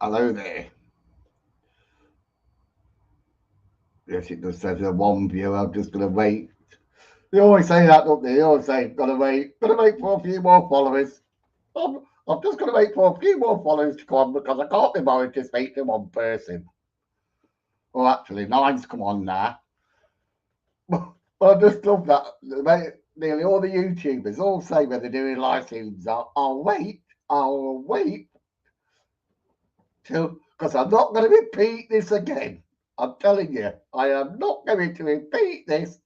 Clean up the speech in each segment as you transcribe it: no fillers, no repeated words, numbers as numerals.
Hello there. Yes, it does say the one view. I'm just going to wait. They always say that, don't they? They always say, got to wait for a few more followers. I'm, I'm just going to wait for a few more followers to come because I can't be bothered to speak to one person. Well, actually, nine's come on now. I just love that. Nearly all the YouTubers all say when they're doing live streams, I'll wait till, because I'm not going to repeat this again. I'm telling you, I am not going to repeat this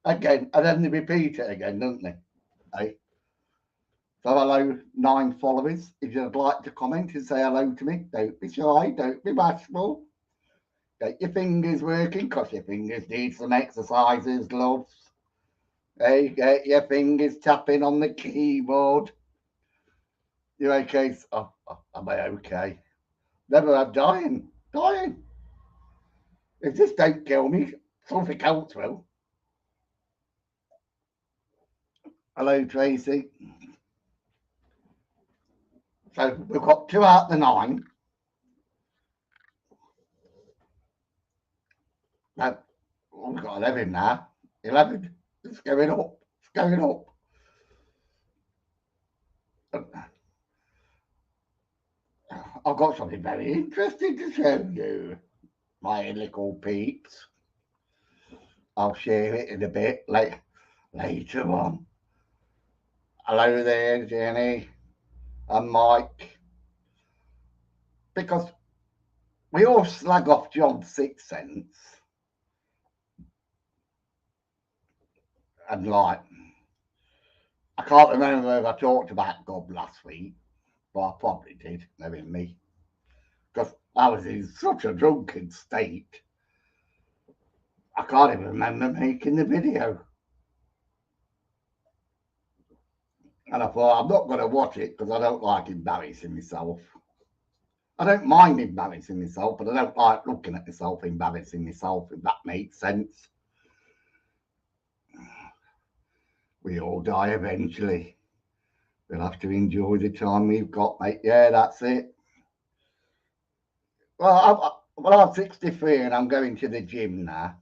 again. And then they repeat it again, don't they? Hey? So hello, 9 followers. If you'd like to comment and say hello to me, don't be shy, don't be bashful. Get your fingers working, because your fingers need some exercises, loves. Hey, get your fingers tapping on the keyboard. You okay? Am I okay? Never I'm dying. Dying. If this don't kill me, something else will. Hello, Tracy. So we've got 2 out of the 9. Now, we've got 11 now. 11. It's going up. It's going up. I've got something very interesting to show you, my little peeps. I'll share it in a bit later on. Hello there, Jenny and Mike. Because we all slag off John's sixth sense. And I can't remember if I talked about God last week, but I probably did, knowing me. Because I was in such a drunken state. I can't even remember making the video. And I thought, I'm not going to watch it because I don't like embarrassing myself. I don't mind embarrassing myself, but I don't like looking at myself embarrassing myself, if that makes sense. We all die eventually. We'll have to enjoy the time we've got, mate. Yeah, that's it. Well, I'm 63 and I'm going to the gym now.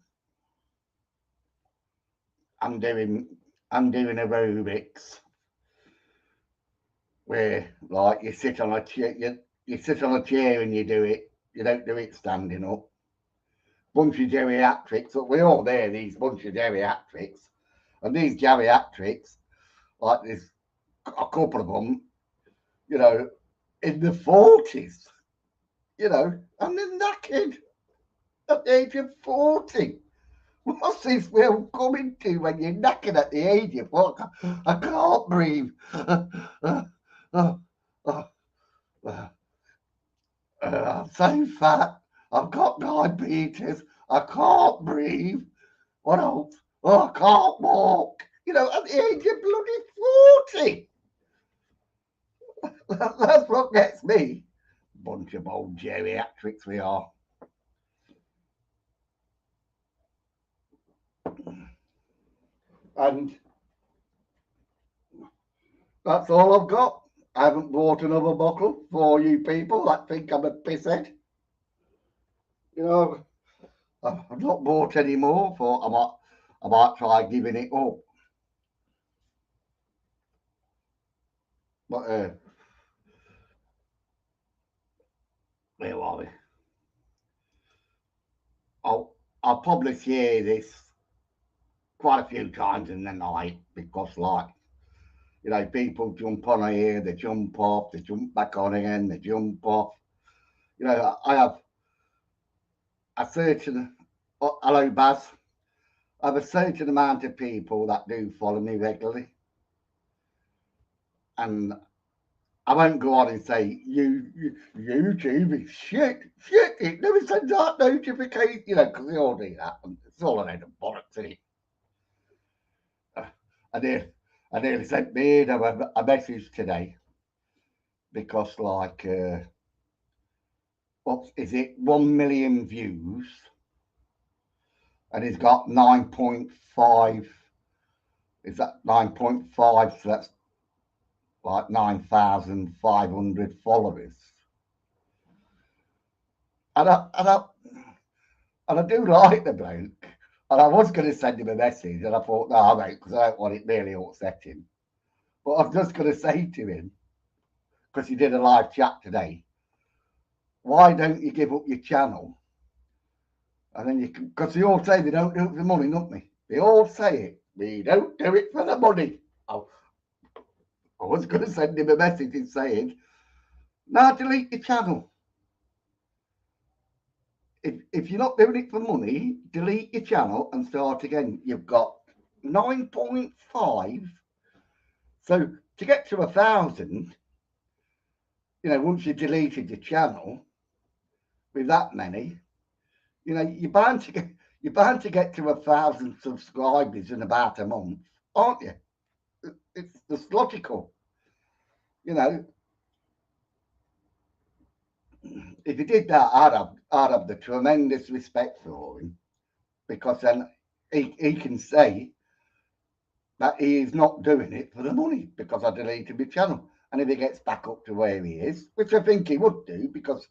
I'm doing aerobics, where like you sit on a chair, you sit on a chair and you do it. You don't do it standing up. Bunch of geriatrics, we're all there. These bunch of geriatrics, and these geriatrics, like there's a couple of them, you know, in the 40s, you know, and they're knackered at the age of 40. What's this world coming to when you're knackered at the age of what? I can't breathe. I'm so fat. I've got diabetes. I can't breathe. What else? Oh, I can't walk. You know, at the age of bloody 40. That's what gets me. Bunch of old geriatrics we are. And that's all I've got. I haven't bought another bottle for you people that think I'm a pisshead. You know, I've not bought any more. For I might try giving it up. But where are we? I'll probably hear this quite a few times in the night because, like, you know, people jump on here, they jump off, they jump back on again, they jump off. You know, I have a certain, hello, Baz. I have a certain amount of people that do follow me regularly. And I won't go on and say, YouTube is shit, it never sends out notifications, you know, because they all do that. And it's all a load of bollocks, isn't it? I nearly sent me a message today because, like, what is it, 1 million views, and he's got 9.5. Is that 9.5? So that's like 9,500 followers. And I do like the bloke. And I was going to send him a message, and I thought, no, I won't, because I don't want it really upset him. But I'm just going to say to him, because he did a live chat today, why don't you give up your channel? And then you can, because they all say they don't do it for the money, don't they? They all say it. We don't do it for the money. I was going to send him a message and saying, now delete your channel. If you're not doing it for money, delete your channel and start again. You've got 9.5. So to get to 1,000, once you deleted your channel with that many, you're bound to get to 1,000 subscribers in about a month, aren't you? It's just logical. If he did that, I'd have the tremendous respect for him, because then he can say that he is not doing it for the money because I deleted my channel. And if he gets back up to where he is, which I think he would do because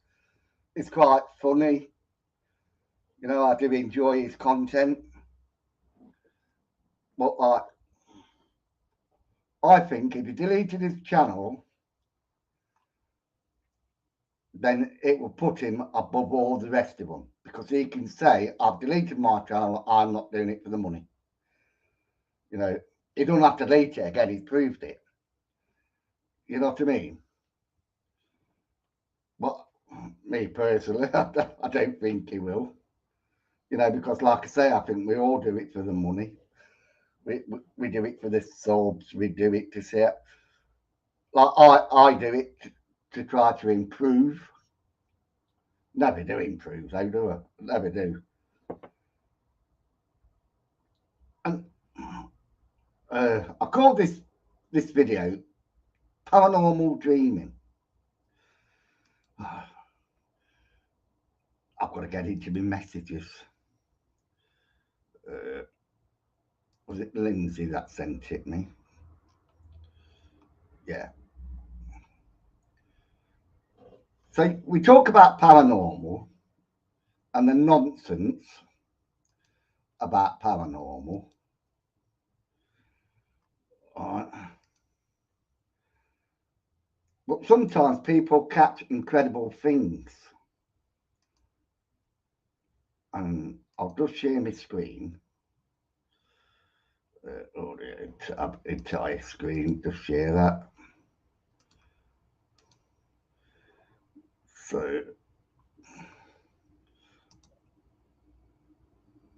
it's quite funny, I do enjoy his content. But I think if he deleted his channel, then it will put him above all the rest of them, because he can say, I've deleted my channel, I'm not doing it for the money. He don't have to delete it again, he's proved it. You know what I mean? But me personally, I don't think he will. Because like I say, I think we all do it for the money. We do it for the subs, we do it to see it. Like I do it to try to improve. Never do improve, though, do I? Never do. And I call this video paranormal dreaming. I've got to get into my messages. Was it Lindsay that sent it me? Yeah. So we talk about paranormal and the nonsense about paranormal. All right. But sometimes people catch incredible things. And I'll just share my screen. Entire screen, just share that. So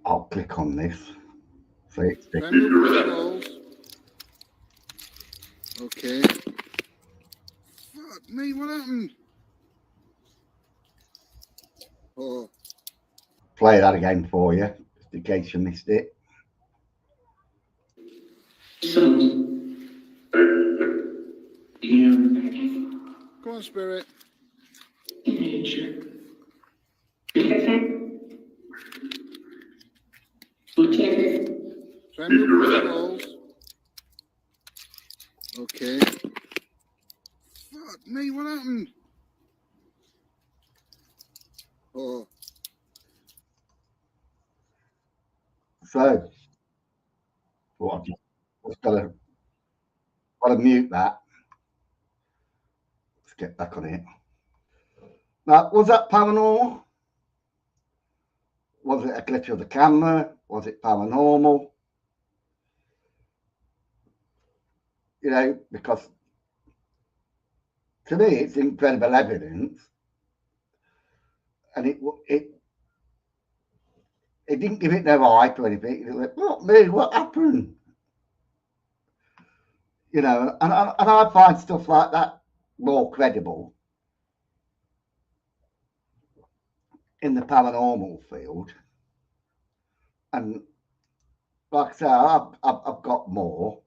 I'll click on this. So it's okay. Fuck me, what happened? Oh. Play that again for you, just in case you missed it. Go on, Spirit. Try and move the walls. Okay. Fuck me, what happened? Oh. So, what? Just gotta mute that. Let's get back on it. Now, was that paranormal? Was it a glitch of the camera? Was it paranormal? Because to me, it's incredible evidence, and it didn't give it no hype or anything. It went, "What me? What happened?" And I find stuff like that more credible in the paranormal field. And like I say, I've got more.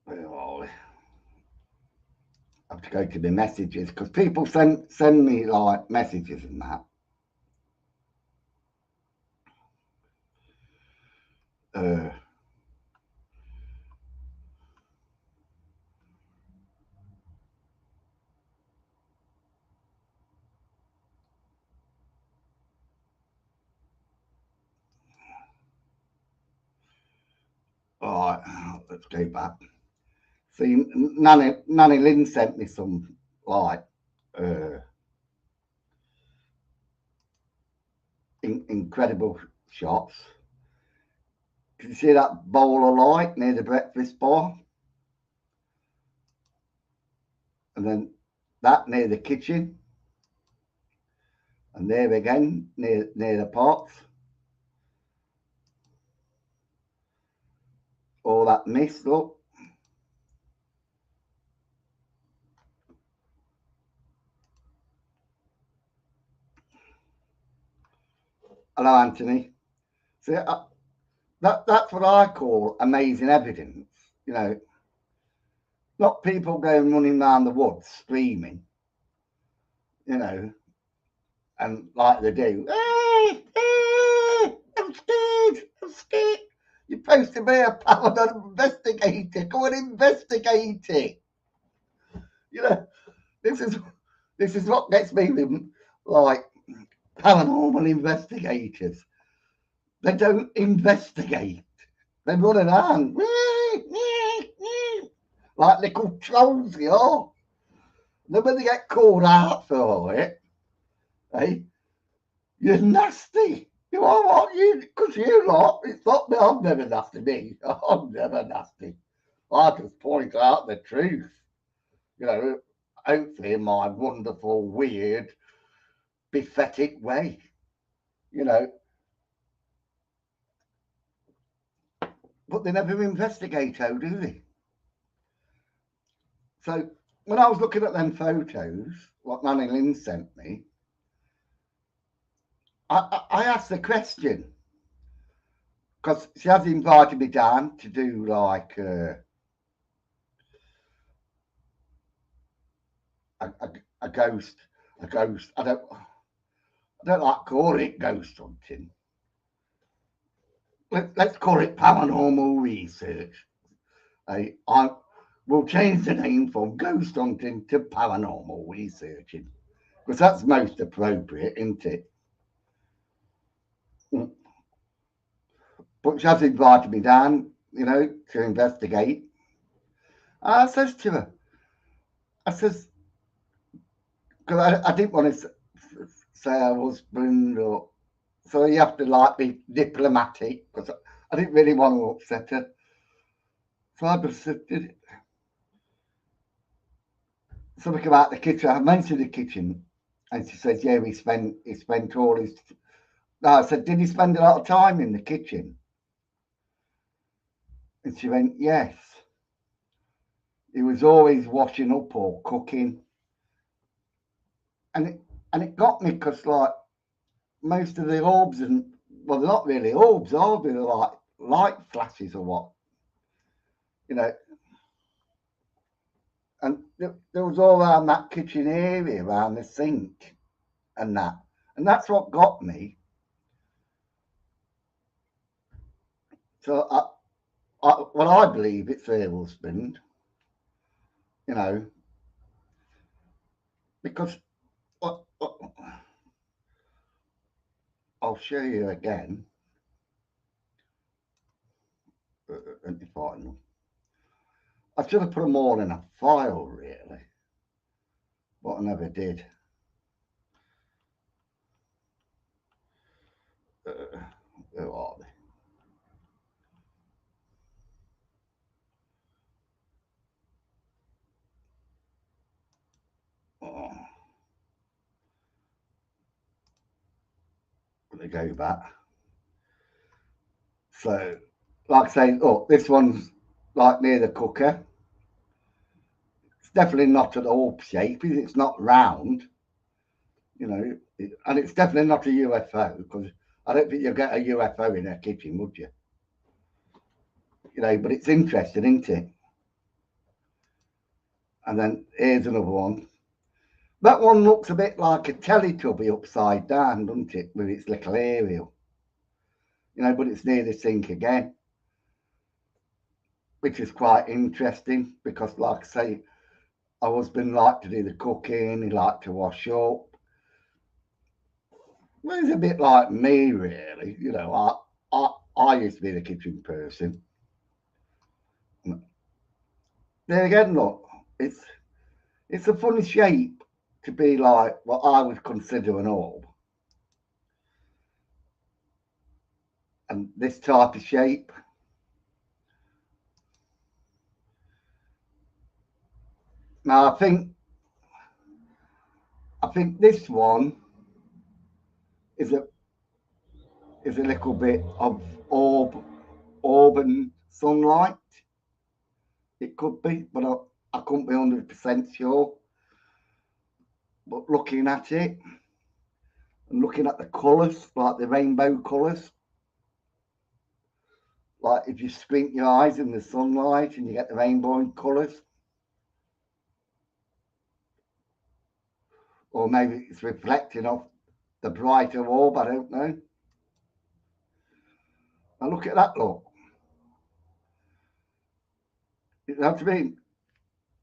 Well, I have to go to the messages because people send me like messages and that. let's go back. See, Nanny Lynn sent me some like incredible shots. Can you see that bowl of light near the breakfast bar? And then that near the kitchen. And there again, near the pots. All that mist, look. Hello, Anthony. See, that's what I call amazing evidence. You know, not people going running around the woods screaming, you know, and like they do, I'm scared, I'm scared. You're supposed to be a paranormal investigator. Go and investigate it. You know, this is what gets me with like paranormal investigators. They don't investigate. They run around like little trolls, you know. Then when they get called out for it, hey, you're nasty. You are what you, because you lot, it's not me, I'm never nasty, me. I'm never nasty. I just point out the truth. You know, hopefully in my wonderful, weird, pathetic way. You know, but they never investigate, how do they? So when I was looking at them photos, what Nanny Lynn sent me, I asked the question because she has invited me down to do like a ghost. I don't like calling it ghost hunting. Let's call it paranormal research. We'll change the name from ghost hunting to paranormal researching because that's most appropriate, isn't it? But she has invited me down, you know, to investigate. I says to her, I says, because I didn't want to say her husband, or so you have to like be diplomatic because I didn't really want to upset her. So I just did something about the kitchen. I mentioned the kitchen, and she says, "Yeah, he spent all his." No, I said, "Did he spend a lot of time in the kitchen?" And she went, "Yes. He was always washing up or cooking." And it got me because like most of the orbs and well, they're not really orbs, are they? They're like light flashes or what, you know. And there was all around that kitchen area, around the sink, and that's what got me. So well, I believe it's her husband, you know, because I'll show you again. Let me find them. I should have put them all in a file, really, but I never did. Who are they? Oh, let me go back. So, like I say, oh, this one's like near the cooker. It's definitely not an orb shape. It's not round, you know, and it's definitely not a UFO because I don't think you'll get a UFO in a kitchen, would you? You know, but it's interesting, isn't it? And then here's another one. That one looks a bit like a Teletubby upside down, doesn't it, with its little aerial? You know, but it's near the sink again, which is quite interesting because, like I say, our husband liked to do the cooking, he liked to wash up. Well, he's a bit like me, really. You know, I used to be the kitchen person. there again, look, it's a funny shape to be like what I would consider an orb. And this type of shape. Now I think this one is a little bit of auburn sunlight. It could be, but I couldn't be 100% sure. But looking at it and looking at the colours, like the rainbow colours, like if you squint your eyes in the sunlight and you get the rainbow colours, or maybe it's reflecting off the brighter orb, I don't know. Now look at that, look. You know what I mean?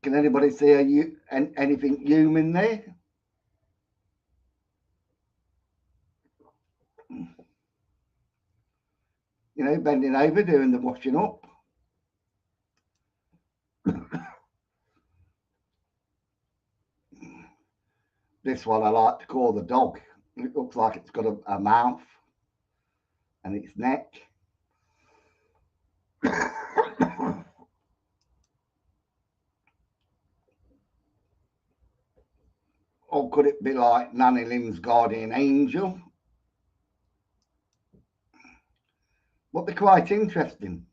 Can anybody see anything human there? You know, bending over, doing the washing up. This one I like to call the dog. It looks like it's got a mouth and its neck. Or could it be like Nanny Lynn's guardian angel? But they're quite interesting.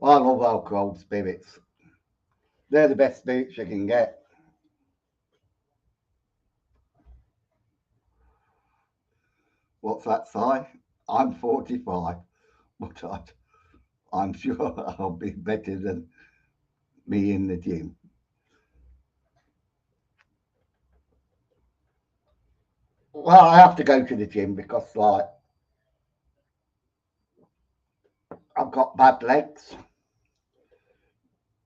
I love alcohol spirits. They're the best spirits you can get. What's that sign? I'm 45, but I'm sure I'll be better than me in the gym. Well, I have to go to the gym because, like, I've got bad legs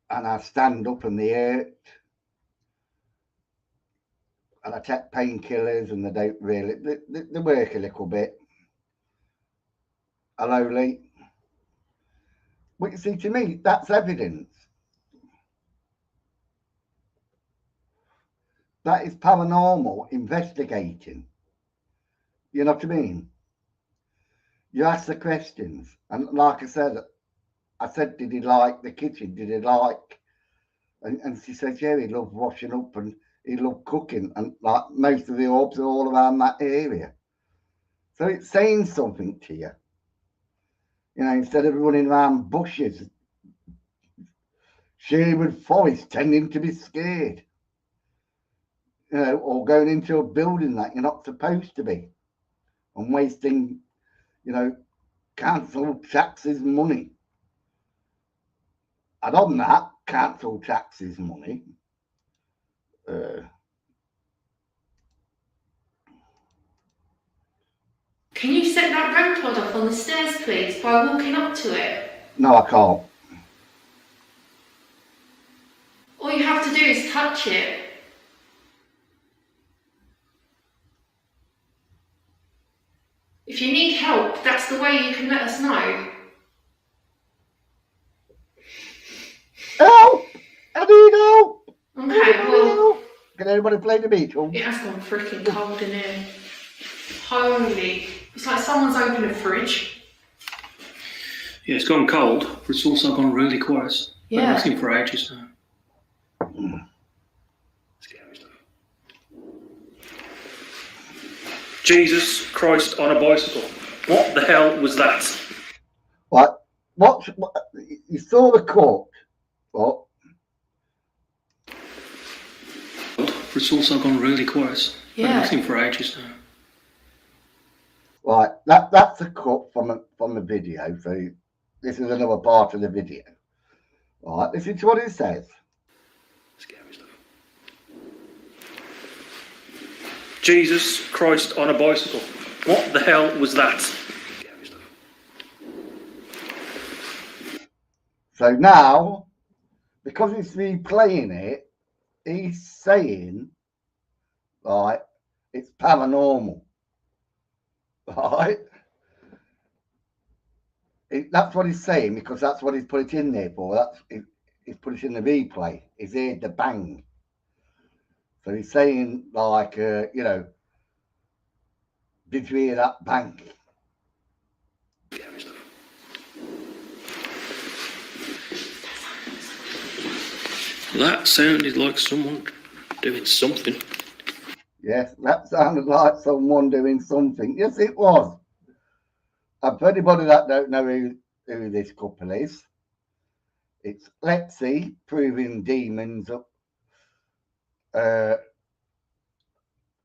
and I stand up and they hurt. And I take painkillers and they don't really, they work a little bit. Hello, Lee. But you see, to me, that's evidence. That is paranormal investigating. You know what I mean? You ask the questions. And like I said, did he like the kitchen? Did he like? And she said, yeah, he loved washing up and he loved cooking. And like most of the orbs are all around that area. So it's saying something to you. You know, instead of running around bushes, Sherwood Forest tending to be scared. You know, or going into a building that you're not supposed to be and wasting, you know, council taxes money. And on that, council taxes money, can you set that REM pod off on the stairs, please, by walking up to it? No, I can't. All you have to do is touch it. If you need help, that's the way you can let us know. Help! I need help! Okay, well... Can anybody play the Beatles? It has gone freaking cold in here. Holy. It's like someone's opened a fridge. Yeah, it's gone cold, but it's also gone really quiet. Yeah. Been looking for ages now. Scary stuff. Jesus Christ on a bicycle. What the hell was that? What? You saw the court. What? But it's also gone really quiet. Yeah. Been looking for ages now. Right, that's a cut from the video. So this is another part of the video. Right, listen to what it says. Scary stuff. Jesus Christ on a bicycle. What the hell was that? Scary stuff. So now, because it's replaying it, he's saying, right, it's paranormal, right? That's what he's saying because that's what he's put it in there for. He's put it in the replay. He's heard the bang. So he's saying, like, you know, did you hear that bang? That sounded like someone doing something. Yes, that sounded like someone doing something. Yes, it was. And for anybody that don't know who this couple is, it's Lexi proving demons up.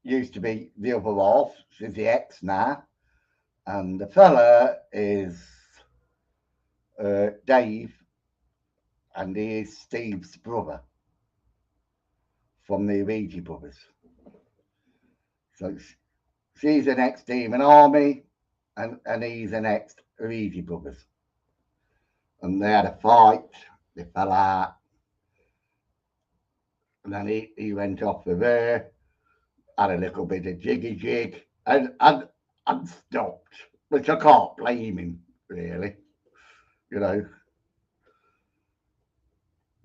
Used to be the other half. She's the ex now. And the fella is Dave, and he is Steve's brother from the Ouija brothers. So she's an ex-demon army, and he's an ex-Ouija brothers. And they had a fight. They fell out. And then he went off with her, had a little bit of jiggy-jig, and stopped, which I can't blame him, really, you know.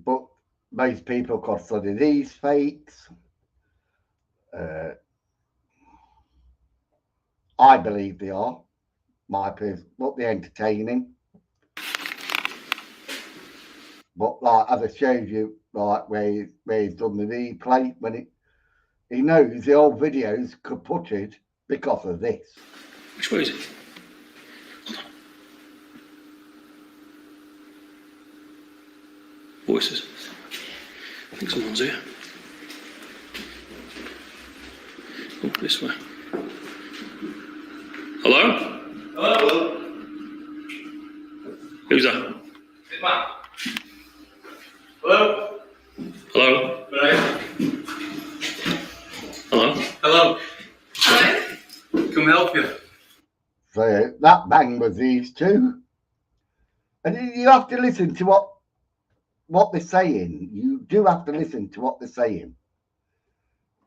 But most people consider these fakes. I believe they are. But they're entertaining. But like as I showed you, like where he's done the replay, when he knows the old videos could put it because of this. Which way is it? Hold on. Voices. I think someone's here. Oh, this way. Hello? Hello? Who's that? It's Matt. Hello? Hello? Right. Hello? Hello? Hello? Can we help you? So that bang was these two. And you have to listen to what they're saying. You do have to listen to what they're saying.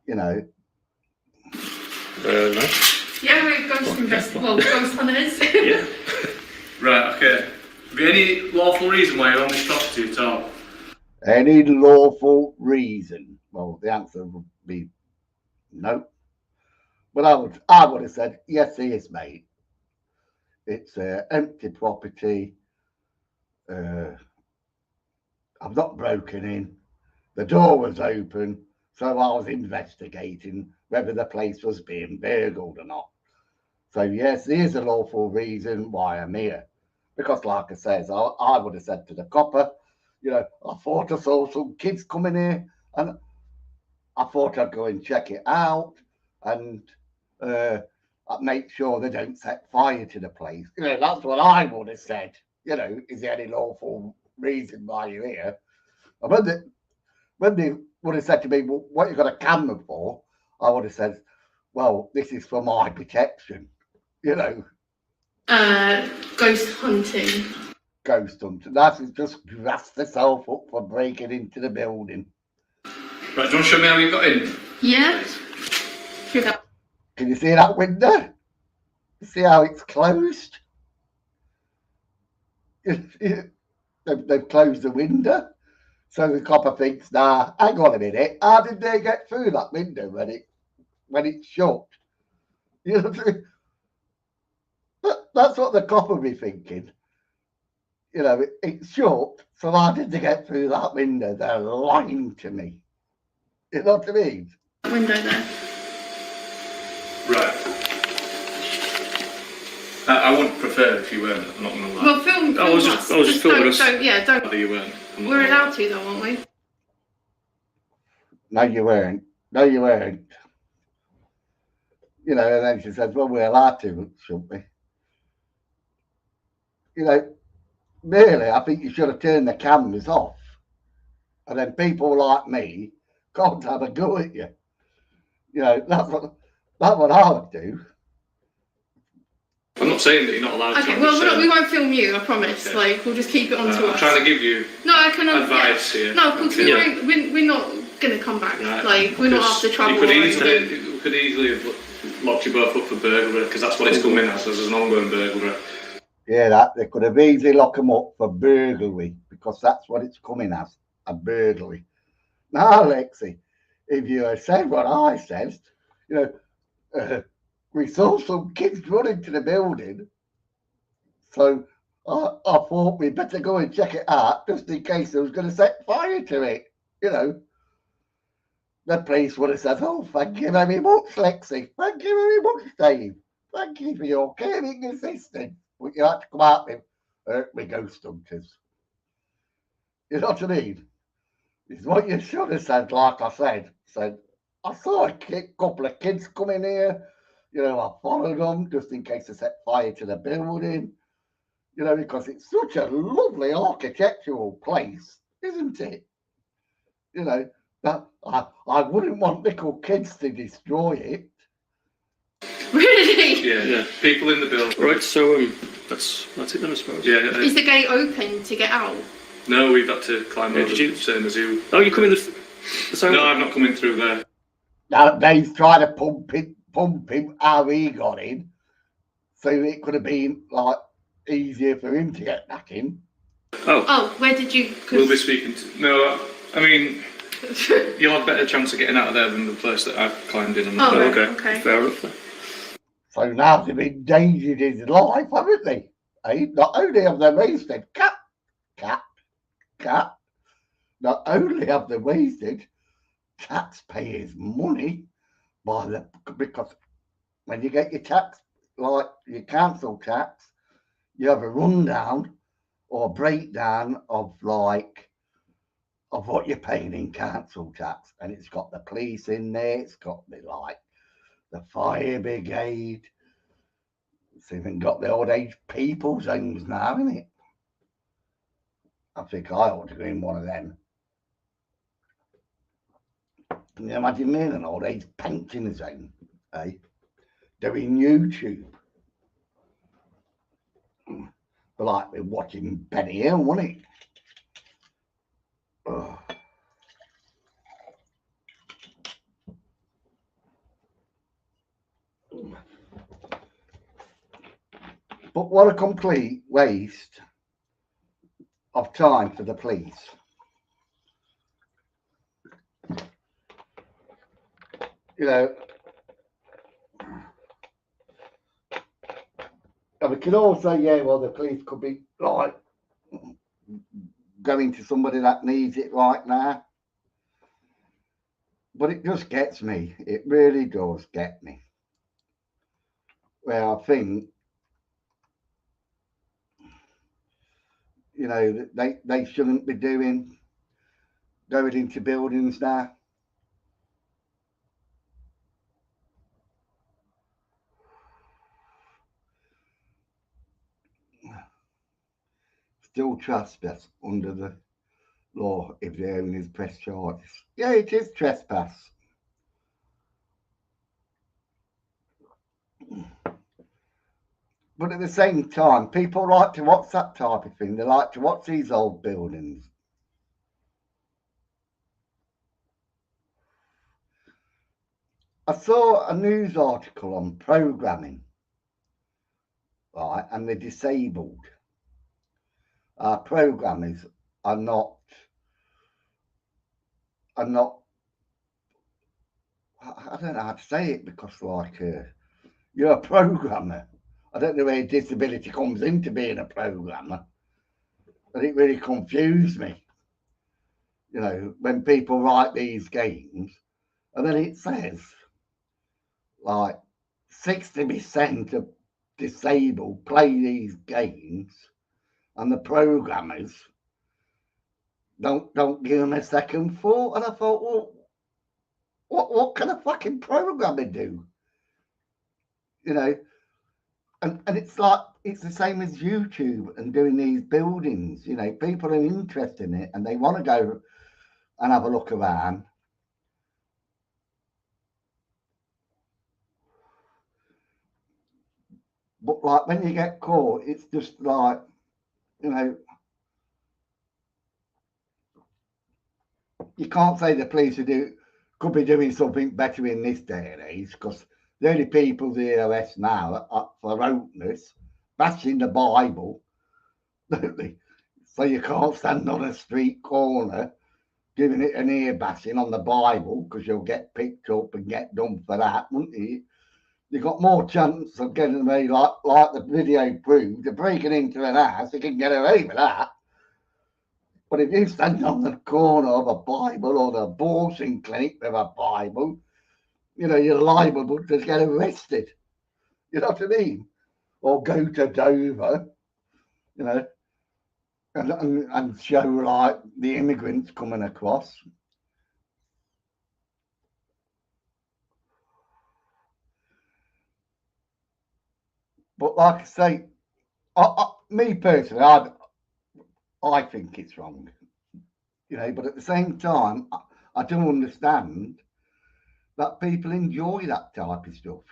You know. No. Yeah, we're ghost hunters. Yeah. Right, okay. Have you any lawful reason why you're on this property at all? Any lawful reason? Well, the answer would be no. But I would have said, yes, it is, mate. It's an empty property. I've not broken in. The door was open, so I was investigating whether the place was being burgled or not. So yes, there's a lawful reason why I'm here. Because like I says, I would have said to the copper, you know, I thought I saw some kids coming here and I thought I'd go and check it out and I'd make sure they don't set fire to the place. You know, that's what I would have said. You know, is there any lawful reason why you're here? And when they would have said to me, well, what you got a camera for? I would have said, well, this is for my protection. You know. Ghost hunting. Ghost hunting. That is just dress yourself up for breaking into the building. Right, do you want to show me how you got in? Yeah. Here we go. Can you see that window? See how it's closed? They've closed the window. So the copper thinks, nah, hang on a minute. How did they get through that window when it's shut? You know, that's what the copper be thinking. You know, it's shut, so how did they get through that window? They're lying to me. You know what I mean? Window there. Right. I would prefer if you weren't, I'm not going to lie. Well, film I was just filming us. don't, yeah, don't. Whether you weren't. We're allowed to though, aren't we? No, you weren't. No, you weren't. You know, and then she says, well, we're allowed to, shouldn't we? You know, really, I think you should have turned the cameras off. And then people like me can't have a go at you. You know, that's what I would do. I'm not saying that you're not allowed to. Okay, I'm well, just we're not, saying- we won't film you, I promise. Okay. Like, we'll just keep it on to I'm us. trying to give you No, I can advice here. No, of course, Okay. we're not going to come back. Right. Like, we're not Because after trouble. You could or easily, anything. you could easily have locked you both up for burglary, because that's what it's coming as. There's an ongoing burglary. Yeah, that they could have easily locked them up for burglary because that's what it's coming as, a burglary. Now, Lexi, if you had said what I said, you know, we saw some kids running to the building, so I thought we'd better go and check it out just in case they was going to set fire to it. You know, the police would have said, "Oh, thank you very much, Lexi. Thank you very much, Dave. Thank you for your caring assistance." But you had to come out with we ghost hunters. You know what I mean? It's what you should have said, like I said, I saw a couple of kids coming here. You know, I followed them just in case they set fire to the building. You know, because it's such a lovely architectural place, isn't it? You know, that I wouldn't want little kids to destroy it. Really? Yeah. People in the building. Right, so that's it then, I suppose. Yeah. Is the gate open to get out? No, we've had to climb over. Did you? Same as you. Oh, you come in the same. No, I'm not coming through there. Now they've tried to pump him how he got in, so it could have been like easier for him to get back in. Oh, where did you? We'll be speaking to. No, I mean, you'll have a better chance of getting out of there than the place that I've climbed in. Oh, right, okay. okay. Fair enough. Then. So now they've endangered his life, haven't they? Not only have they wasted cat. Not only have they wasted taxpayers' money because when you get your tax, like your council tax, you have a rundown or breakdown of what you're paying in council tax, and it's got the police in there, it's got the fire brigade, it's even got the old age people's homes now, isn't it? I think I ought to go in one of them. Can you imagine me in an old age pensioners home, eh? Doing YouTube. But like we're watching Benny Hill, wasn't it? Oh. But what a complete waste of time for the police. You know, and we could all say, yeah, well, the police could be like going to somebody that needs it right now. But it just gets me. It really does get me. Well, I think, you know, they shouldn't be going into buildings now. Still trespass under the law if the owners press charges. Yeah, it is trespass. But at the same time, people like to watch that type of thing. They like to watch these old buildings. I saw a news article on programming, right, and the disabled. Programmers are not, I don't know how to say it because you're a programmer. I don't know where disability comes into being a programmer, but it really confused me. You know, when people write these games, and then it says, like, 60% of disabled play these games, and the programmers don't give them a second thought. And I thought, well, what can a fucking programmer do? You know, and it's like it's the same as YouTube and doing these buildings. You know, people are interested in it and they want to go and have a look around. But like when you get caught, it's just like, you know, you can't say the police could be doing something better in this day and age, because the only people the arrest now are for outness, bashing the Bible, don't they? So you can't stand on a street corner giving it an ear bashing on the Bible, because you'll get picked up and get done for that, wouldn't you? You've got more chance of getting away, like the video proved, of breaking into an house, you can get away with that. But if you stand on the corner of a Bible or the abortion clinic with a Bible, you know, you're liable to get arrested. You know what I mean? Or go to Dover, you know, and show like the immigrants coming across. But like I say, me personally, I think it's wrong, you know. But at the same time, I do understand that people enjoy that type of stuff.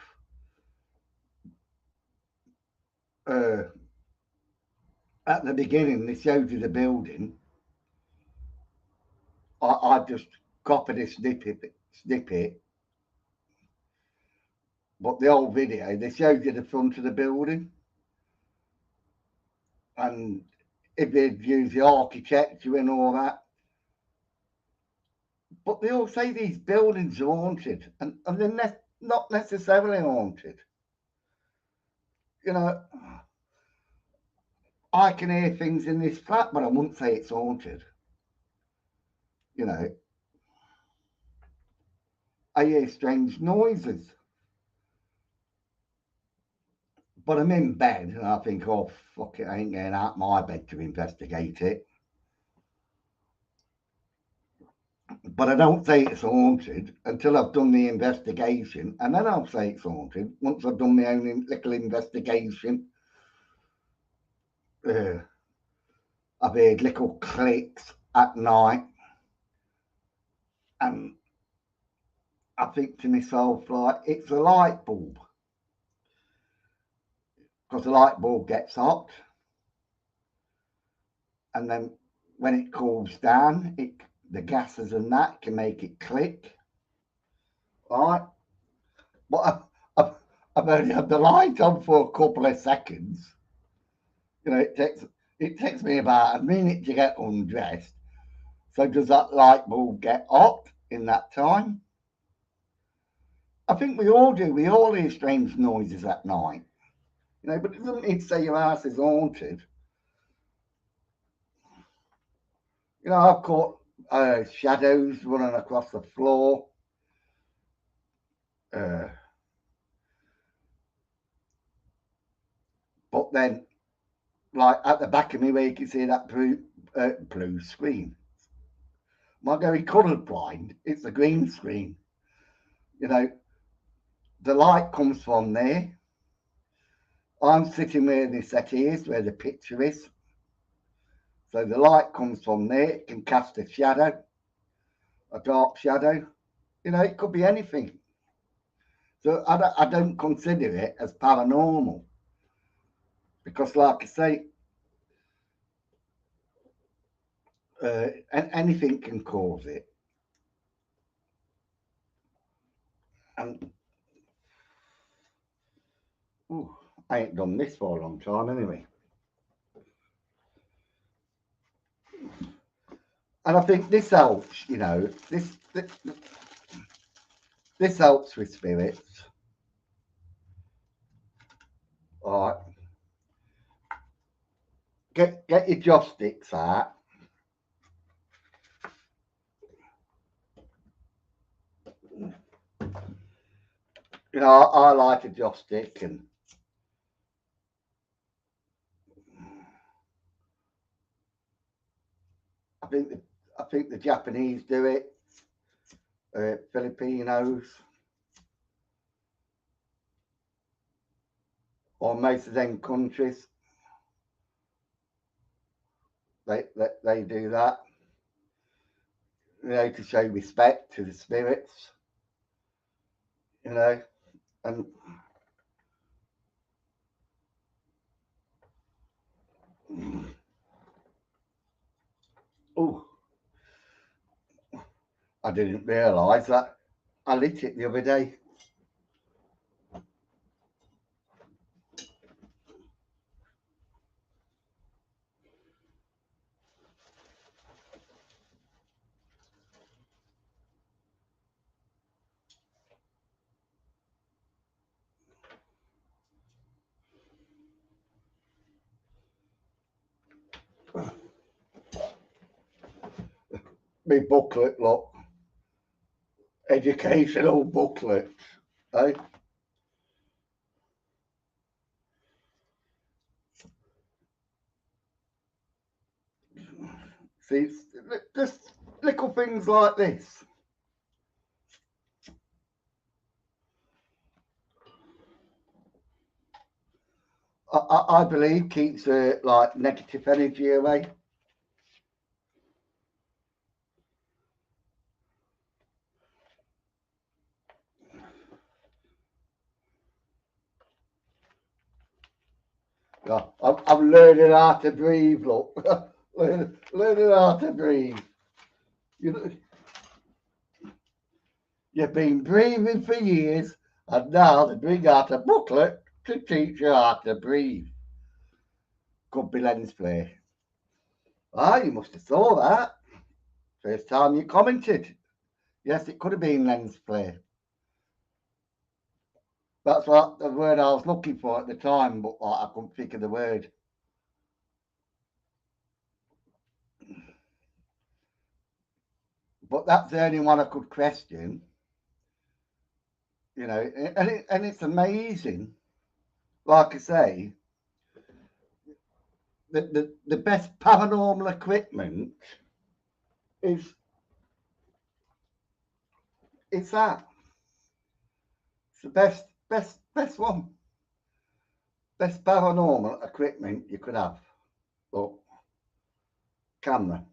At the beginning, they showed you the building. I just copied a snippet, but the old video, they showed you the front of the building, and if they'd use the architecture and all that. But they all say these buildings are haunted, and they're not necessarily haunted. You know, I can hear things in this flat, but I wouldn't say it's haunted. You know, I hear strange noises, but I'm in bed and I think, oh, fuck it, I ain't getting out my bed to investigate it. But I don't say it's haunted until I've done the investigation, and then I'll say it's haunted once I've done my own little investigation. I've heard little clicks at night, and I think to myself, like, it's a light bulb, because the light bulb gets hot, and then when it cools down, the gases and that can make it click. Right? But I've only had the light on for a couple of seconds. You know, it takes me about a minute to get undressed. So does that light bulb get hot in that time? I think we all do. We all hear strange noises at night. You know, but it doesn't mean to say your house is haunted. You know, I've caught shadows running across the floor. But then, like at the back of me, where you can see that blue screen. Am I going colourblind? It's a green screen. You know, the light comes from there. I'm sitting where the settee is, where the picture is. So the light comes from there. It can cast a shadow, a dark shadow. You know, it could be anything. So I don't consider it as paranormal, because, like I say, anything can cause it. And I ain't done this for a long time anyway. And I think this helps, you know, this helps with spirits. All right. Get your joss sticks out. You know, I like a joss stick, and I think the Japanese do it, Filipinos, or most of them countries. They do that, you know, to show respect to the spirits, you know, and Oh, I didn't realise that I lit it the other day. My booklet, look. Educational booklet. Eh? See, just little things like this. I believe keeps like negative energy away. Yeah, I'm learning how to breathe. Look, learning how to breathe. You know, you've been breathing for years, and now they bring out a booklet to teach you how to breathe. Could be lens flare. Ah, you must have saw that. First time you commented. Yes, it could have been lens flare. That's what the word I was looking for at the time, but I couldn't think of the word. But that's the only one I could question. You know, and it's amazing. Like I say, the best paranormal equipment is it's that. It's the best one. Best paranormal equipment you could have. Look, camera.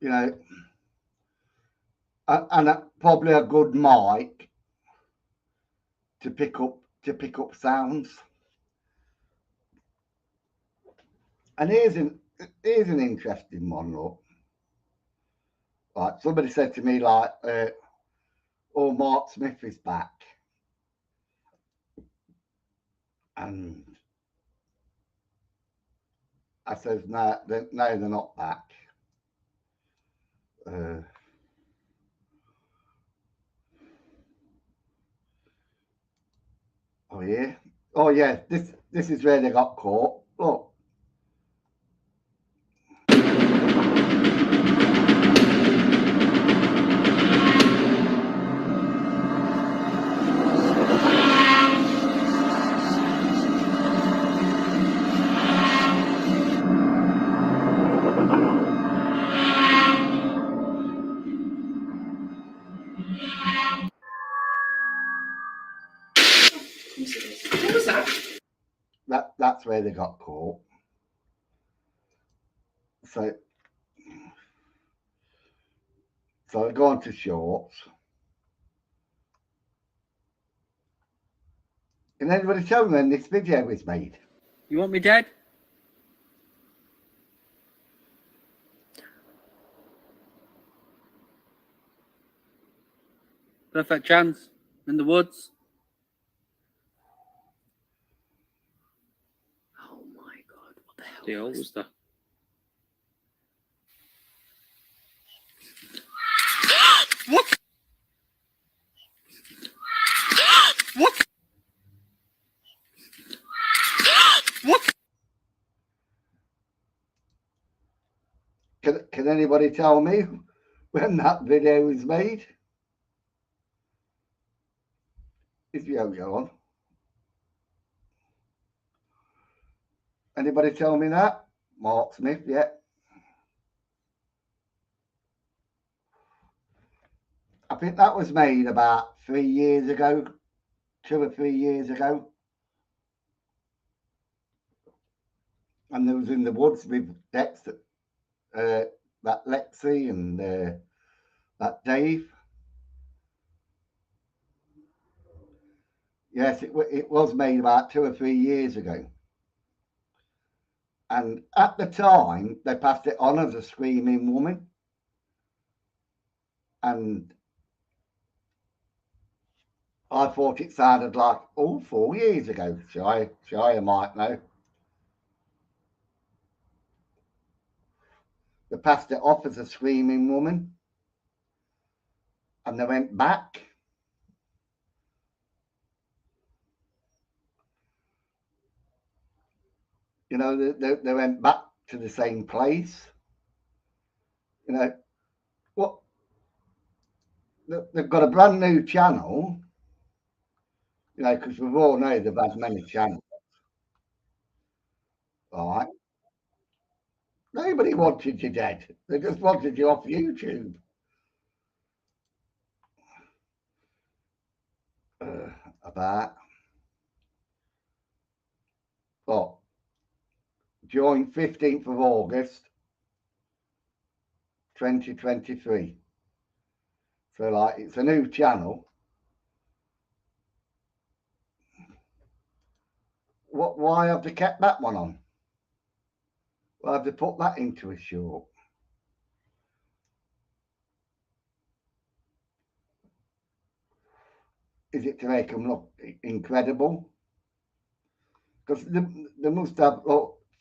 You know, and probably a good mic to pick up sounds. And here's an interesting one. Look, like somebody said to me, like, "Oh, Mark Smith is back," and I says, "No, no, they're not back." Oh yeah, oh yeah. This is where they got caught. Look. What was that? That's where they got caught. So I go on to shorts. Can anybody tell me when this video was made? You want me dead? Perfect chance. In the woods. Oh my god, what the hell? The hell was that? What? What? What? Can anybody tell me when that video was made? Is Yo-Yo on? Anybody tell me that? Mark Smith, yeah. I think that was made about 3 years ago, 2 or 3 years ago. And they was in the woods with Dexter, that Lexi and that Dave. Yes, it was made about 2 or 3 years ago. And at the time, they passed it on as a screaming woman. And I thought it sounded like, 4 years ago. Shia might know. They passed it off as a screaming woman. And they went back. You know, they went back to the same place. You know, what? They've got a brand new channel. You know, because we all know they've had many channels. All right. Nobody wanted you dead. They just wanted you off YouTube. About during 15th of August 2023. So like it's a new channel. Why have they kept that one on? Why have they put that into a short? Is it to make them look incredible? Because they must have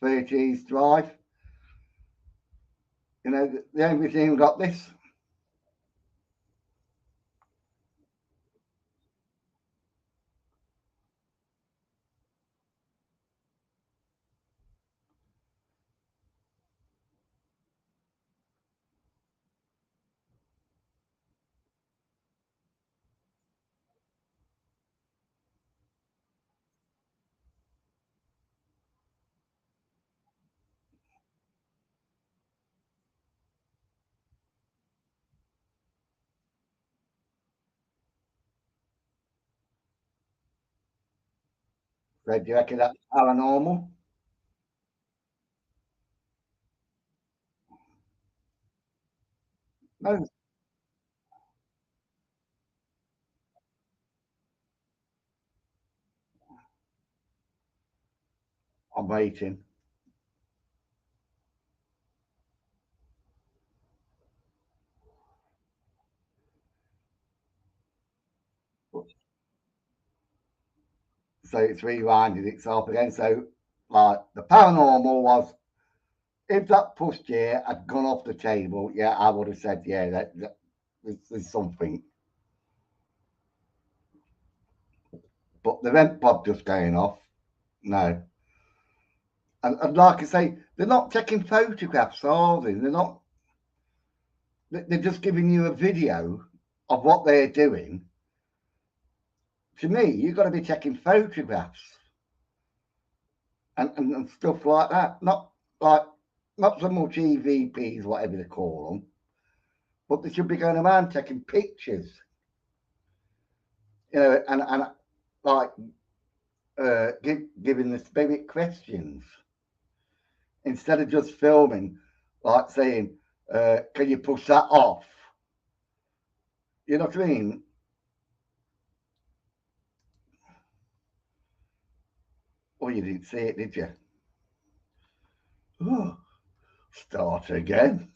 30s drive. You know, they haven't even got this. So do you reckon that's paranormal? No, I'm waiting. So it's rewinded itself again. So like the paranormal was, if that pushchair had gone off the table, yeah, I would have said, yeah, that there's something. But the vent pod just going off, no. And like I say, they're not taking photographs, are they? They're not. They're just giving you a video of what they're doing. To me, you've got to be taking photographs and stuff like that. Not so much EVPs, whatever they call them, but they should be going around taking pictures. You know, and like giving the spirit questions instead of just filming, like saying, "Can you push that off?" You know what I mean? Oh, you didn't see it, did you? Oh, start again.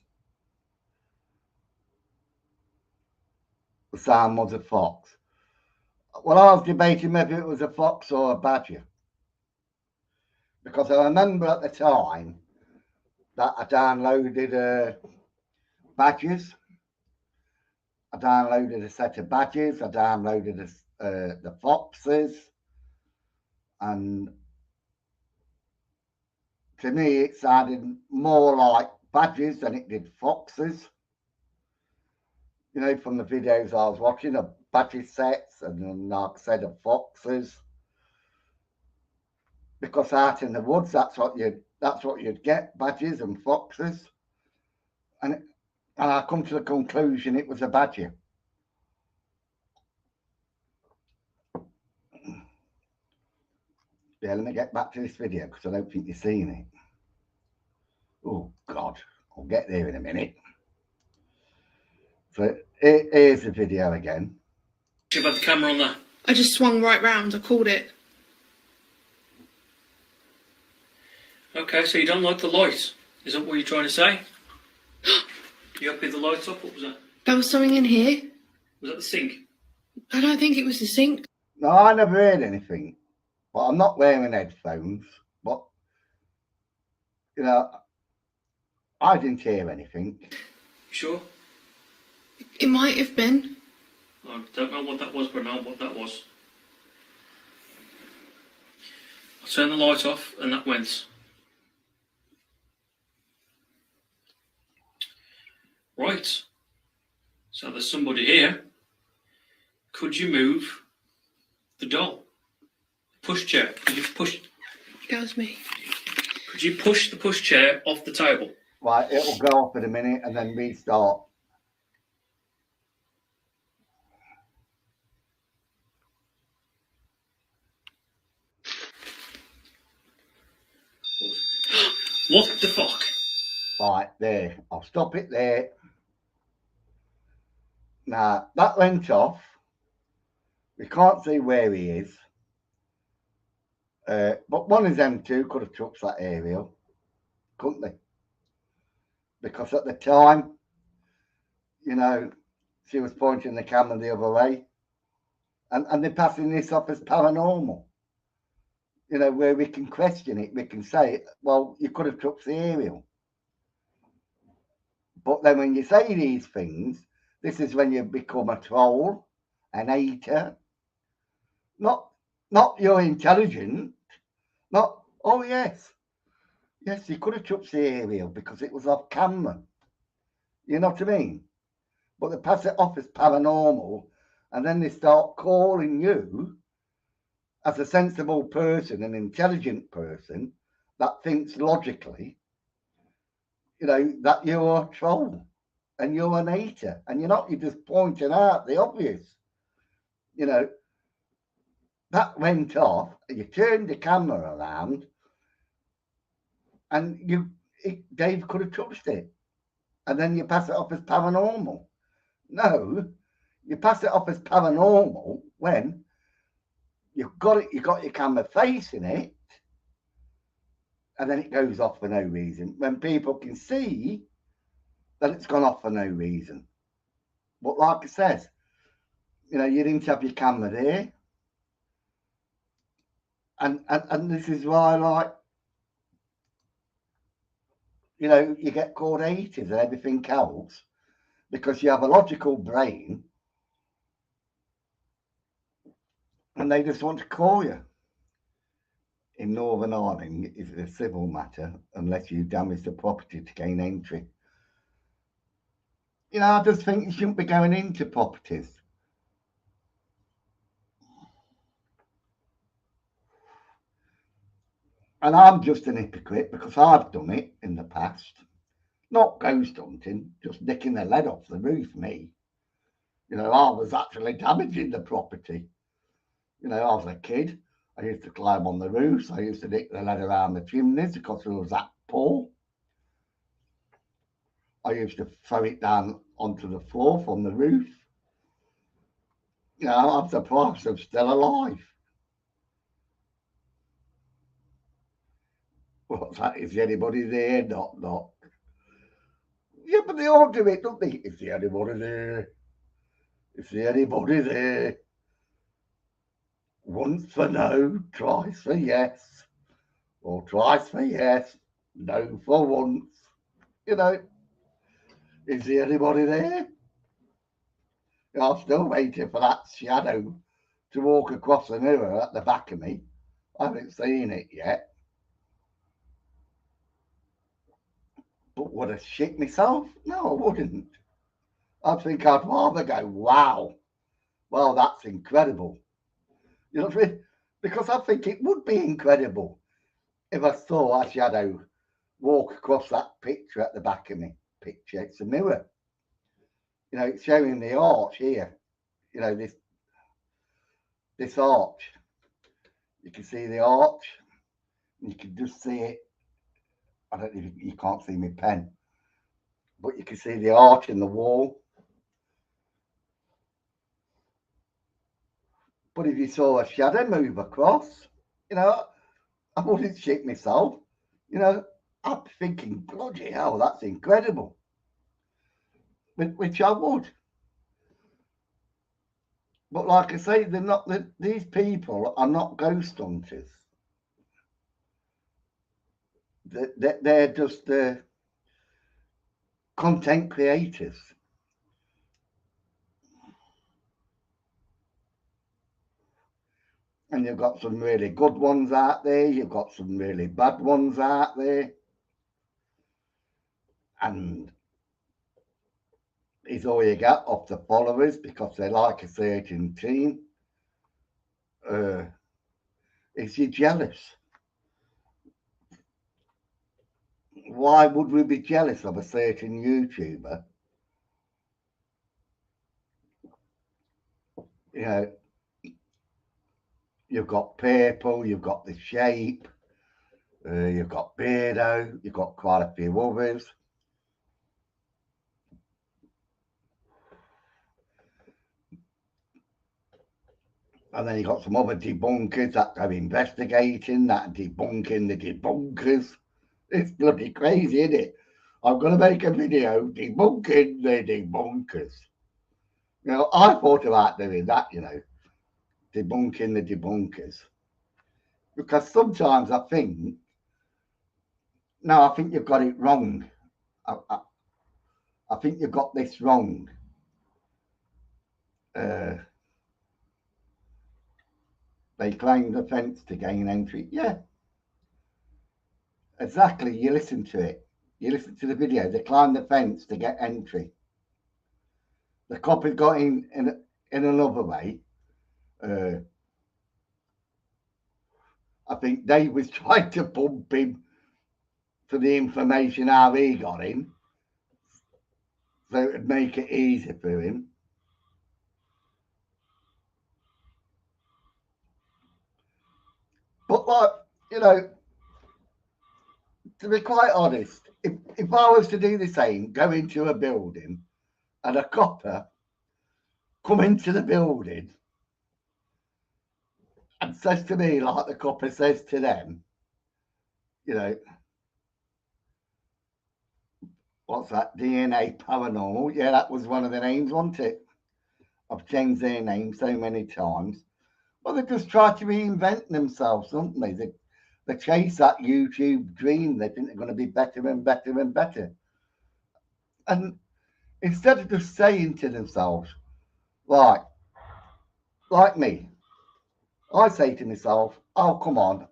The sound was a fox. Well, I was debating whether it was a fox or a badger. Because I remember at the time that I downloaded badges. I downloaded a set of badges. I downloaded the foxes. And to me, it sounded more like badges than it did foxes. You know, from the videos I was watching of badger sets and like I said, of foxes. Because out in the woods, that's what you'd get, badgers and foxes. And I come to the conclusion it was a badger. Yeah, let me get back to this video because I don't think you've seen it. Oh God, I'll get there in a minute. So here's the video again. You've had the camera on there. I just swung right round. I called it. Okay, so you don't like the light. Is that what you're trying to say? You happy the light's up? What was that? There was something in here. Was that the sink? I don't think it was the sink. No, I never heard anything. But I'm not wearing headphones. But, you know, I didn't hear anything. You sure? It might have been. I don't know what that was, but I know what that was. I turned the light off and that went. Right. So there's somebody here. Could you move the doll? Pushchair. Could you push? That was me. Could you push the pushchair off the table? Right, it'll go off in a minute and then restart. What the fuck? Right, there. I'll stop it there. Now, that went off. We can't see where he is. But one of them two could have touched that aerial, couldn't they? Because at the time, you know, she was pointing the camera the other way. And they're passing this off as paranormal. You know, where we can question it, we can say, well, you could have touched the aerial. But then when you say these things, this is when you become a troll, an hater. Not you're intelligent. Not, oh yes. Yes, you could have touched the aerial because it was off camera. You know what I mean? But they pass it off as paranormal and then they start calling you as a sensible person, an intelligent person that thinks logically, you know, that you're a troll and you're an hater. And you're not, you're just pointing out the obvious. You know, that went off, you turned the camera around and Dave could have touched it. And then you pass it off as paranormal. No, you pass it off as paranormal when you got your camera facing it, and then it goes off for no reason. When people can see that it's gone off for no reason. But like I said, you know, you didn't have your camera there. And this is why, like, you know, you get called haters and everything else because you have a logical brain and they just want to call you. In Northern Ireland, it's a civil matter unless you damage the property to gain entry. You know, I just think you shouldn't be going into properties. And I'm just an hypocrite because I've done it in the past. Not ghost hunting, just nicking the lead off the roof, me. You know, I was actually damaging the property. You know, I was a kid. I used to climb on the roofs. I used to nick the lead around the chimneys because it was that poor. I used to throw it down onto the floor from the roof. You know, I'm surprised I'm still alive. What's that? Is anybody there? Not. Yeah, but they all do it, don't they? Is there anybody there? Is there anybody there? Once for no, twice for yes. Or twice for yes, no for once. You know, is there anybody there? I'm still waiting for that shadow to walk across the mirror at the back of me. I haven't seen it yet. But would I shit myself? No, I wouldn't. I think I'd rather go, wow, well, that's incredible. You know what I mean? Because I think it would be incredible if I saw a shadow walk across that picture at the back of me. Picture, it's a mirror. You know, it's showing the arch here. You know, this arch. You can see the arch. You can just see it. I don't know if you can't see my pen, but you can see the arch in the wall. But if you saw a shadow move across, you know, I wouldn't shit myself. You know, I'm thinking, bloody hell, that's incredible. Which I would. But like I say, they're not. These people are not ghost hunters. They're just content creators. And you've got some really good ones out there. You've got some really bad ones out there. And it's all you get off the followers because they like a certain team. Is you're jealous. Why would we be jealous of a certain YouTuber? You know, you've got Purple, you've got The Shape, you've got Beardo, you've got quite a few others. And then you've got some other debunkers that are investigating, that are debunking the debunkers. It's bloody crazy, isn't it? I'm going to make a video debunking the debunkers. You know, I thought about doing that, you know, debunking the debunkers. Because sometimes I think, no, I think you've got it wrong. I think you've got this wrong. They claimed offence to gain entry. Yeah, exactly. You listen to it. You listen to the video. They climbed the fence to get entry. The cop had got in another way. I think Dave was trying to pump him for the information how he got in, so it would make it easier for him. But like, you know, to be quite honest, if I was to do the same, go into a building and a copper come into the building and says to me, like the copper says to them, you know, what's that, DNA paranormal? Yeah, that was one of the names, wasn't it? I've changed their name so many times. Well, they just try to reinvent themselves, don't they? They chase that YouTube dream. They think they're going to be better and better and better. And instead of just saying to themselves, right, like me, I say to myself, oh, come on,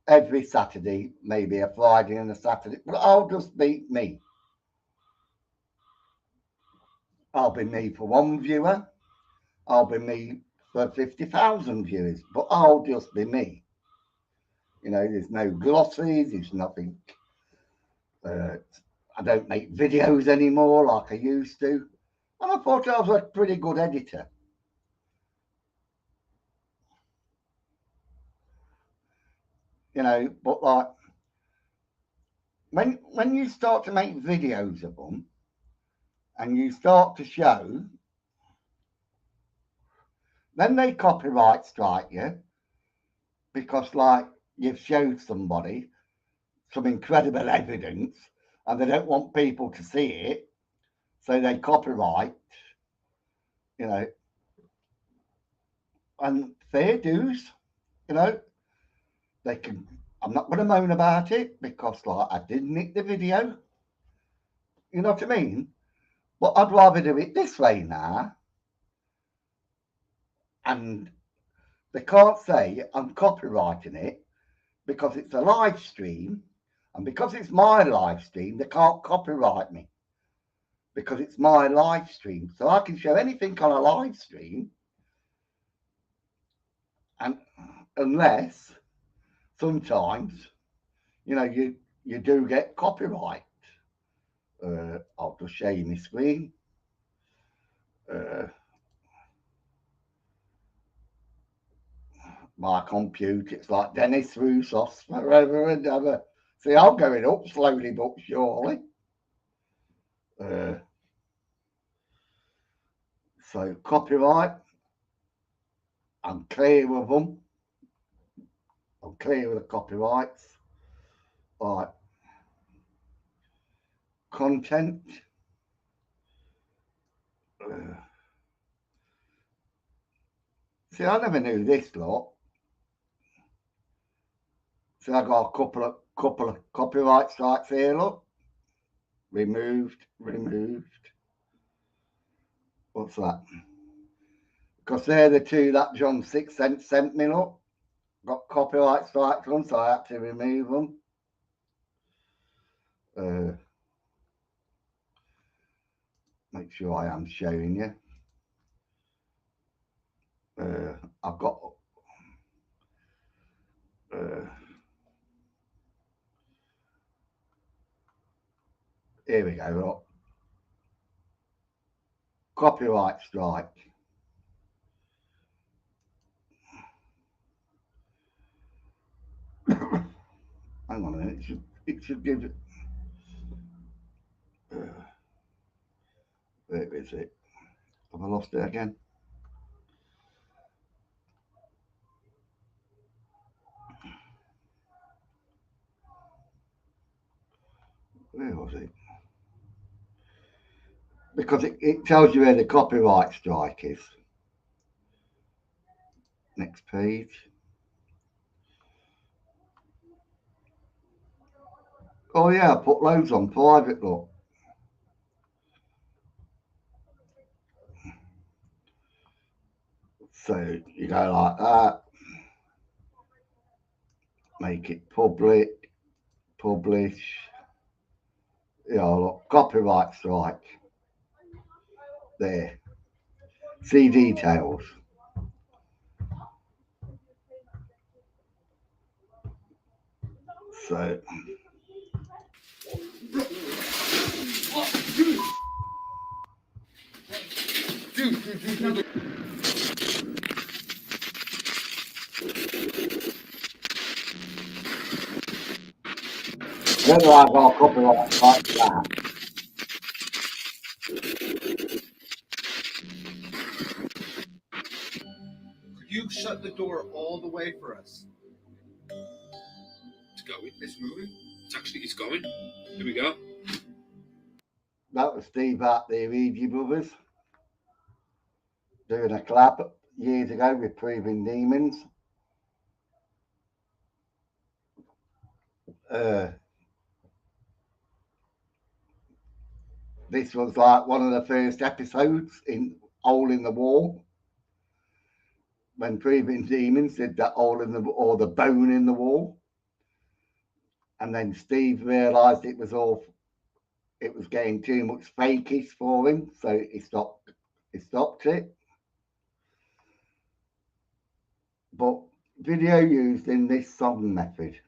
every Saturday, maybe a Friday and a Saturday, but I'll just be me. I'll be me for one viewer. I'll be me for 50,000 viewers, but I'll just be me. You know, there's no glosses, there's nothing. I don't make videos anymore like I used to. And I thought I was a pretty good editor. You know, but like, when you start to make videos of them and you start to show, then they copyright strike you because like you've showed somebody some incredible evidence and they don't want people to see it, so they copyright, you know, and fair dues, you know, they can. I'm not going to moan about it because like I did nick the video, you know what I mean? But I'd rather do it this way now, and they can't say I'm copyrighting it because it's a live stream, and because it's my live stream, they can't copyright me because it's my live stream. So I can show anything on a live stream, and unless sometimes, you know, you do get copyright. I'll just show you my screen. My computer, it's like Dennis Roussos forever and ever. See, I'm going up slowly but surely. So copyright. I'm clear of them. I'm clear of the copyrights. Right. Content. See, I never knew this lot. So I got a couple of copyright strikes here. Look, removed. What's that? Because they're the two that John 6 Cent sent me. Look, got copyright strikes on, so I had to remove them. Make sure I am showing you. I've got. Here we go. Look. Copyright strike. Hang on a minute. It should give it. Where is it? Have I lost it again? Where was it? Because it tells you where the copyright strike is. Next page. Oh yeah, I put loads on private, look. So you go like that. Make it public. Publish. Yeah, look, copyright strike. There. See details. So whether I got copyright strike for that. Could you shut the door all the way for us? It's going. It's moving. It's going. Here we go. That was Steve Hart, the Ouija Brothers, doing a collab years ago with Proving Demons. This was like one of the first episodes in Hole in the Wall, when Proving Demons did that hole in the, or the bone in the wall. And then Steve realised it was getting too much fakish for him, so he stopped it. But video used in this song method.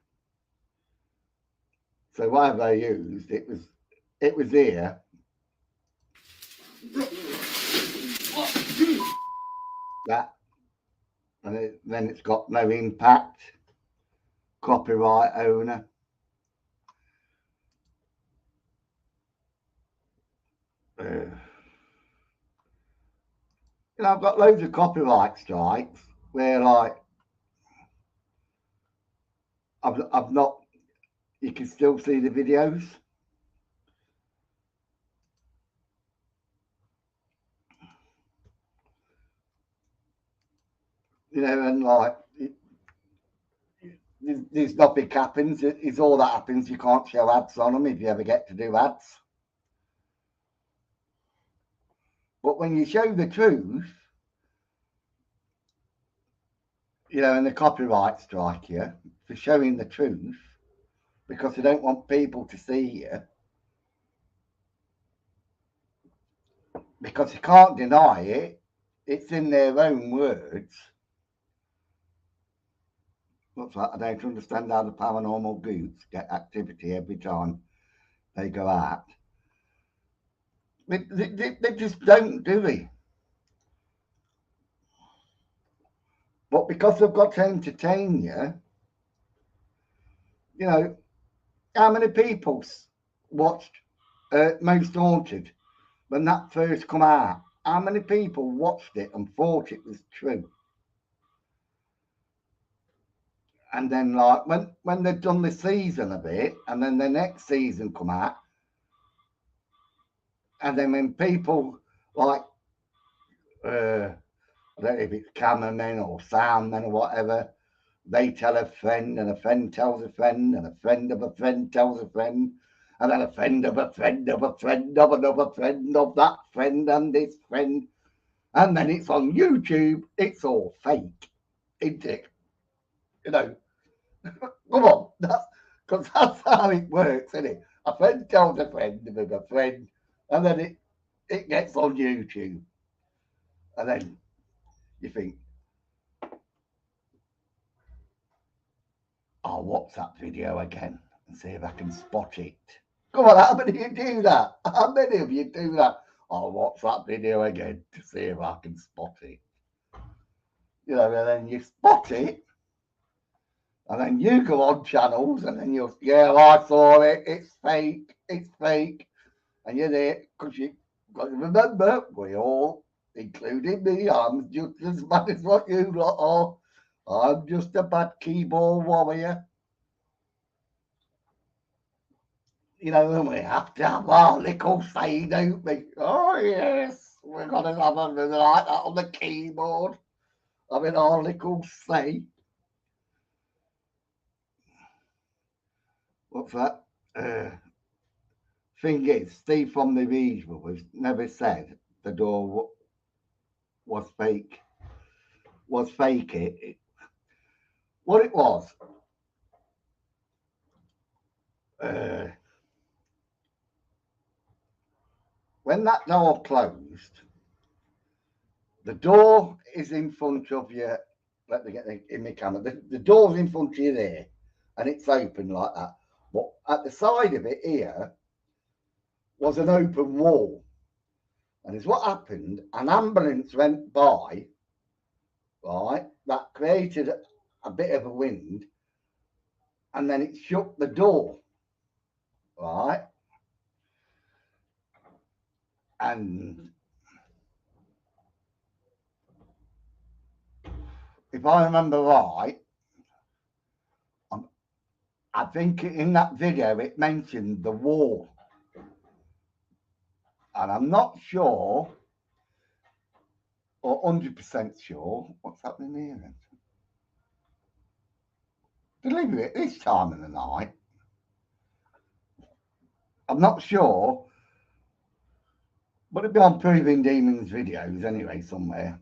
So whatever they used, it was here. That, and then it's got no impact. Copyright owner. I've got loads of copyright strikes where, like, I've not. You can still see the videos. And like, there's nothing happens. It's all that happens. You can't show ads on them if you ever get to do ads. But when you show the truth, and the copyright strike you for showing the truth, because they don't want people to see you, because you can't deny it. It's in their own words. Looks like I don't understand how the paranormal goots get activity every time they go out. They just don't, do they? But because they've got to entertain you, how many people watched Most Haunted when that first come out? How many people watched it and thought it was true? And then like when they've done the season a bit, and then the next season come out, and then when people like I don't know if it's cameramen or soundmen or whatever, they tell a friend, and a friend tells a friend, and a friend of a friend tells a friend, and then a friend of a friend of a friend of another friend of that friend and this friend, and then it's on YouTube. It's all fake, isn't it? You know, come on, because that's how it works, isn't it? A friend tells a friend of a friend, and then it gets on YouTube, and then you think, I'll watch that video again and see if I can spot it. Come on, how many of you do that? How many of you do that? I'll watch that video again to see if I can spot it. You know, and then you spot it, and then you go on channels, and then you'll, yeah, I saw it, it's fake, and you're there, because you got to remember, we all, including me, I'm just as bad as what you lot are. I'm just a bad keyboard warrior. You know, and we have to have our little say, don't we? Oh, yes, we're going to have something like that on the keyboard. Having our little say. What's that? Thing is, Steve from the Reed Brothers never said the door was fake. Was fake it. What it was, when that door closed, the door is in front of you. Let me get in the camera. The door's in front of you there, and it's open like that. But at the side of it here was an open wall. And it's what happened. An ambulance went by, right? That created a bit of a wind, and then it shut the door, right? And if I remember right, I think in that video it mentioned the wall, and I'm not sure or 100% sure what's happening here then. Deliver it this time of the night. I'm not sure, but it'll be on Proving Demons videos anyway somewhere.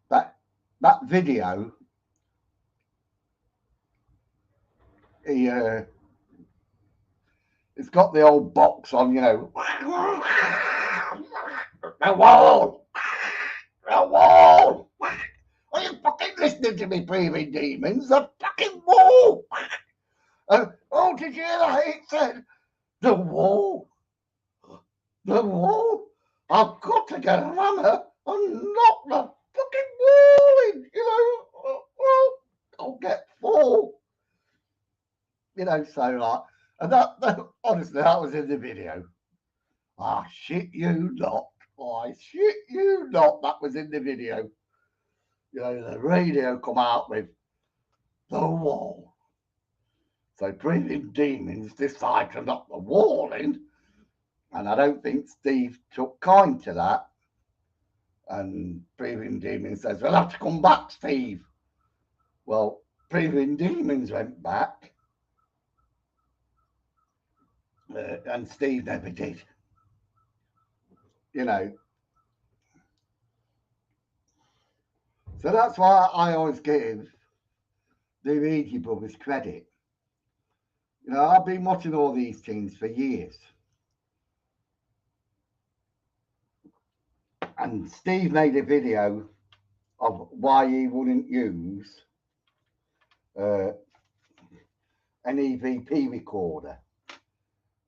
That video, it's got the old box on, you know. The wall! The wall! Are you fucking listening to me, Proving Demons? The fucking wall! Oh, did you hear that? It said, the wall. The wall. I've got to get a hammer and knock the fucking wall in, you know. Well, I'll get 4. You know, so like, and that honestly, that was in the video. Ah, shit you not. I shit you not. That was in the video. You know, the radio come out with the wall. So Breathing Demons decide to knock the wall in. And I don't think Steve took kind to that. And Breathing Demons says, we'll have to come back, Steve. Well, Breathing Demons went back. And Steve never did. You know. So that's why I always give the Ouija brothers credit. You know, I've been watching all these things for years. And Steve made a video of why he wouldn't use an EVP recorder.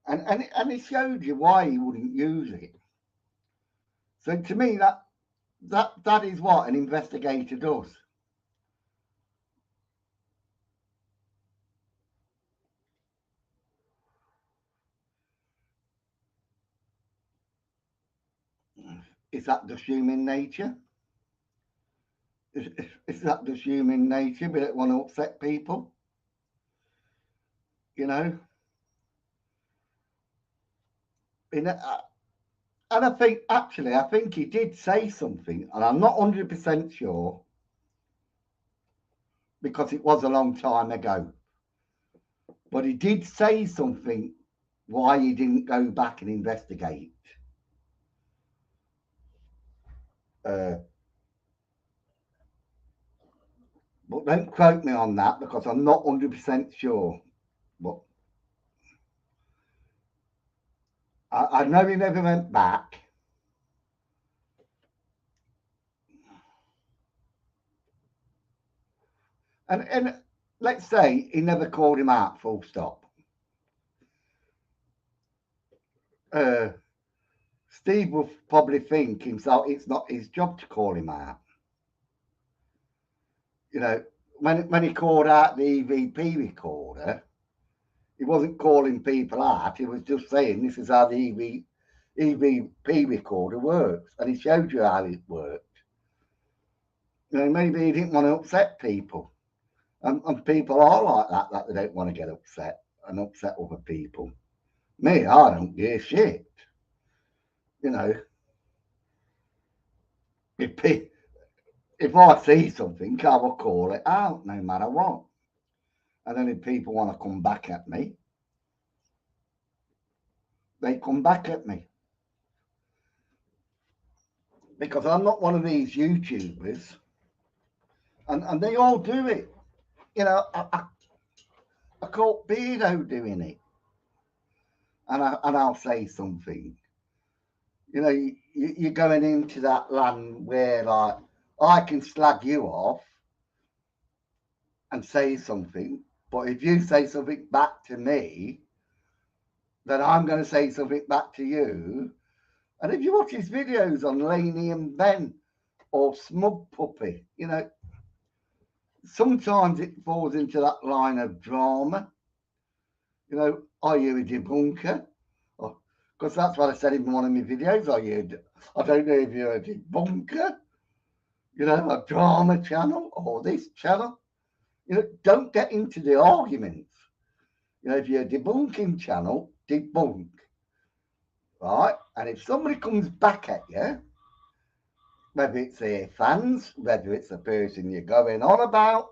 And he showed you why he wouldn't use it. So to me, that is what an investigator does. Is that just human nature? Is that just human nature? We don't want to upset people. you know. And I think, actually, I think he did say something, and I'm not 100% sure because it was a long time ago. But he did say something why he didn't go back and investigate. But don't quote me on that because I'm not 100% sure. But I know he never went back. And let's say he never called him out, full stop. Steve will probably think himself it's not his job to call him out. You know, when he called out the EVP recorder, he wasn't calling people out. He was just saying this is how the EVP recorder works, and he showed you how it worked. You know, maybe he didn't want to upset people, and people are like that they don't want to get upset and upset other people. Me, I don't give a shit. You know, if I see something, I will call it out no matter what. And then if people want to come back at me, they come back at me. Because I'm not one of these YouTubers, and they all do it. You know, I caught Beardo doing it, and I'll say something. You know, you're going into that land where, like, I can slag you off and say something, but if you say something back to me, then I'm going to say something back to you. And if you watch his videos on Laney and Ben or Smug Puppy, you know, sometimes it falls into that line of drama. You know, are you a debunker? Because that's what I said in one of my videos. I don't know if you're a debunker, you know, a drama channel or this channel. You know, don't get into the arguments. You know, if you're a debunking channel, debunk. Right? And if somebody comes back at you, whether it's their fans, whether it's the person you're going on about,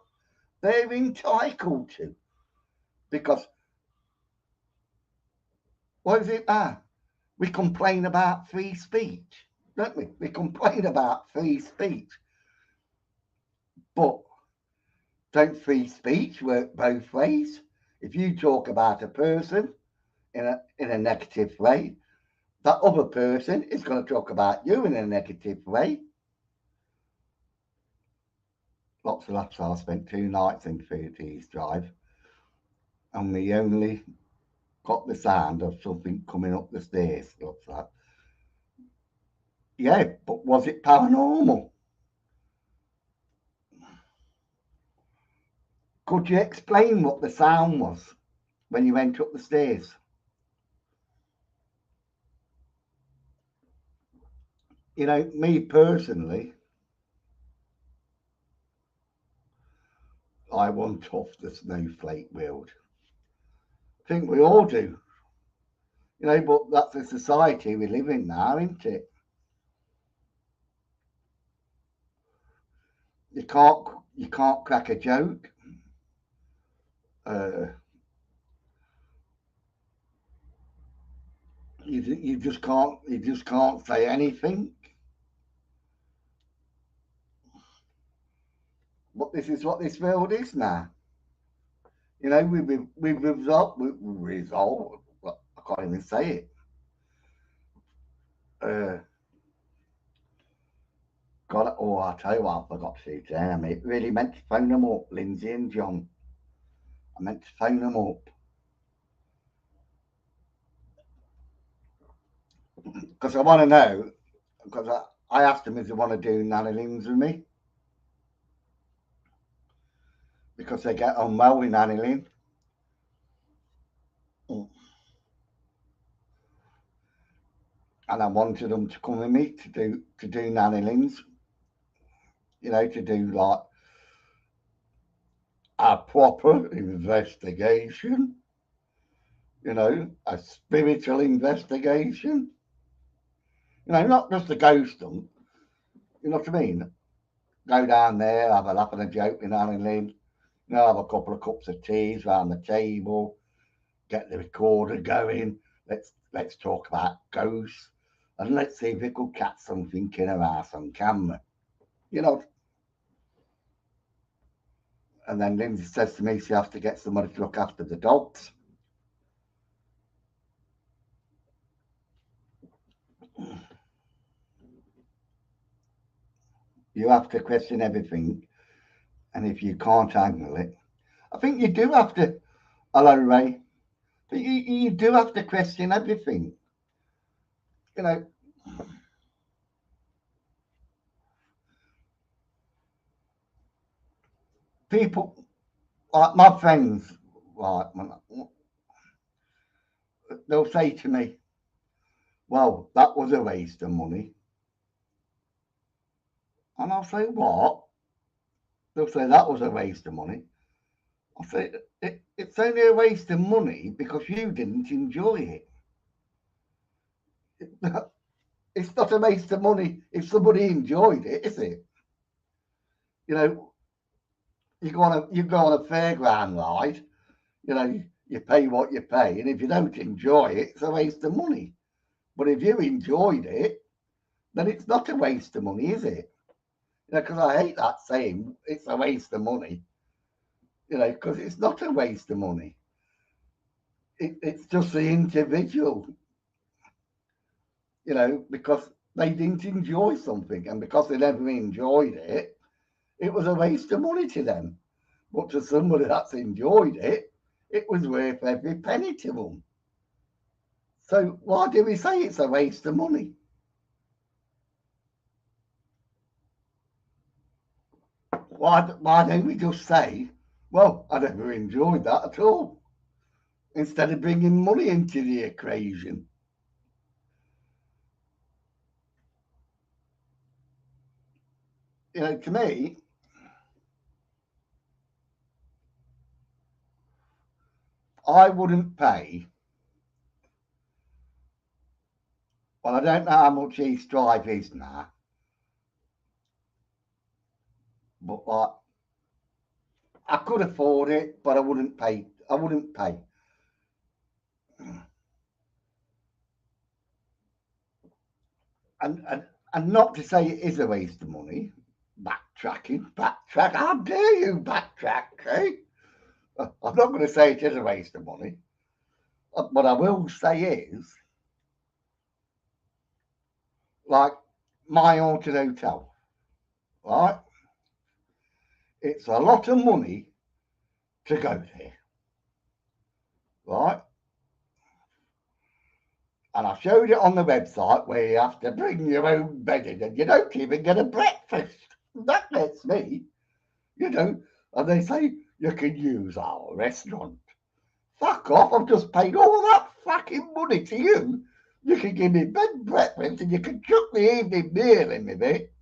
they're entitled to. Because what is it? We complain about free speech, don't we? We complain about free speech. But don't free speech work both ways? If you talk about a person in a negative way, that other person is going to talk about you in a negative way. Lots of laughs. I spent 2 nights in 30s Drive, and we only got the sound of something coming up the stairs. Looks like. Yeah, but was it paranormal? Could you explain what the sound was when you went up the stairs? You know, me personally, I want off the snowflake world. I think we all do. You know, but that's the society we live in now, isn't it? You can't crack a joke. You just can't say anything. But this is what this world is now. You know, we've resolved. I can't even say it. God, oh, I tell you what, I forgot to do today. I really meant to phone them up, Lindsay and John. I meant to phone them up because I want to know. Because I asked them if they want to do Nanny Lynn's with me because they get on well with Nanny Lynn. And I wanted them to come with me to do Nanny Lynn's. You know, to do like a proper investigation. You know, a spiritual investigation. You know, not just a ghost hunt. You know what I mean? Go down there, have a laugh and a joke with Alan Lynn. You know, have a couple of cups of teas round the table, get the recorder going. Let's talk about ghosts, and let's see if we could catch something in her house on camera. You know. And then Lindsay says to me she has to get somebody to look after the dogs. You have to question everything, and if you can't handle it, I think you do have to. Hello, Ray. You do have to question everything. You know, people like my friends, right? They'll say to me, "Well, that was a waste of money," and I'll say, "What?" They'll say that was a waste of money. I'll say, "It's only a waste of money because you didn't enjoy it." It's not a waste of money if somebody enjoyed it, is it? You know, you go on a fairground ride. You know, you pay what you pay, and if you don't enjoy it, it's a waste of money. But if you enjoyed it, then it's not a waste of money, is it? You know, because I hate that saying, it's a waste of money. You know, because it's not a waste of money. It's just the individual. You know, because they didn't enjoy something, and because they never enjoyed it, it was a waste of money to them. But to somebody that's enjoyed it, it was worth every penny to them. So why do we say it's a waste of money? Why don't we just say, well, I never enjoyed that at all, instead of bringing money into the equation? You know, to me, I wouldn't pay. Well, I don't know how much East Drive is now, but like, I could afford it, but I wouldn't pay. I wouldn't pay. And not to say it is a waste of money. Backtrack. How dare you backtrack, eh? I'm not going to say it is a waste of money. What I will say is, like my haunted hotel, right? It's a lot of money to go there, right? And I showed it on the website where you have to bring your own bedding and you don't even get a breakfast. That gets me, you know. And they say you can use our restaurant. Fuck off, I've just paid all that fucking money to you. You can give me bed breakfast and you can cook the evening meal in with it.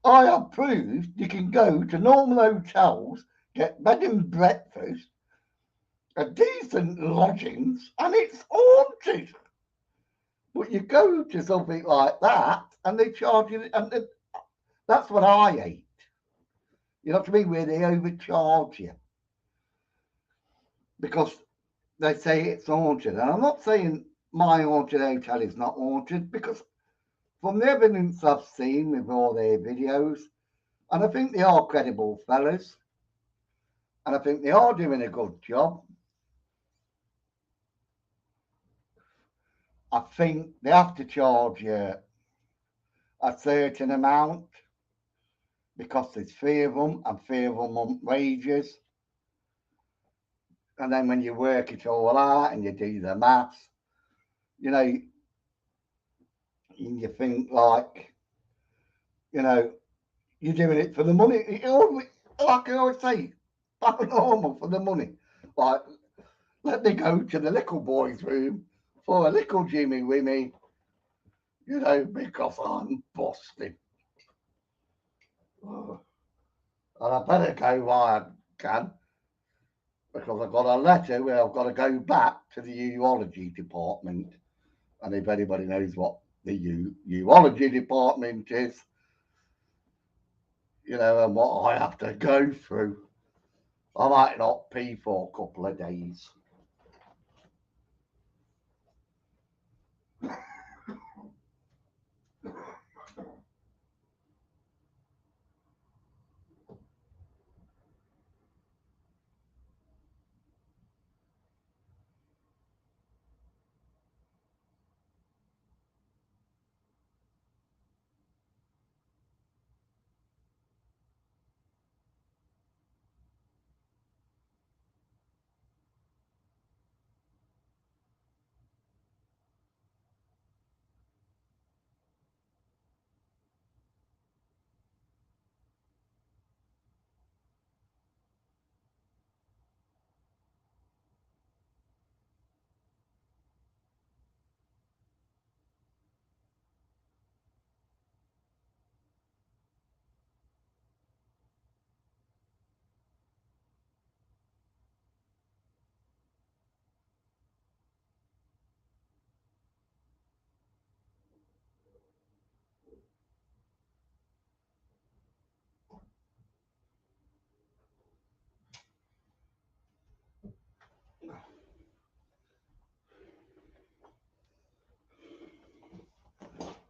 I have proved you can go to normal hotels, get bed and breakfast, a decent lodgings, and it's haunted. But you go to something like that and they charge you, and that's what I hate. You know what I mean? Where they overcharge you because they say it's haunted. And I'm not saying my haunted hotel is not haunted, because from the evidence I've seen with all their videos, and I think they are credible fellas, and I think they are doing a good job. I think they have to charge you a certain amount because there's three of them and three of them want wages. And then when you work it all out and you do the maths, you know, you think like, you know, you're doing it for the money. Like I always say, paranormal for the money. Like, let me go to the little boy's room for a little Jimmy Wimmy, you know, because I'm busted. Oh, and I better go while I can. because I got a letter where I've got to go back to the urology department. And if anybody knows what the urology department is, you know, and what I have to go through, I might not pee for a couple of days.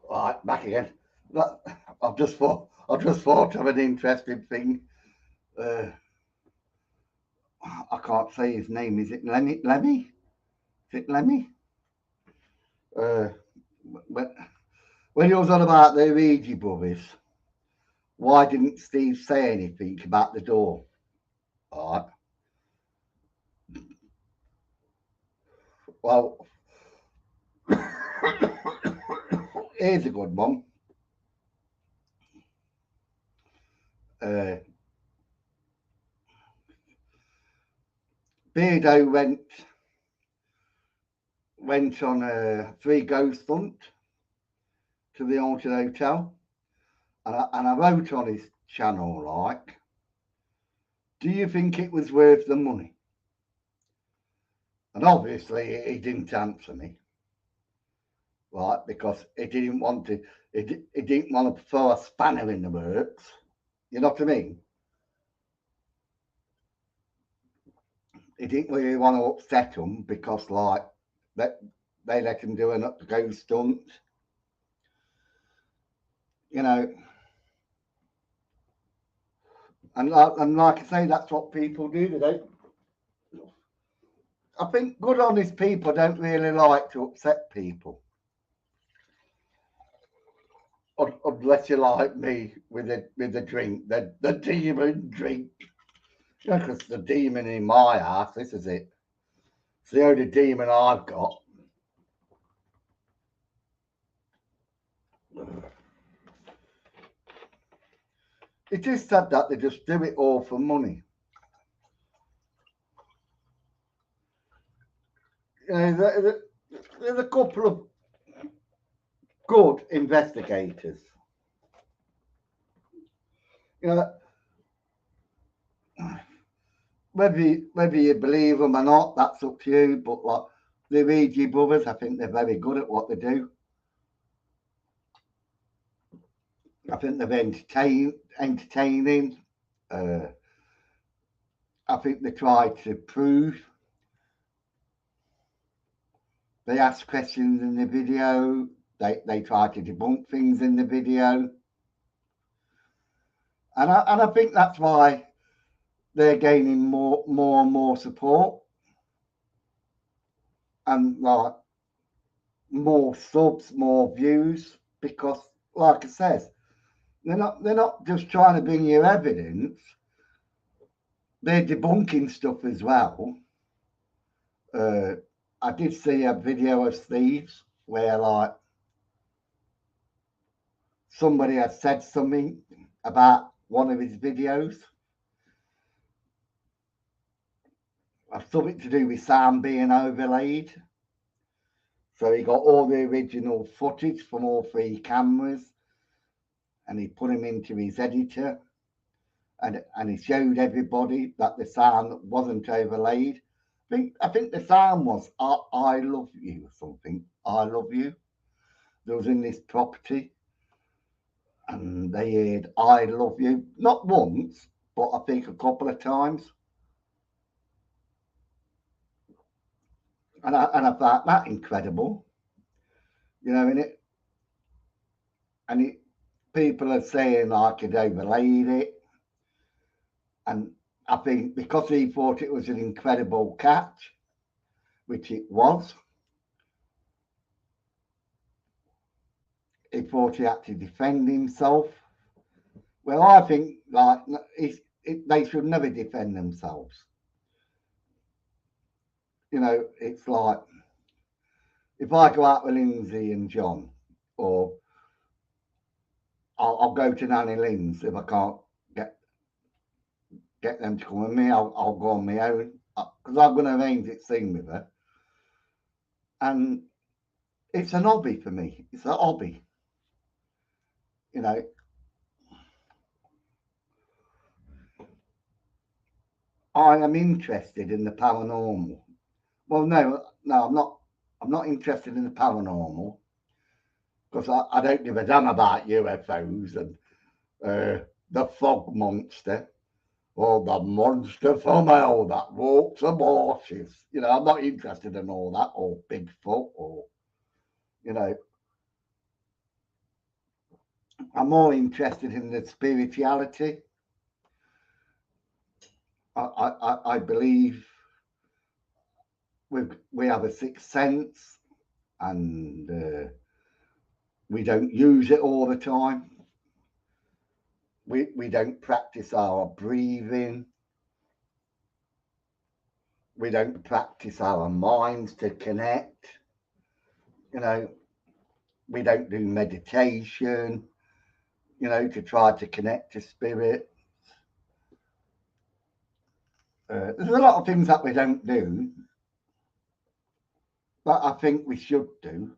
All right, back again. I've just thought of an interesting thing. I can't say his name. Is it Lemmy? Lemmy? Is it Lemmy? When he was on about the Ouija brothers, why didn't Steve say anything about the door? All right. Well, here's a good one. Beardo went on a free ghost hunt to the haunted hotel, and I wrote on his channel, like, do you think it was worth the money? And obviously he didn't answer me, right, because he didn't want to throw a spanner in the works. You know what I mean? He didn't really want to upset them because, like, that they let him do a ghost hunt. You know, and like I say, that's what people do. They don't. I think good, honest people don't really like to upset people, unless you're like me with the drink, the demon drink. You know, because the demon in my house, this is it. It's the only demon I've got. It is sad that they just do it all for money. You know, there's a couple of good investigators. You know, whether you believe them or not, that's up to you. But like the Ouija brothers, I think they're very good at what they do. I think they're entertaining. I think they try to prove. They ask questions in the video. They try to debunk things in the video. And I think that's why they're gaining more and more support. And like more subs, more views, because like I says, they're not just trying to bring you evidence, they're debunking stuff as well. I did see a video of Steve's where like somebody had said something about one of his videos. Something to do with sound being overlaid. So he got all the original footage from all three cameras and he put them into his editor and he showed everybody that the sound wasn't overlaid. I think the sound was I love you or something. I love you. There was in this property, and they heard I love you not once, but I think a couple of times. And I thought that incredible, and people are saying like it overlaid it, and I think because he thought it was an incredible catch, which it was, he thought he had to defend himself. Well, I think like they should never defend themselves. It's like if I go out with Lindsay and John, or I'll go to Nanny Lynn's if I can't get them to come with me. I'll go on my own because I'm going to arrange it soon with her. And it's an hobby for me. It's a hobby. I am interested in the paranormal. Well, no, I'm not. I'm not interested in the paranormal because I don't give a damn about UFOs and the fog monster or the monster from hell that walks the marshes. I'm not interested in all that, or Bigfoot, or I'm more interested in the spirituality. I believe we have a sixth sense, and we don't use it all the time. We don't practice our breathing. We don't practice our minds to connect. We don't do meditation, to try to connect to spirit. There's a lot of things that we don't do, but I think we should do.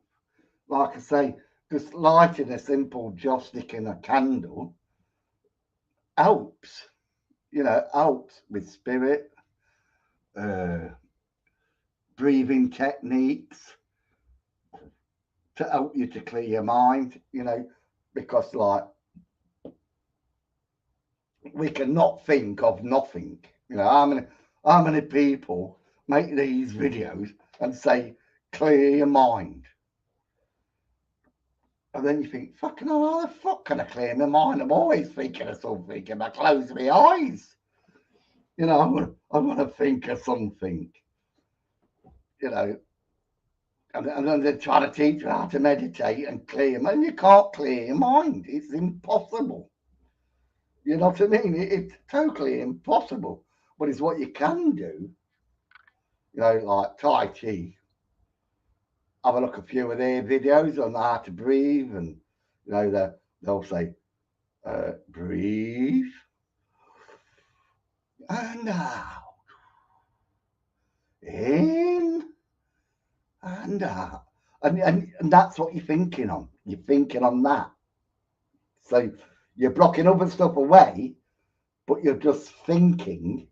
Like I say, just lighting a simple joss stick in a candle helps, helps with spirit, breathing techniques to help you to clear your mind, because like we cannot think of nothing. How many people make these videos and say, clear your mind? And then you think, fucking hell, how the fuck can I clear my mind? I'm always thinking of something if I close my eyes. I'm gonna think of something, and then they're trying to teach you how to meditate and clear your mind. You can't clear your mind. It's impossible. You know what I mean? It's totally impossible. But it's what you can do. Like Tai Chi. Have a look at a few of their videos on how to breathe, and they'll say, breathe and out, in and out, and that's what you're thinking on. You're thinking on that. So you're blocking other stuff away, but you're just thinking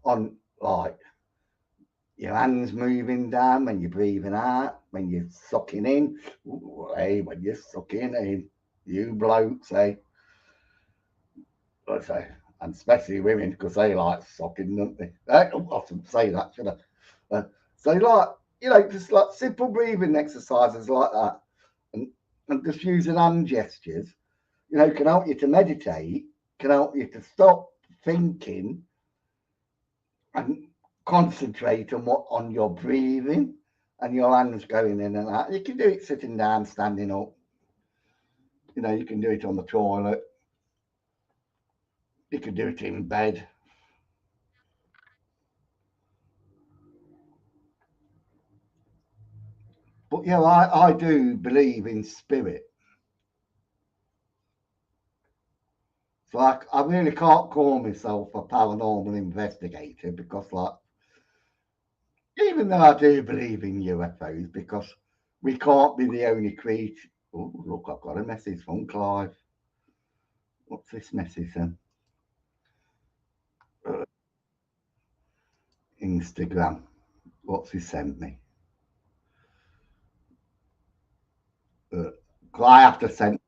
on like your hands moving down when you're breathing out, when you're sucking in. Ooh, hey, when you're sucking in, you blokes, hey. Let's say, and especially women, because they like sucking, don't they? I shouldn't say that, should I? So, like, just like simple breathing exercises like that, and just using hand gestures, can help you to meditate, can help you to stop thinking and concentrate on your breathing and your hands going in and out. You can do it sitting down, standing up. You can do it on the toilet. You can do it in bed. But yeah, I do believe in spirit. So I really can't call myself a paranormal investigator because, like, even though I do believe in UFOs, because we can't be the only creature. Oh, look, I've got a message from Clive. What's this message then? Instagram. What's he sent me? I have to send.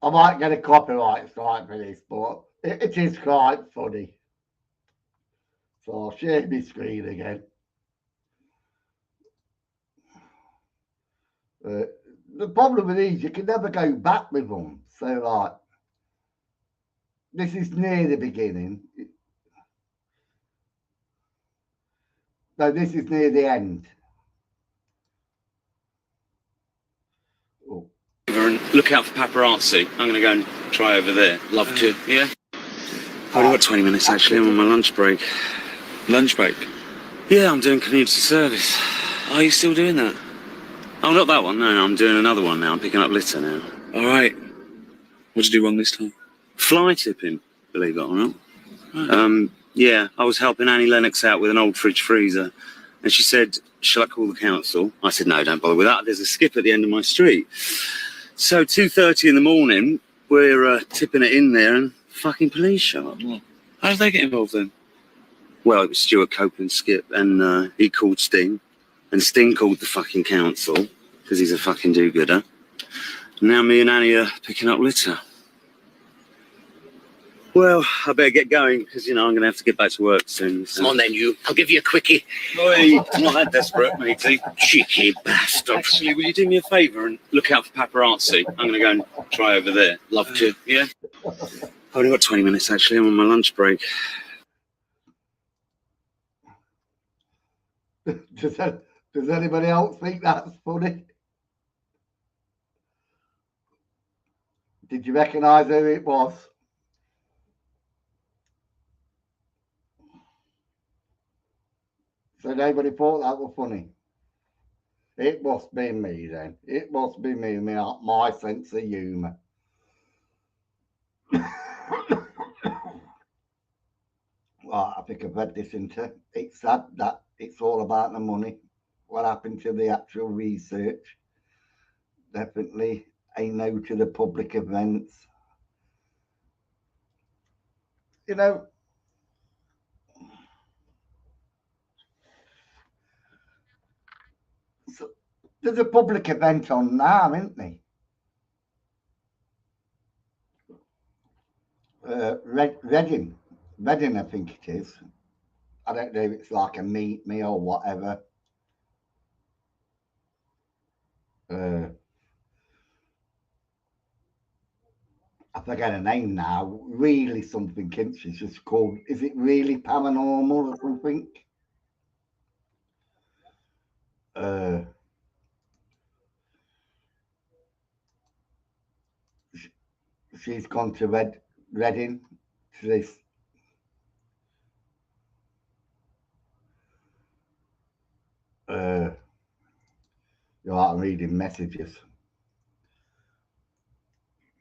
I might get a copyright strike for this, but it is quite funny. So I'll share my screen again. The problem with these, you can never go back with them. So, like, this is near the beginning. No, this is near the end. Oh. And look out for paparazzi. I'm going to go and try over there. Love to. Yeah? I've only got 20 minutes actually. I'm on my lunch break. Lunch break. Yeah, I'm doing community service. Are you still doing that? Oh, not that one. No, I'm doing another one now. I'm picking up litter now. All right. What did you do wrong this time? Fly tipping, believe it or not. Right. Yeah, I was helping Annie Lennox out with an old fridge freezer. And she said, shall I call the council? I said, no, don't bother with that. There's a skip at the end of my street. So 2:30 in the morning, we're tipping it in there and fucking police show up. How did they get involved then? Well, it was Stuart Copeland's skip, and he called Sting, and Sting called the fucking council, because he's a fucking do-gooder. Now me and Annie are picking up litter. Well, I better get going, because, I'm going to have to get back to work soon. So. Come on then, you. I'll give you a quickie. Oi, I'm not that desperate, matey. Cheeky bastard. Actually, will you do me a favour and look out for paparazzi? I'm going to go and try over there. Love to. Yeah? I've only got 20 minutes, actually. I'm on my lunch break. Does anybody else think that's funny? Did you recognise who it was? So nobody thought that was funny. It must be me then. It must be me, my sense of humour. Well, I think I've read this into. It's sad that it's all about the money. What happened to the actual research? Definitely a no to the public events. So there's a public event on now, isn't there? Reading, I think it is. I don't know if it's like a meet me or whatever. I forget her name now. Really something. She's just called. Is it really paranormal or something? She's gone to Reading to this. I'm reading messages.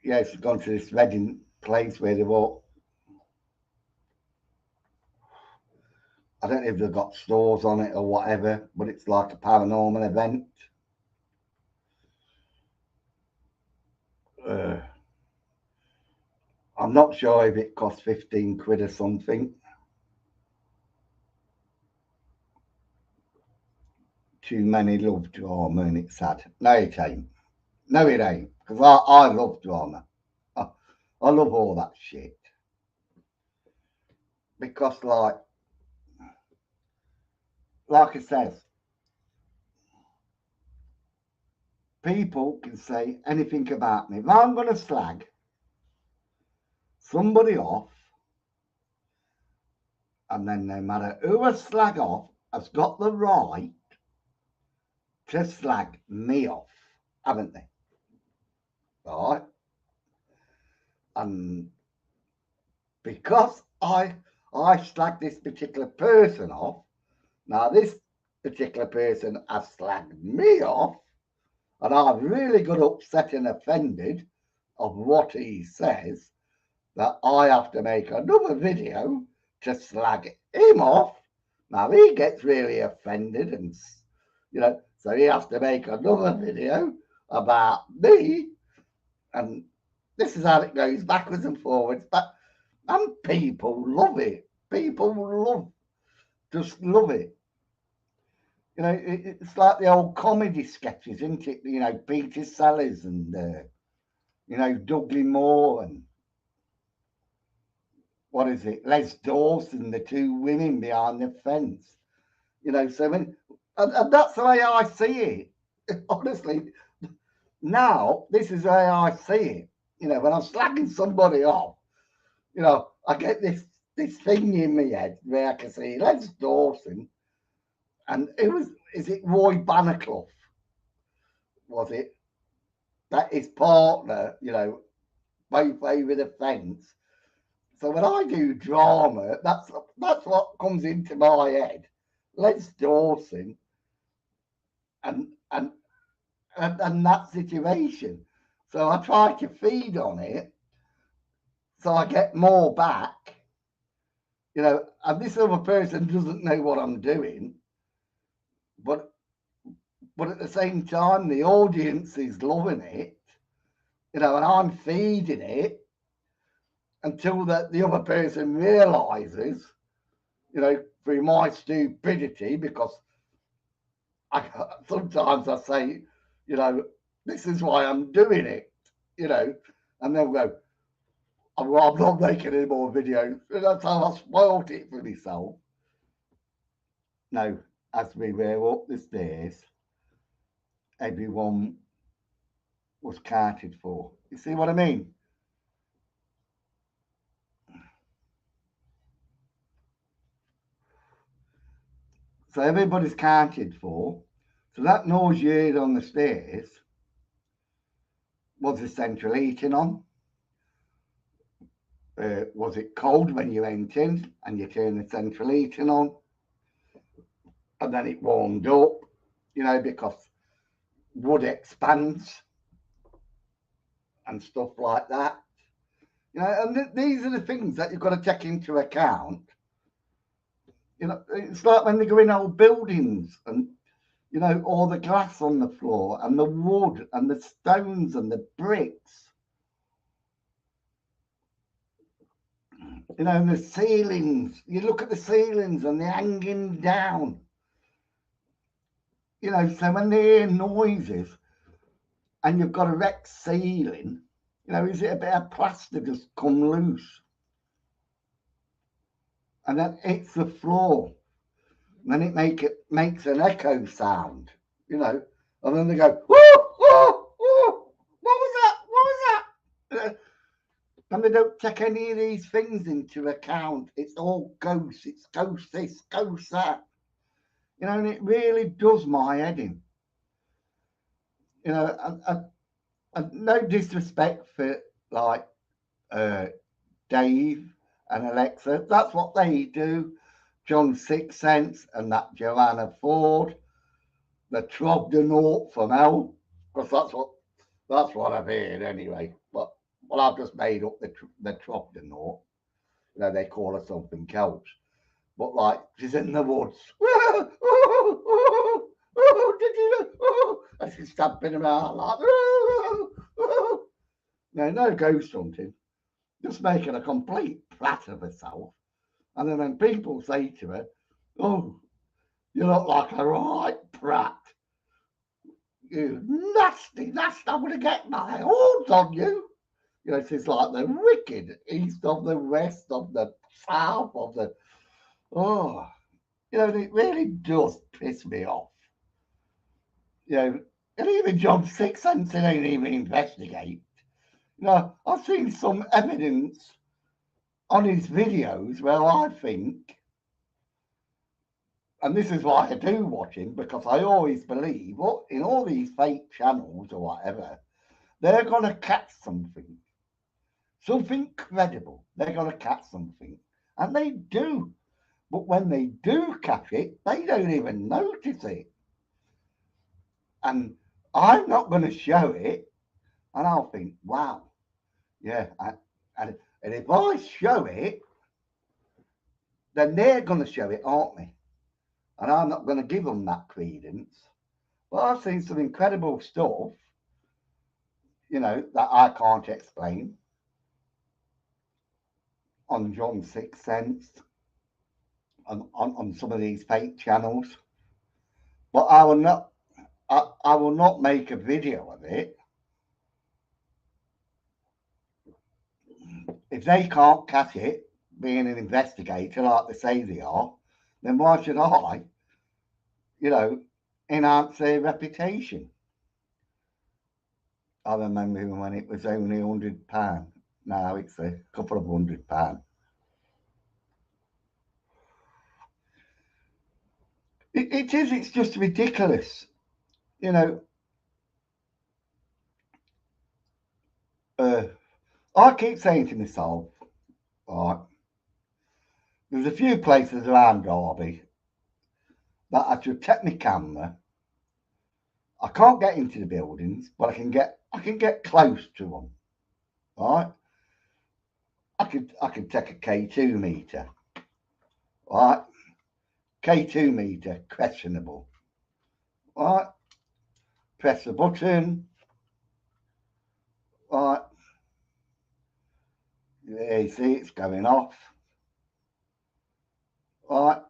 Yeah, she's gone to this Reading place where they've all. I don't know if they've got stores on it or whatever, but it's like a paranormal event. I'm not sure if it costs 15 quid or something. Too many love drama and it's sad. No, it ain't. No, it ain't. Because I love drama. I love all that shit. Because, like I said, people can say anything about me. If I'm going to slag somebody off, and then no matter who I slag off has got the right to slag me off, haven't they? Right? And because I slagged this particular person off, now this particular person has slagged me off, and I've really got upset and offended of what he says, that I have to make another video to slag him off. Now he gets really offended, and so he has to make another video about me, and this is how it goes backwards and forwards. And people love it. People just love it. It's like the old comedy sketches, isn't it? Peter Sellers and Dudley Moore and what is it, Les Dawson, the two women behind the fence. So and that's the way I see it. Honestly, now this is the way I see it. When I'm slagging somebody off, I get this thing in my head where I can see Les Dawson, and is it Roy Bannerclough? Was it? That his partner, both over the fence. So when I do drama, that's what comes into my head. Les Dawson and that situation. So I try to feed on it so I get more back. And this other person doesn't know what I'm doing, but at the same time, the audience is loving it, and I'm feeding it until the other person realizes, through my stupidity, because sometimes I say, this is why I'm doing it, and they'll go, I'm not making any more videos. That's how I spoiled it for myself. Now, as we were up the stairs, everyone was counted for. You see what I mean? So everybody's counted for. So that noise you heard on the stairs was the central heating on. Was it cold when you entered and you turned the central heating on? And then it warmed up, because wood expands and stuff like that. And these are the things that you've got to take into account. It's like when they go in old buildings and, all the glass on the floor and the wood and the stones and the bricks. And the ceilings, you look at the ceilings and they're hanging down. So when they hear noises and you've got a wrecked ceiling, is it a bit of plaster just come loose? And then hits the floor. And then it makes an echo sound, and then they go, whoa, whoa, whoa, what was that? What was that? And they don't take any of these things into account. It's all ghosts. It's ghost this, ghost that. And it really does my head in. And no disrespect for like Dave and Alexa. That's what they do. John Sixth Sense and that Joanna Ford, the Trogdanaut from hell, because that's what I've heard anyway. But I've just made up the Trogdanaut. They call her something else. But like she's in the woods. Did you know? And she's stamping around like no ghost hunting. Just making a complete prat of herself. And then when people say to her, oh, you look like a right prat. You nasty. I'm going to get my horns on you. She's like the wicked east of the west of the south of the... Oh, it really does piss me off. And even John Sixth Sense ain't even investigate. I've seen some evidence on his videos where I think, and this is why I do watch him, because I always believe what in all these fake channels or whatever, they're gonna catch something credible. They're gonna catch something, and they do. But when they do catch it, they don't even notice it. And I'm not going to show it, and I'll think, wow, yeah. And if I show it, then they're going to show it, aren't they? And I'm not going to give them that credence. But I've seen some incredible stuff, that I can't explain on John's Sixth Sense, on some of these fake channels. But I will not make a video of it if they can't catch it, being an investigator like they say they are. Then why should I, enhance their reputation? I remember when it was only £100. Now it's a couple of £100. It is. It's just ridiculous, I keep saying to myself, right, there's a few places around Derby that I should take my camera. I can't get into the buildings, but I can get close to them. Right? I could take a K2 meter. Right? K2 meter, questionable. Right? Press the button. Right? There you see it's going off. Right?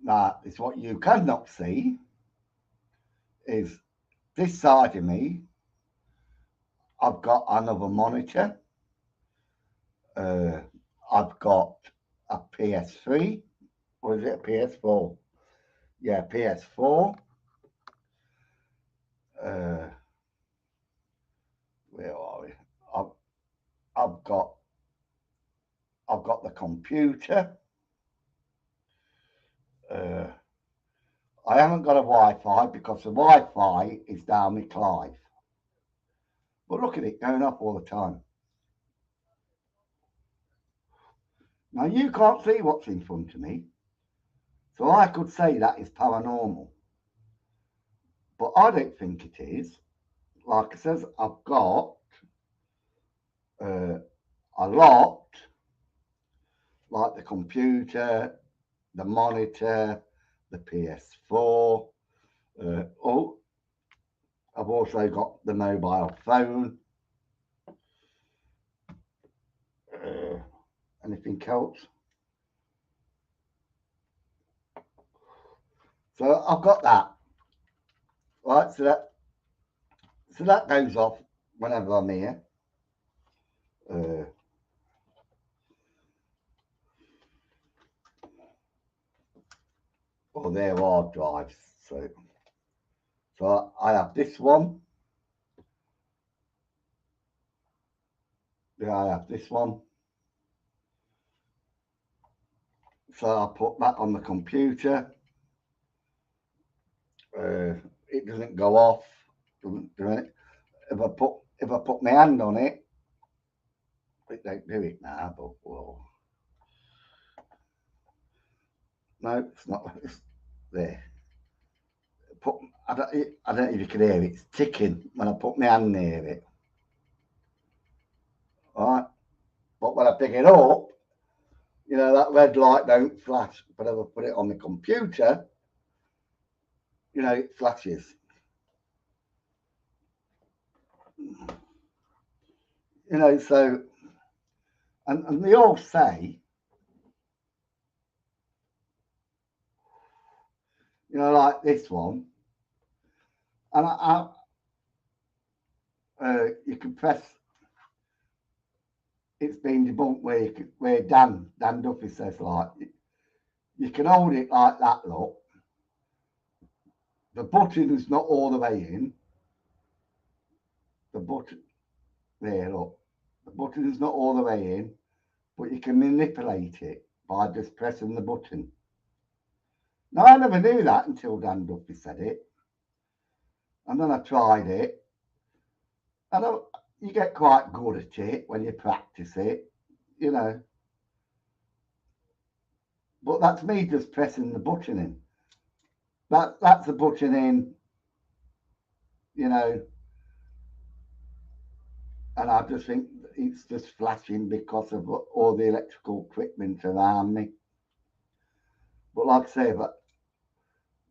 Now, it's what you cannot see is this side of me. I've got another monitor. I've got a PS3, or is it a PS4? Yeah, PS4. Where are we? I've got the computer. I haven't got a Wi-Fi because the Wi-Fi is down with Clive. But look at it going up all the time. Now you can't see what's in front of me, so I could say that is paranormal. But I don't think it is. Like I says, I've got a lot, like the computer, the monitor, the PS4. I've also got the mobile phone. Anything else? So I've got that. Right, so that goes off whenever I'm here. Or there are drives. So I have this one. Yeah, I have this one. So I put that on the computer. It doesn't go off. Doesn't do it. If I put my hand on it, it don't do it now. But well, no, it's not. It's there. I don't know if you can hear it. It's ticking when I put my hand near it. Right, but when I pick it up, that red light don't flash. But if I put it on the computer, it flashes. So, and they all say, like this one, and you can press. It's been debunked where Dan Duffy says, like, you can hold it like that, look. The button's not all the way in. The button, there, look. The button's not all the way in, but you can manipulate it by just pressing the button. Now, I never knew that until Dan Duffy said it. And then I tried it. And you get quite good at it when you practice it, you know. But that's me just pressing the button in. That's the button in, you know. And I just think it's just flashing because of all the electrical equipment around me. But like I say, but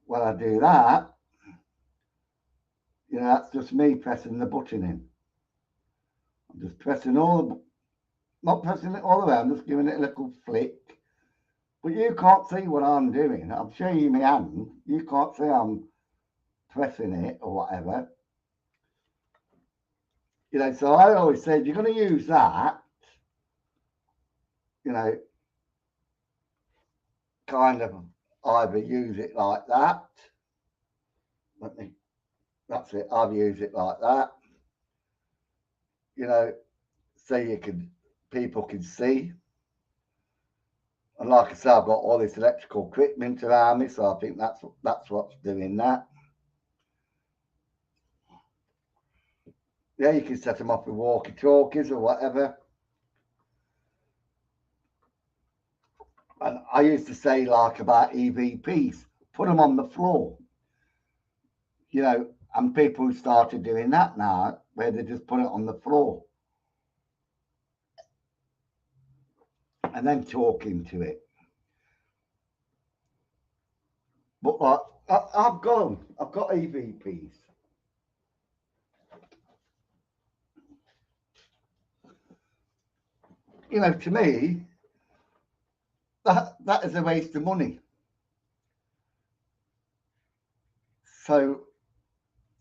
when I do that, you know, that's just me pressing the button in. I'm just pressing not pressing it all the way, I'm just giving it a little flick. But you can't see what I'm doing. I'm showing you my hand. You can't see I'm pressing it or whatever. You know, so I always said, you're going to use that, you know, kind of either use it like that. That's it. I've used it like that. You know, so people can see. And like I said, I've got all this electrical equipment around me, so I think that's what's doing that. Yeah, you can set them off with walkie-talkies or whatever. And I used to say, like, about EVPs, put them on the floor. You know, and people started doing that now, where they just put it on the floor. And then talking to it. But like, I've got EVPs. You know, to me, that is a waste of money. So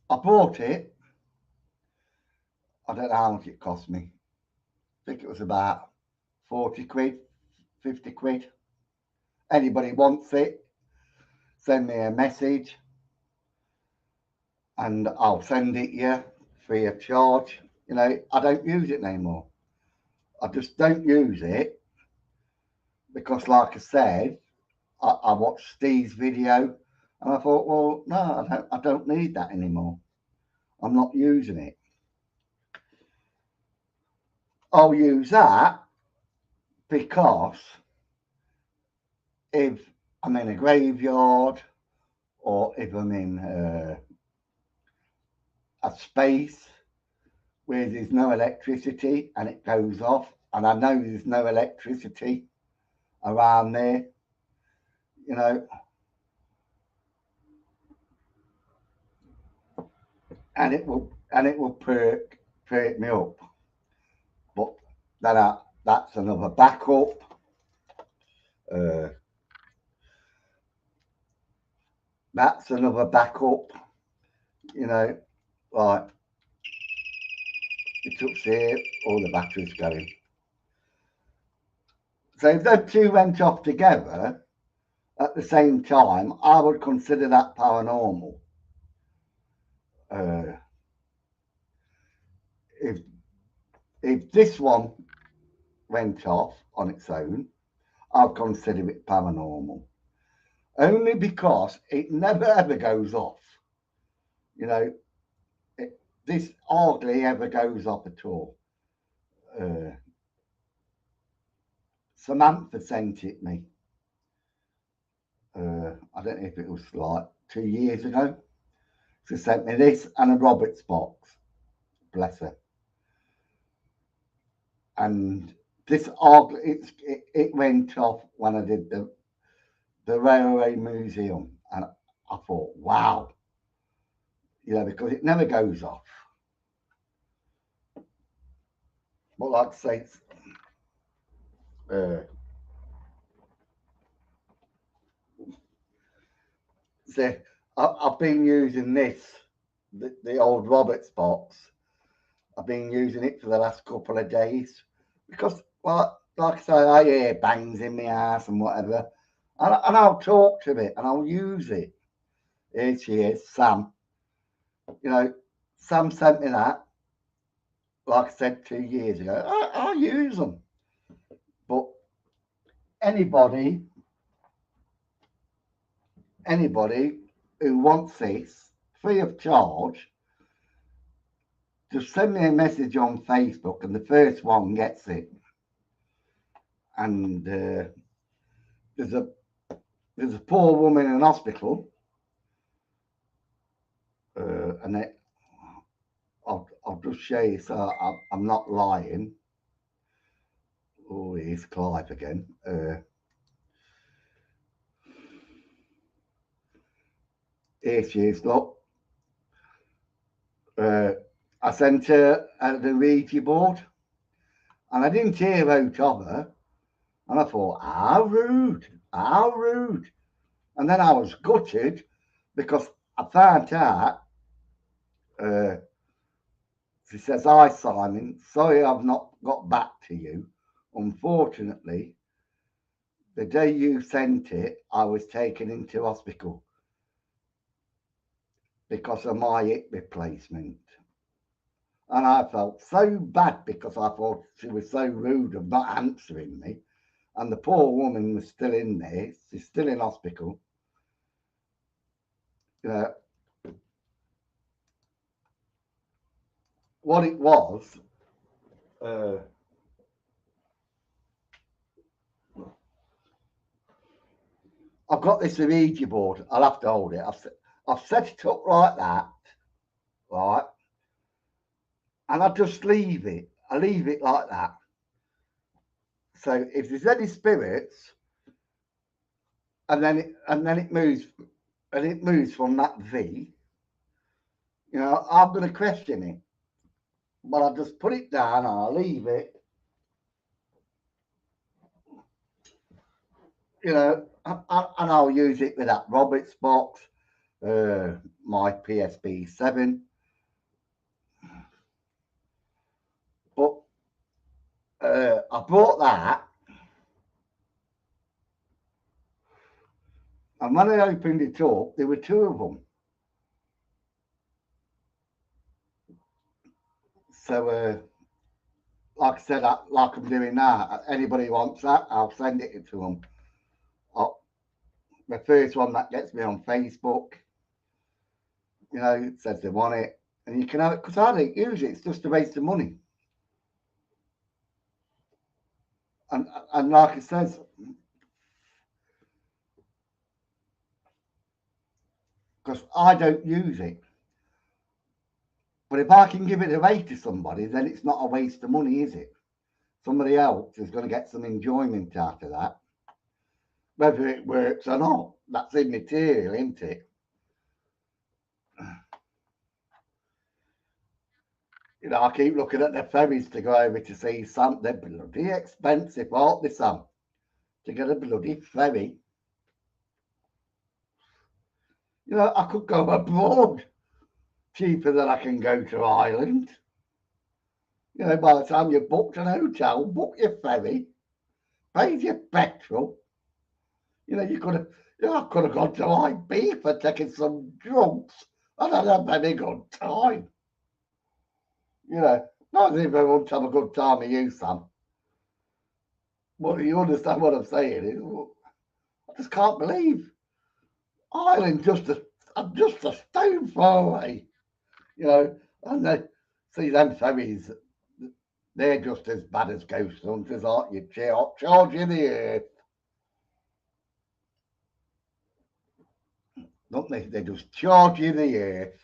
I bought it. I don't know how much it cost me. I think it was about 40 quid, 50 quid. Anybody wants it, send me a message and I'll send it you free of charge. You know, I don't use it anymore. I just don't use it because, like I said, I watched Steve's video and I thought, well, no, I don't need that anymore. I'm not using it. I'll use that because if I'm in a graveyard or if I'm in a space where there's no electricity and it goes off, and I know there's no electricity around there, you know, and it will perk me up. But that's another backup. That's another backup, you know, like it took here, all the batteries going. So if those two went off together at the same time, I would consider that paranormal. If this one went off on its own, I'd consider it paranormal. Only because it never ever goes off. You know, this hardly ever goes off at all. Samantha sent it me. I don't know if it was like 2 years ago. She sent me this and a Roberts box. Bless her. And this it went off when I did the Railway Museum, and I thought, wow, you know, because it never goes off. But like I say, see, I've been using this, the old Roberts box. I've been using it for the last couple of days because, well, like I say, I hear bangs in my house and whatever, and I'll talk to it and I'll use it. Here she is, Sam. You know, Sam sent me that, like I said 2 years ago, I use them. But anybody who wants this free of charge, just send me a message on Facebook and the first one gets it. And there's a poor woman in hospital, and I'll just show you, so I'm not lying. Oh, here's Clive again. Here she is, look. I sent her the Ouija board, and I didn't hear out of her, and I thought, how rude, how rude. And then I was gutted because I found out, she says, hi Simon, sorry I've not got back to you. Unfortunately, the day you sent it, I was taken into hospital because of my hip replacement. And I felt so bad because I thought she was so rude of not answering me. And the poor woman was still in there. She's still in hospital. What it was, I've got this Ouija board. I'll have to hold it. I've set it up like that, right? And I just leave it. I leave it like that. So if there's any spirits, and then it moves, and it moves from that V, I'm going to question it. But I just put it down and I leave it. And I'll use it with that Roberts box, my PSB 7. But I bought that, and when I opened it up, there were 2 of them. So, like I said, like I'm doing now, anybody wants that, I'll send it to them. The first one that gets me on Facebook, says they want it, and you can have it, because I don't use it, it's just a waste of money. And like it says, because I don't use it. But if I can give it away to somebody, then it's not a waste of money, is it? Somebody else is going to get some enjoyment out of that. Whether it works or not, that's immaterial, isn't it? I keep looking at the ferries to go over to see Sam. They're bloody expensive, aren't they, Sam? To get a bloody ferry. I could go abroad cheaper than I can go to Ireland. By the time you've booked an hotel, book your ferry, paid your petrol. I could have gone to Ibiza taking some drugs and had a very good time. Not as if I want to have a good time with you, Sam. But you understand what I'm saying? I just can't believe Ireland just a stone throw away. And they see them ferries, they're just as bad as ghost hunters, aren't you? Charge you the earth. Don't they? They just charge you the earth.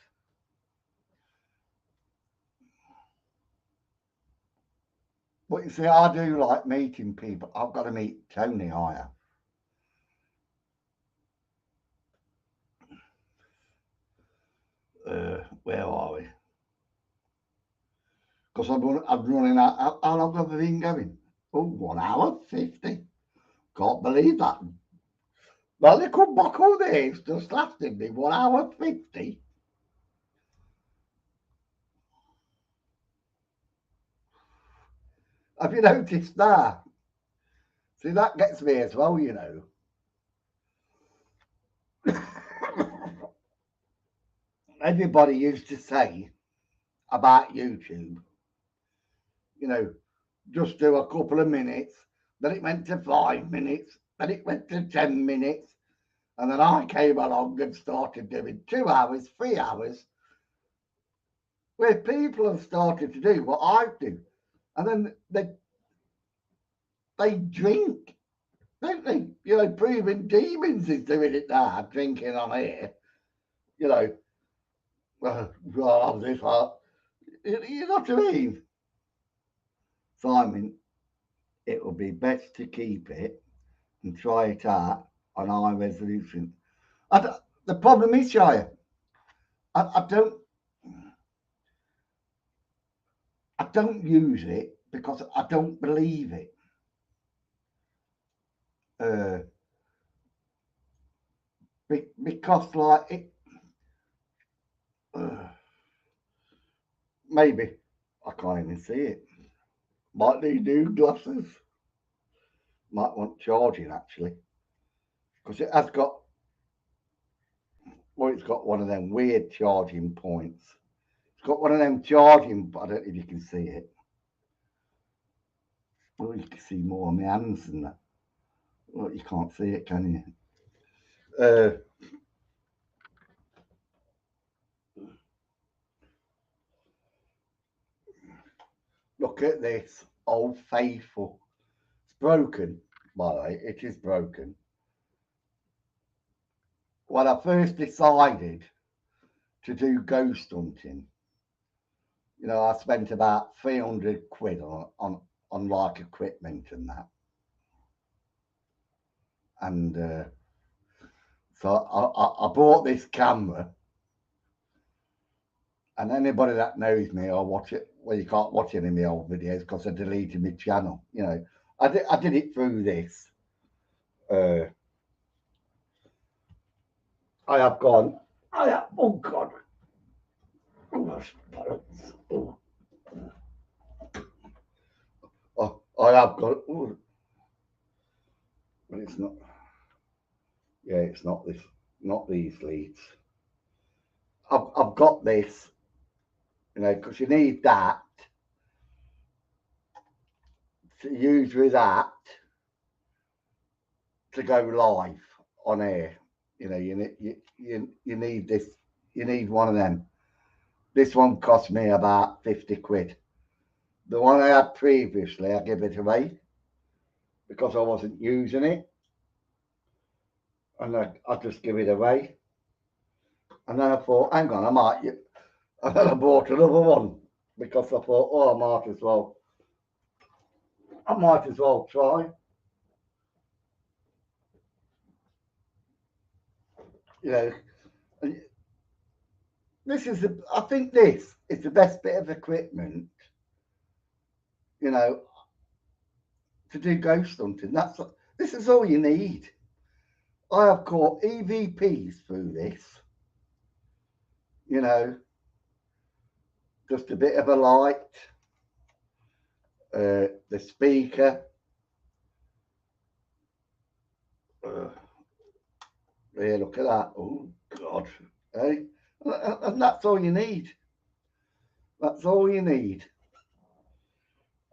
But you see, I do like meeting people. I've got to meet Tony, I have. Where are we? Because I'm running out. How long have I been going? Oh, 1 hour 50. Can't believe that. Well, they come back all this, just lasted me 1 hour 50. Have you noticed that? See, that gets me as well, Everybody used to say about YouTube, you know, just do a couple of minutes. Then it went to 5 minutes. Then it went to 10 minutes. And then I came along and started doing 2 hours, 3 hours, where people have started to do what I do. And then they drink, don't they? You know, Proving Demons is doing it now, drinking on here. You know, well, this, you know what I mean? Simon, it will be best to keep it and try it out on high resolution. The problem is, Shire, I don't use it because I don't believe it. Because like it, maybe I can't even see it. Might need new glasses. Might want charging actually, because it has got. Well, it's got one of them weird charging points. It's got one of them charging, but I don't know if you can see it. Well, you can see more on my hands than that. Well, you can't see it, can you? Look at this, Old Faithful. It's broken, by the way, it is broken. When I first decided to do ghost hunting, you know, I spent about 300 quid on like equipment and that. And so I bought this camera. And anybody that knows me or watch it, well, you can't watch any of my old videos because I deleted my channel. You know, I did it through this. I have gone. Oh God. Oh, I have got. Oh, but it's not. Yeah, it's not this. Not these leads. I've got this. You know, because you need that to use with that to go live on air. You know, you need this. You need one of them. This one cost me about 50 quid. The one I had previously, I gave it away because I wasn't using it. And I just give it away. And then I thought, hang on, and then I bought another one because I thought, oh, I might as well try. You know, I think this is the best bit of equipment, you know, to do ghost hunting. This is all you need. I have caught EVPs through this, you know, just a bit of a light, the speaker, yeah, look at that. Oh God, hey, and that's all you need. That's all you need.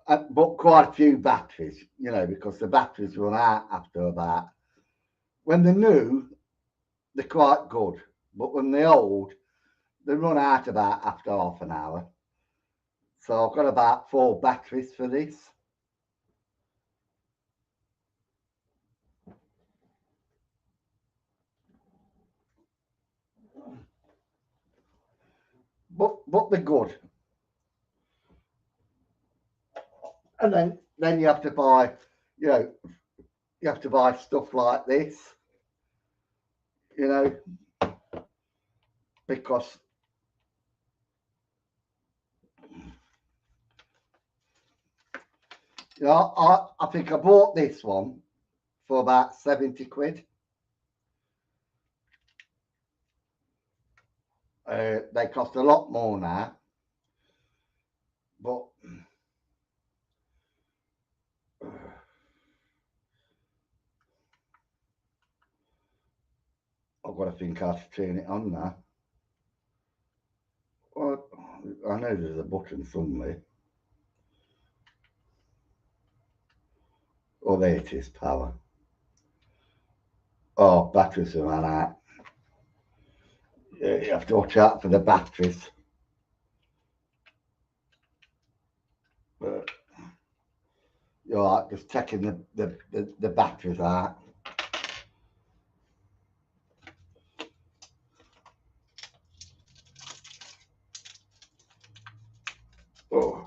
But quite a few batteries, you know, because the batteries run out after about. When they're new, they're quite good, but when they're old, they run out about after half an hour. So I've got about 4 batteries for this. But they're good. And then you have to buy, you know, you have to buy stuff like this, you know, because you know, I think I bought this one for about 70 quid. They cost a lot more now, but I've got to think how to turn it on now. Well, I know there's a button somewhere. Oh, there it is, power. Oh, batteries are run out. You have to watch out for the batteries. But you're like just taking the batteries out. Oh.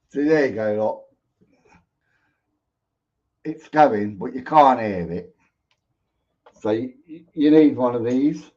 So there you go, look. It's going, but you can't hear it. So you need one of these.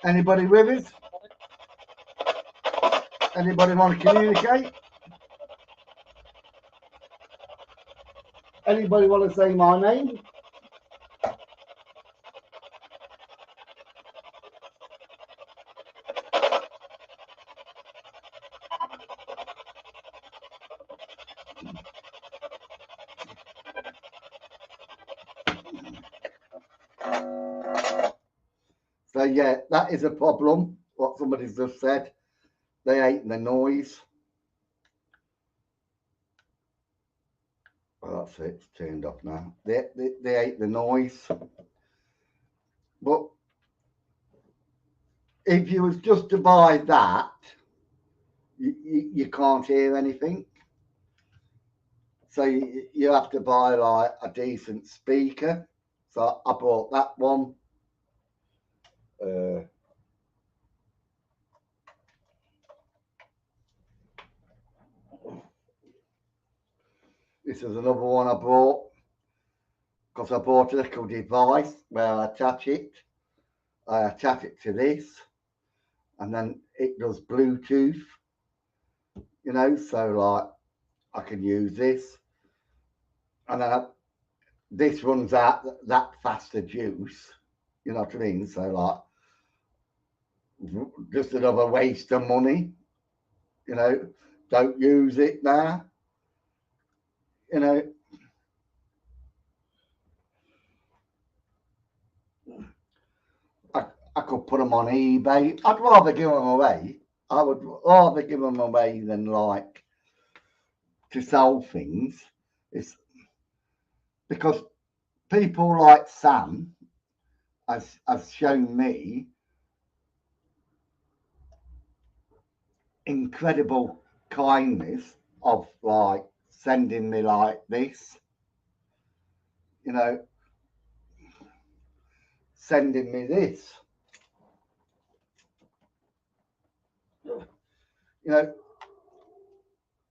Anybody with us? Anybody want to communicate? Anybody want to say my name? So yeah, that is a problem. What somebody's just said. They hate the noise. Well, that's it. It's turned off now. They hate the noise. But if you was just to buy that, you can't hear anything. So you have to buy like a decent speaker. So I bought that one. This is another one I bought because I bought a little device where I attach it. I attach it to this, and then it does Bluetooth. You know, so like I can use this, and then this runs out that faster juice. You know what I mean? So like, just another waste of money. You know, don't use it now. You know, I could put them on eBay. I'd rather give them away. I would rather give them away than like to sell things. It's because people like Sam has shown me incredible kindness of like sending me like this, you know, sending me this. You know,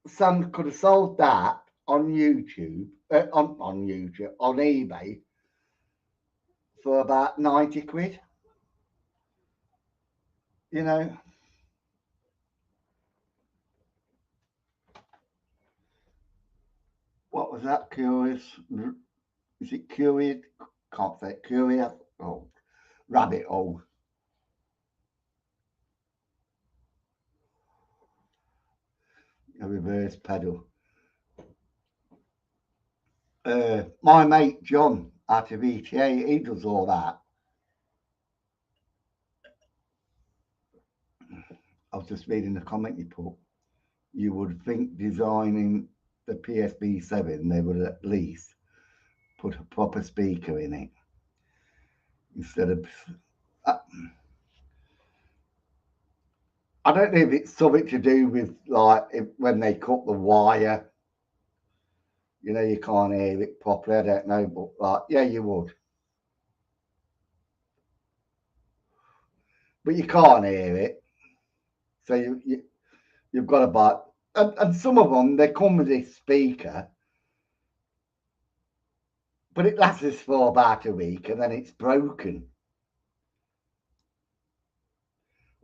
Sam could have sold that on YouTube, on YouTube, on eBay for about 90 quid. You know, what was that? Curious? Is it curious? Can't say it. Curious. Oh, rabbit hole. A reverse pedal. My mate John out of ETA, he does all that. I was just reading the comment you put. You would think designing the PSB7, they would at least put a proper speaker in it instead of. I don't know if it's something to do with like when they cut the wire. You know, you can't hear it properly. I don't know, but like, yeah, you would. But you can't hear it, so you've got to buy. And some of them they come with this speaker, but it lasts for about a week and then it's broken.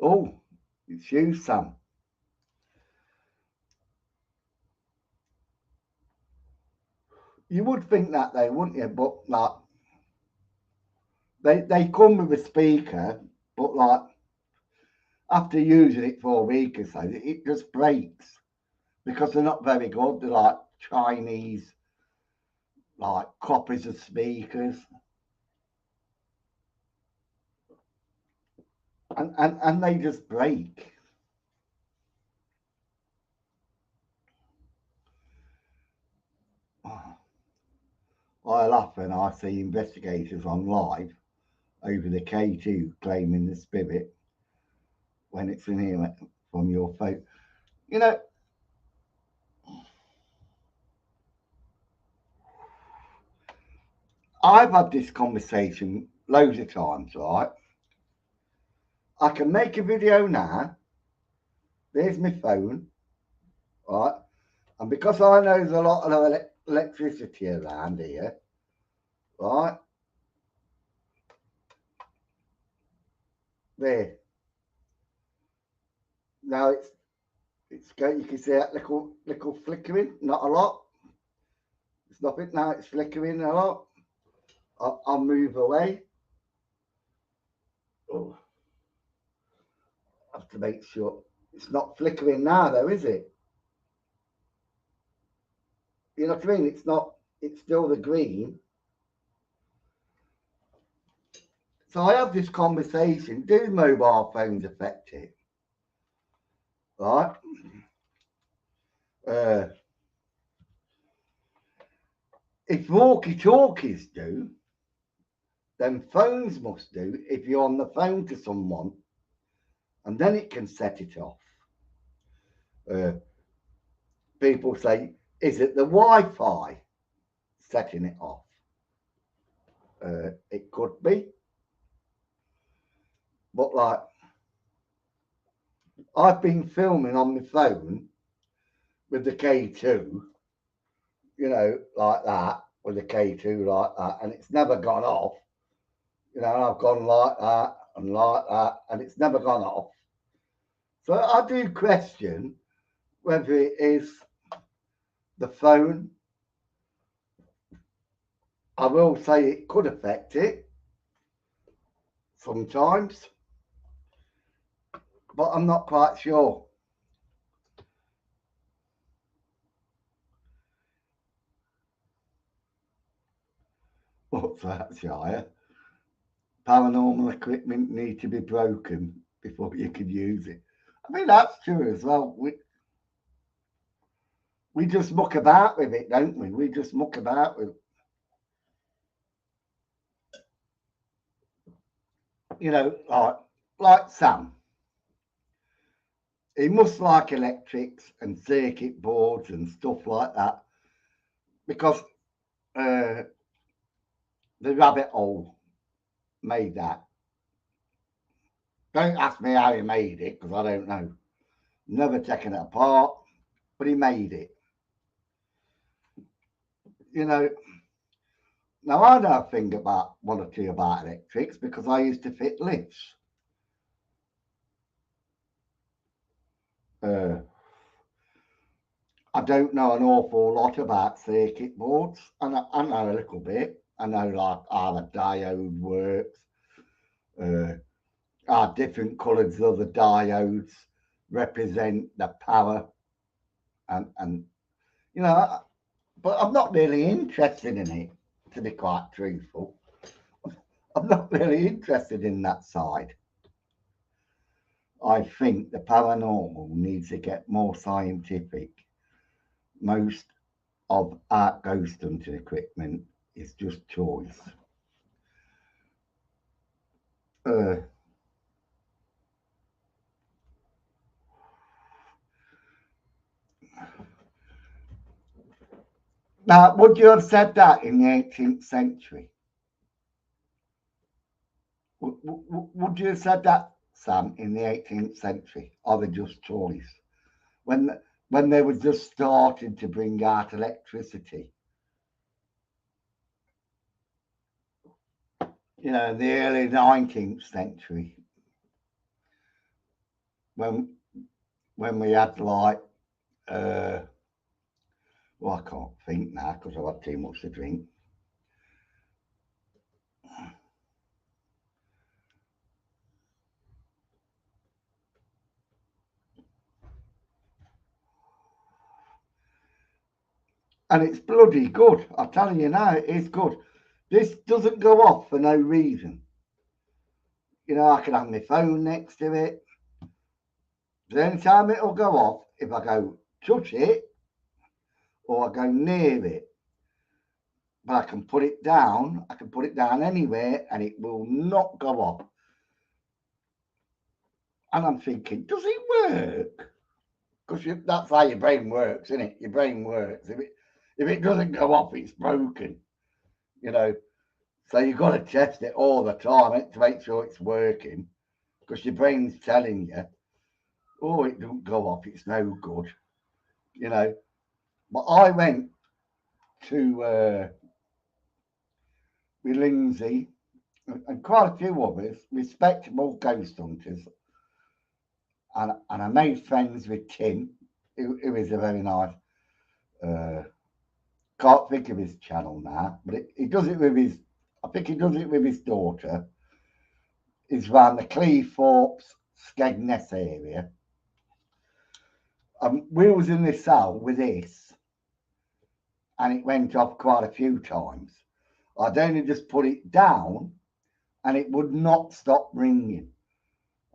Oh, it's you, Sam. You would think that though, wouldn't you? But like, they come with a speaker, but like after using it for a week or so, it just breaks because they're not very good. They're like Chinese, like copies of speakers, and they just break. I laugh when I see investigators on live over the K2 claiming the spirit when it's in here from your phone. You know, I've had this conversation loads of times, right? I can make a video now. There's my phone, right? And because I know there's a lot of electricity around here, right? There. Now it's going. You can see that little flickering. Not a lot. It's nothing now. It's flickering a lot. I'll move away. Oh, I have to make sure it's not flickering now, though, is it? You know what I mean? It's not. It's still the green. So I have this conversation. Do mobile phones affect it? Right? If walkie-talkies do, then phones must do if you're on the phone to someone, and then it can set it off. People say, is it the Wi-Fi setting it off? It could be. But like, I've been filming on my phone with the K2, you know, like that, with the K2 like that, and it's never gone off. You know, I've gone like that, and it's never gone off. So I do question whether it is the phone. I will say it could affect it sometimes, but I'm not quite sure. What's that, Shire? Paranormal equipment need to be broken before you can use it. I mean, that's true as well. We just muck about with it, don't we? We just muck about with, you know, like Sam. He must like electrics and circuit boards and stuff like that because the rabbit hole made that. Don't ask me how he made it because I don't know. Never taken it apart, but he made it. You know, now I know a thing about one or two about electrics because I used to fit lifts. I don't know an awful lot about circuit boards. I know a little bit. I know like how the diode works, how different colours of the diodes represent the power, and you know, but I'm not really interested in it, to be quite truthful. I'm not really interested in that side. I think the paranormal needs to get more scientific. Most of our ghost hunting equipment is just choice. Now, would you have said that in the 18th century? Would you have said that, Sam, in the 18th century? Are they just toys? When they were just starting to bring out electricity? You know, the early 19th century. When we had like, well, I can't think now because I've had too much to drink. And it's bloody good. I'm telling you now, it's good. This doesn't go off for no reason. You know, I can have my phone next to it. The only time it'll go off if I go touch it or I go near it. But I can put it down. I can put it down anywhere and it will not go off. And I'm thinking, does it work? Because that's how your brain works, isn't it? Your brain works. If it doesn't go off, it's broken. You know, so you've got to test it all the time to make sure it's working. Because your brain's telling you, oh, it don't go off, it's no good. You know, but I went to with Lindsay and quite a few of us, respectable ghost hunters. And I made friends with Tim, who is a very nice, can't think of his channel now, but he does it with his, I think he does it with his daughter. He's around the Cleethorpes, Skegness area. We was in the cell with this, and it went off quite a few times. I'd only just put it down, and it would not stop ringing.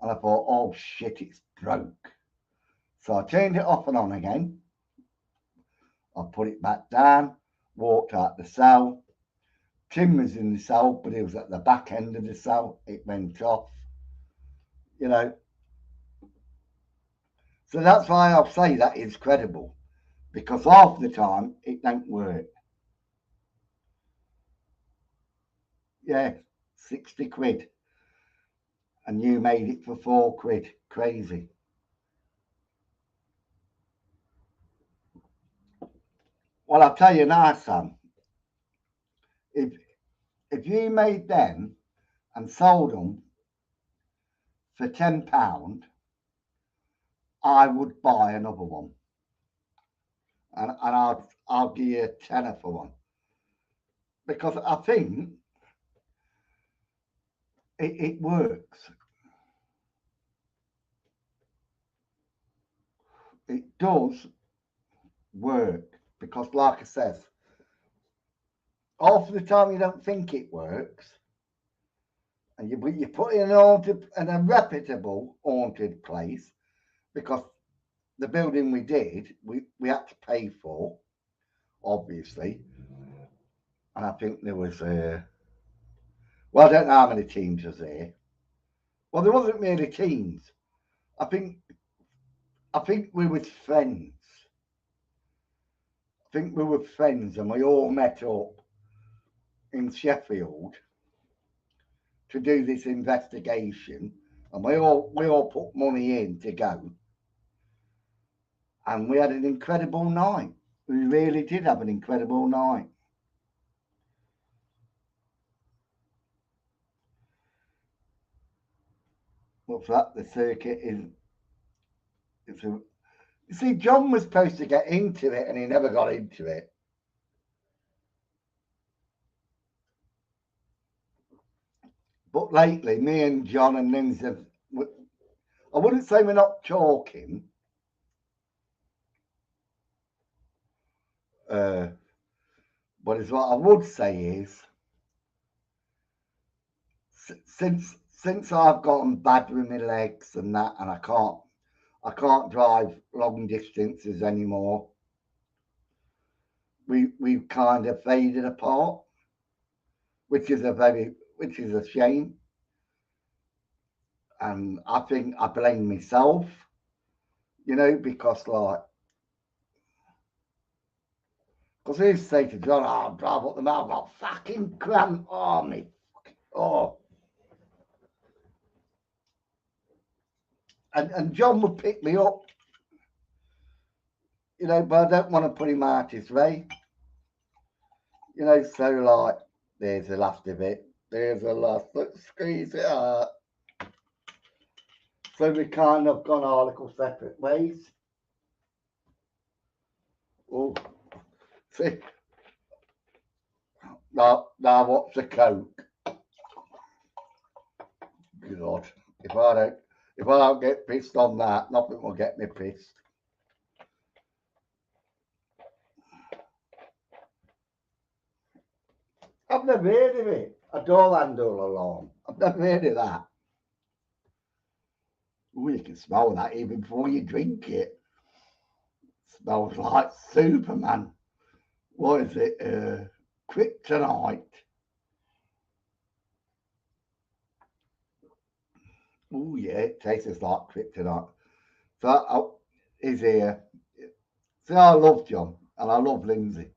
And I thought, oh shit, it's broke. So I turned it off and on again. I put it back down, walked out the cell. Tim was in the cell, but he was at the back end of the cell. It went off, you know. So that's why I'll say that is credible, because half the time it don't work. Yeah, 60 quid. And you made it for 4 quid. Crazy. Well, I'll tell you now, Sam, if you made them and sold them for £10, I would buy another one. And I'll give you a tenner for one. Because I think it works. It does work. Because like I said, half the time you don't think it works. And you put in a reputable haunted place, because the building we did, we had to pay for, obviously. And I think there was well, I don't know how many teams was there. Well, there wasn't many teams. I think we were friends. I think we were friends, and we all met up in Sheffield to do this investigation, and we all put money in to go. And we had an incredible night. We really did have an incredible night. What's that? The circuit is. You see, John was supposed to get into it, and he never got into it. But lately, me and John and Lindsay, I wouldn't say we're not talking. But it's what I would say is, since I've gotten bad with my legs and that, and I can't drive long distances anymore. we've kind of faded apart, which is a shame. And I think I blame myself, because I used to say to John, I'll drive up the mountain, I've got fucking cramp, oh. And John would pick me up, but I don't want to put him out his way. So there's the last of it. There's the last, let's squeeze it out. So we kind of gone our little separate ways. Oh, see. Now what's the Coke? God, if I don't get pissed on that, nothing will get me pissed. I've never heard of it. A door handle alarm. I've never heard of that. Oh, you can smell that even before you drink it. Smells like Superman. What is it? Kryptonite. Oh yeah, it tastes like kryptonite. So he's here. See, I love John and I love Lindsay.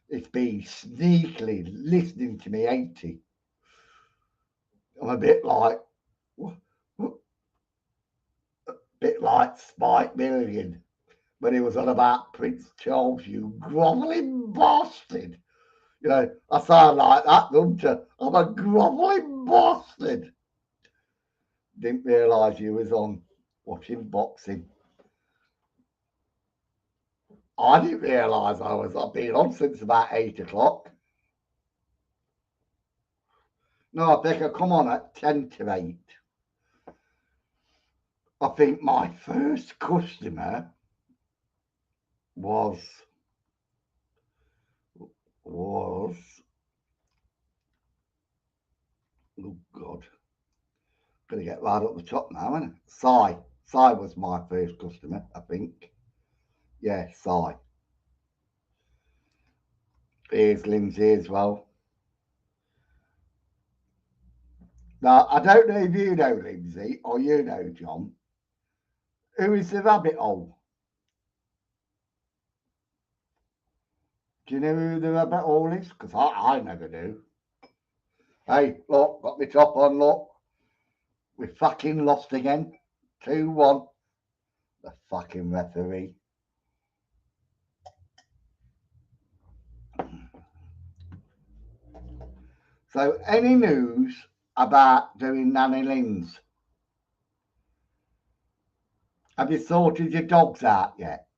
It's been sneakily listening to me, ain't he? I'm a bit like Spike Milligan when he was on about Prince Charles, you grovelling bastard. I sound like that, don't I? I'm a grovelling bastard. Didn't realise you was on watching boxing. I didn't realise I've been on since about 8 o'clock. No, I think I come on at 10 to 8. I think my first customer was oh God, gonna get right up the top now, isn't it? Sai was my first customer, I think. Yeah, Sai. Here's Lindsay as well. Now, I don't know if you know Lindsay or you know John. Who is the rabbit hole? Do you know who the rabbit hole is? Because I never do. Hey, look, got my top on, look. We fucking lost again. 2-1. The fucking referee. So, any news about doing Nanny Lynn's? Have you sorted your dogs out yet?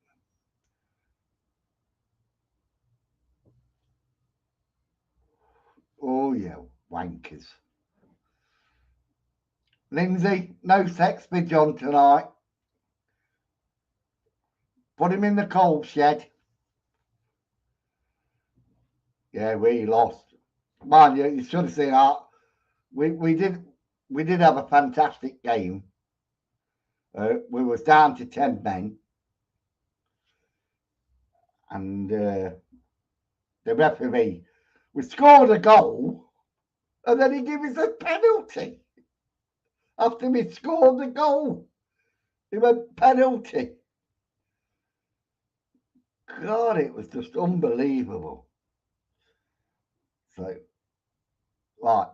Oh, yeah, wankers. Lindsay, no sex with John tonight. Put him in the coal shed. Yeah, we lost. Man, you should have seen that. We did have a fantastic game. We was down to 10 men. And the referee, we scored a goal and then he gave us a penalty. After we scored the goal, he went penalty. God, it was just unbelievable. So, like,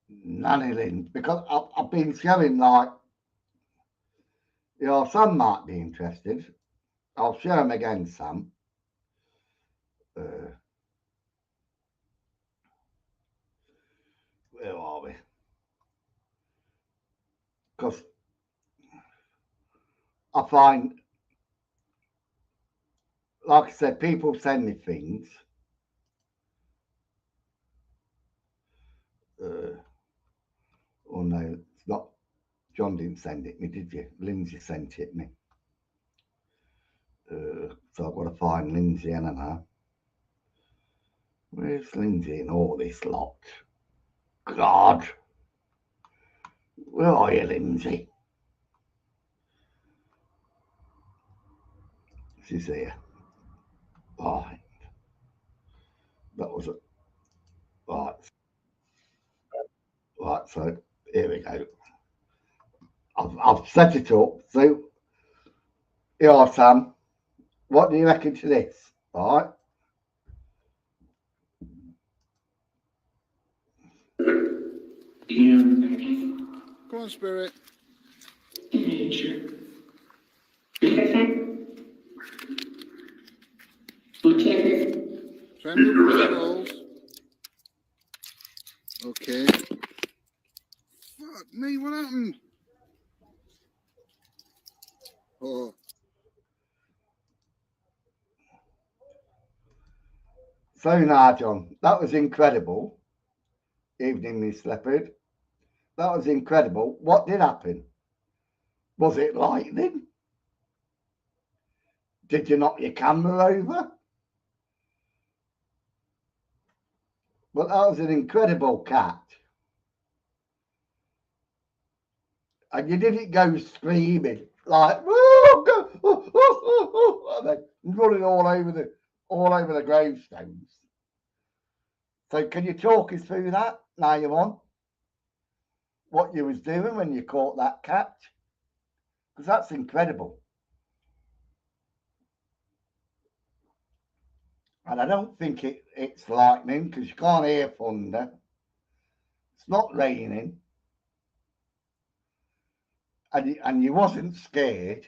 Nanny Lynn, because I've been showing, Sam might be interested. I'll show him again, Sam. Where are we? Because I find, like I said, people send me things. Oh no, it's not. John didn't send it me, did you? Lindsay sent it me. So I've got to find Lindsay, haven't I? Where's Lindsay in all this lot? God. Where are you, Lindsay? She's here. Right. That was it. Right. Right, so here we go. I've set it up. So here I Sam. What do you reckon to this? Right. Come on, Spirit. Try and move the controls. Okay. Fuck me, what happened? Oh, So now, John, that was incredible. Evening, Miss Leopard. That was incredible. What did happen? Was it lightning? Did you knock your camera over? Well, that was an incredible catch. And you didn't go screaming like "Whoa, go," and then running all over the gravestones. So can you talk us through that now you're on? What you was doing when you caught that catch? Because that's incredible. And I don't think it's lightning because you can't hear thunder. It's not raining. And you wasn't scared.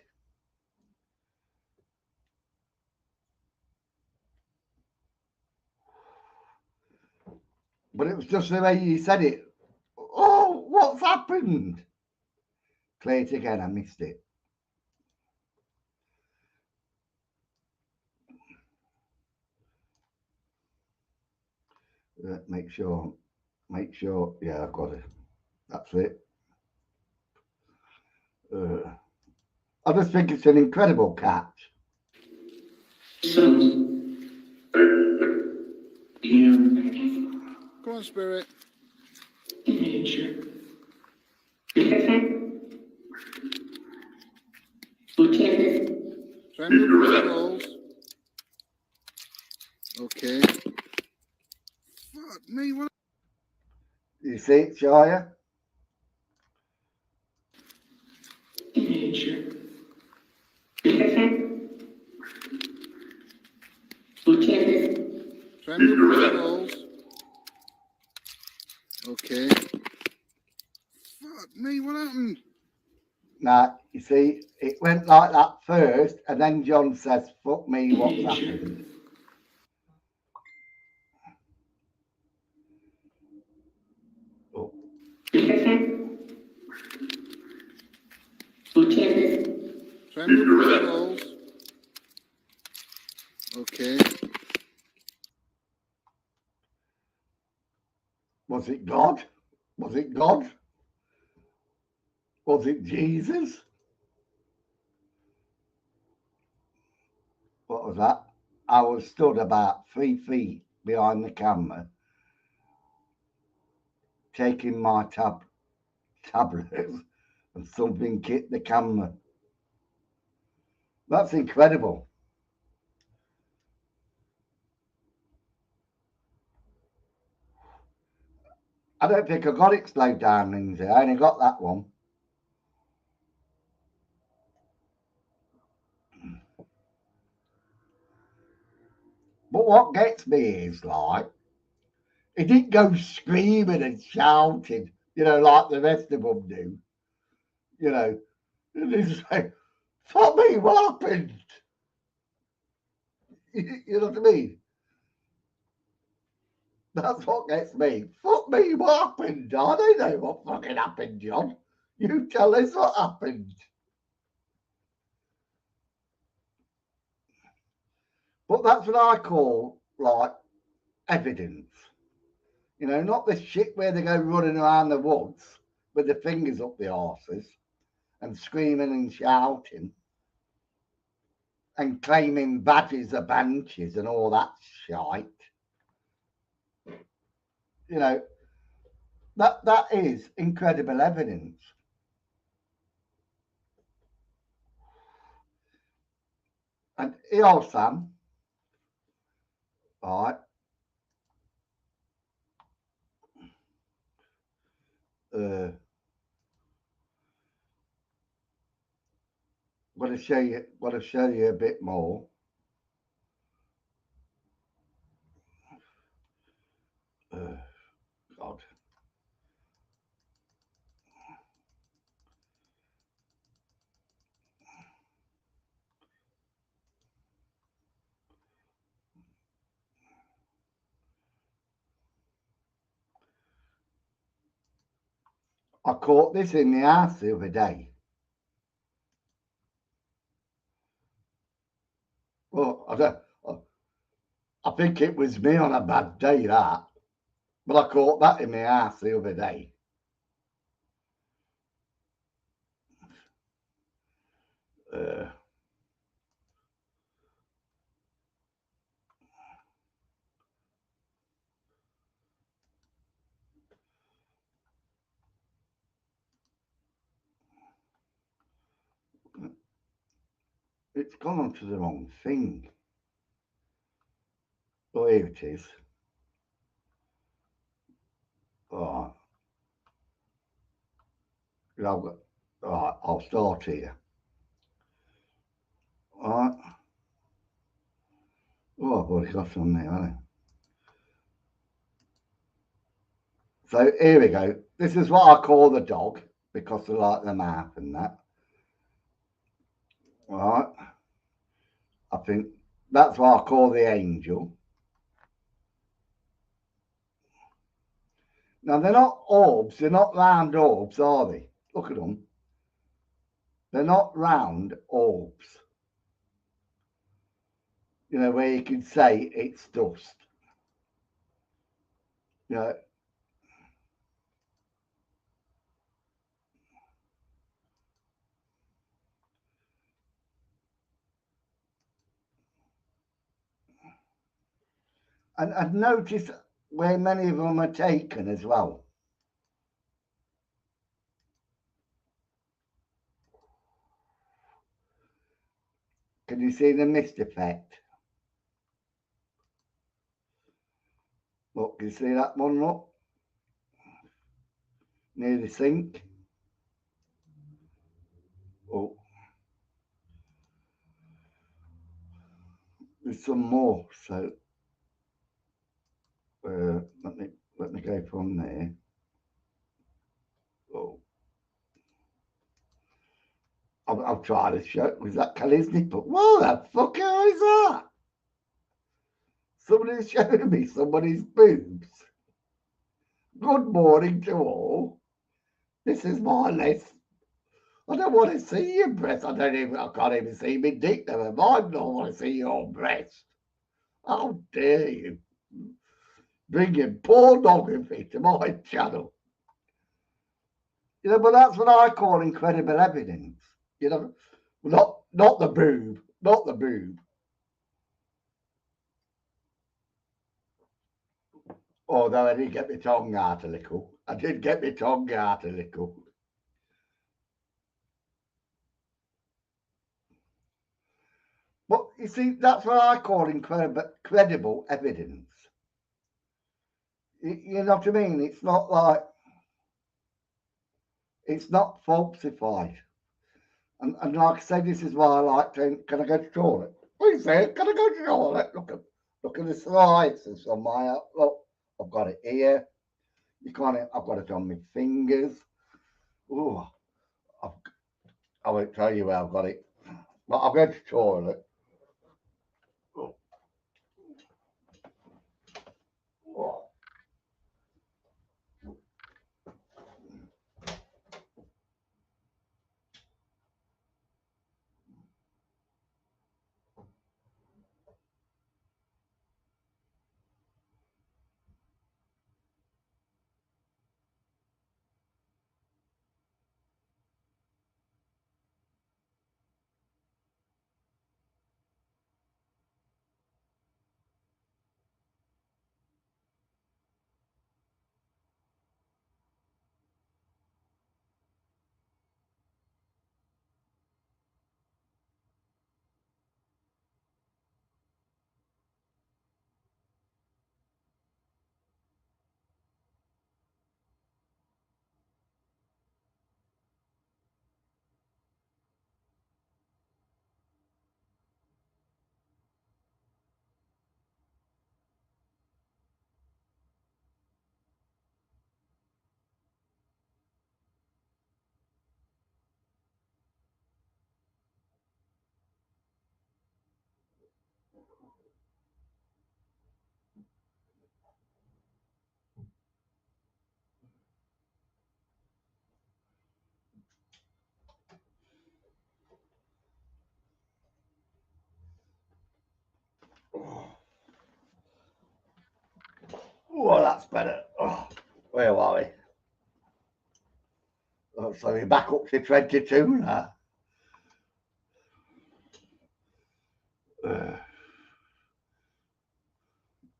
But it was just the way you said it. Oh, what's happened? Play it again, I missed it. Make sure, yeah, I've got it. That's it. I just think it's an incredible catch. come on, Spirit. Try and move the controls. Okay. Fuck me, what? You see it, Shia? Try and move the controls. Okay. Fuck me, what happened? Now, you see, it went like that first, and then John says, fuck me, what's happened? Oh. Try and move the controls. Okay. Was it God? Was it God? Was it Jesus? What was that? I was stood about 3 feet behind the camera, taking my tablet, and something hit the camera. That's incredible. I don't think I got it slowed down, Lindsay. I only got that one. But what gets me is like, he didn't go screaming and shouting, like the rest of them do. And he's like, fuck me, what happened? You know what I mean? That's what gets me. Fuck me, what happened? I don't know what fucking happened, John. You tell us what happened. But that's what I call, like, evidence. Not the shit where they go running around the woods with their fingers up their arses and screaming and shouting and claiming badges are banshees and all that shite. That is incredible evidence. And here, Sam. Right. Want to show you a bit more. God. I caught this in the house the other day. Well, I think it was me on a bad day, that. But I caught that in my house the other day. It's gone onto the wrong thing. Oh, here it is. Right. Right, I'll start here. Right. Oh, I've already got some there, haven't I? So here we go. This is what I call the dog because I like the mouth and that. Right. I think that's what I call the angel. Now, they're not orbs. They're not round orbs, are they? Look at them. They're not round orbs. You know, where you can say it's dust. You know, and notice where many of them are taken as well. Can you see the mist effect? Look, can you see that one, look? Near the sink. Oh, there's some more, so let me go from there. Oh, I'll try to show. Was that Kaliznik? But what the fuck is that? Somebody's showing me somebody's boobs. Good morning to all. This is my list. I don't want to see your breast. I can't even see my dick. Never mind. I don't want to see your breast. How dare you? Bringing pornography to my channel. You know, but that's what I call incredible evidence. You know, not the boob, not the boob. Although I did get my tongue out a little. I did get my tongue out a little. But you see, that's what I call credible evidence. You know what I mean? It's not like, it's not falsified. And like I said, this is why I like to, can I go to the toilet? What you say? Can I go to the toilet? Look at the slices on my, look, I've got it here. You can't, I've got it on my fingers. Oh, I won't tell you where I've got it. But I'll go to the toilet. Oh. Oh. that's better. Oh, where are we? Oh, so we're back up to 22 now.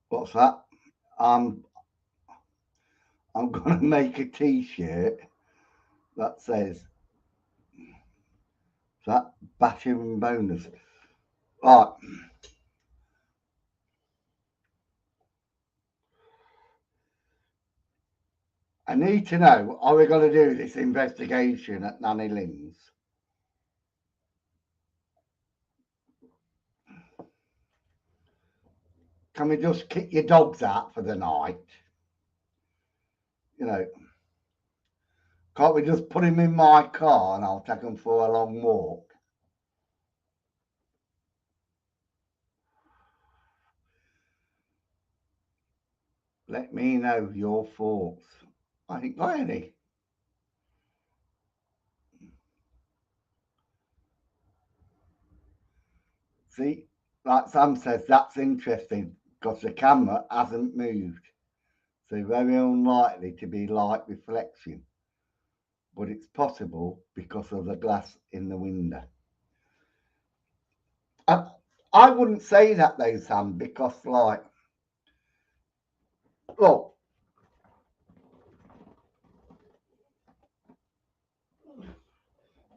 What's that? I'm gonna make a t-shirt that says that battering bonus. Right. I need to know, are we going to do this investigation at Nanny Lynn's? Can we just kick your dogs out for the night? You know, can't we just put him in my car and I'll take him for a long walk? Let me know your thoughts. I ain't got any. See, like Sam says, that's interesting because the camera hasn't moved. So very unlikely to be light reflection. But it's possible because of the glass in the window. I wouldn't say that though, Sam, because like, look,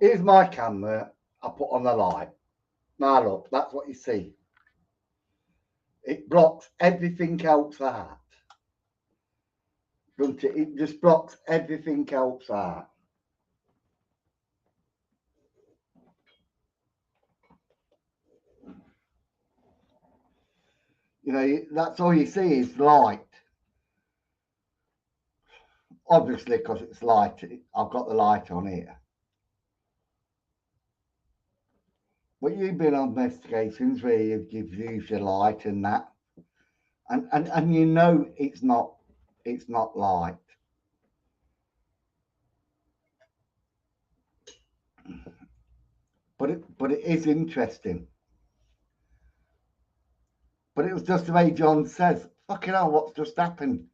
here's my camera. I put on the light. Now look, that's what you see. It blocks everything else out. Doesn't it? It just blocks everything else out. You know, that's all you see is light. Obviously, because it's light, I've got the light on here. But you've been on investigations where you've used your light and that, and you know it's not light. But it is interesting. But it was just the way John says, fucking hell, what's just happened?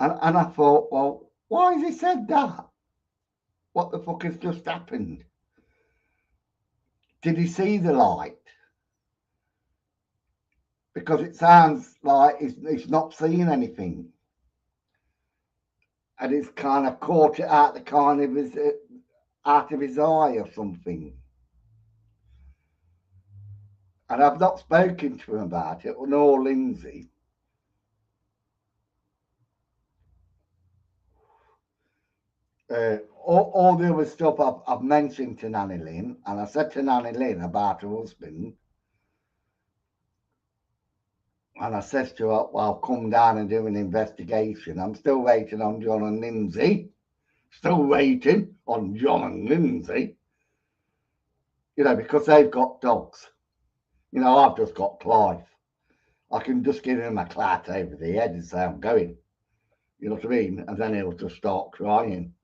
And I thought, well, why has he said that? What the fuck has just happened? Did he see the light? Because it sounds like he's not seeing anything. And it's kind of caught it out of his eye or something. And I've not spoken to him about it, nor Lindsay. All the other stuff I've mentioned to Nanny Lynn, and I said to Nanny Lynn about her husband, and I says to her, well, I'll come down and do an investigation. I'm still waiting on John and Lindsay. Still waiting on John and Lindsay. You know, because they've got dogs. You know, I've just got Clive. I can just give him a clat over the head and say, I'm going. You know what I mean? And then he'll just start crying.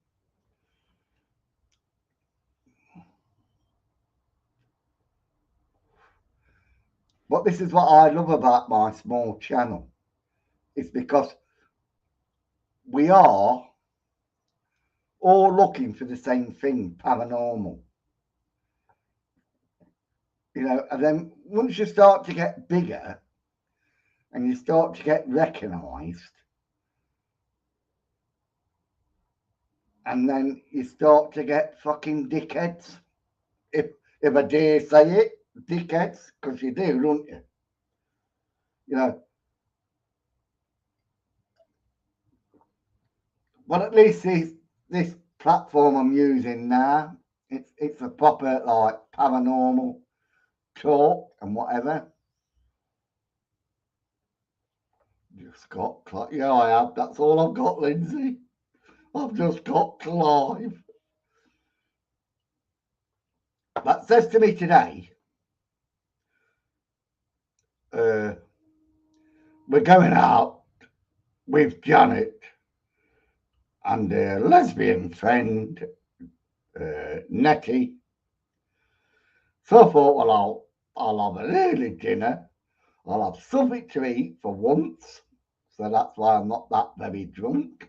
But this is what I love about my small channel. It's because we are all looking for the same thing, paranormal. You know, and then once you start to get bigger and you start to get recognised, and then you start to get fucking dickheads. If I dare say it, dickheads, because you do, don't you? You know. But at least this platform I'm using now, it's a proper like paranormal talk and whatever. Just got Clive. Yeah, I have. That's all I've got, Lindsay. I've just got Clive. That says to me today, we're going out with Janet and her lesbian friend, Nettie. So I thought, well, I'll have an early dinner I'll have something to eat for once. So that's why I'm not that very drunk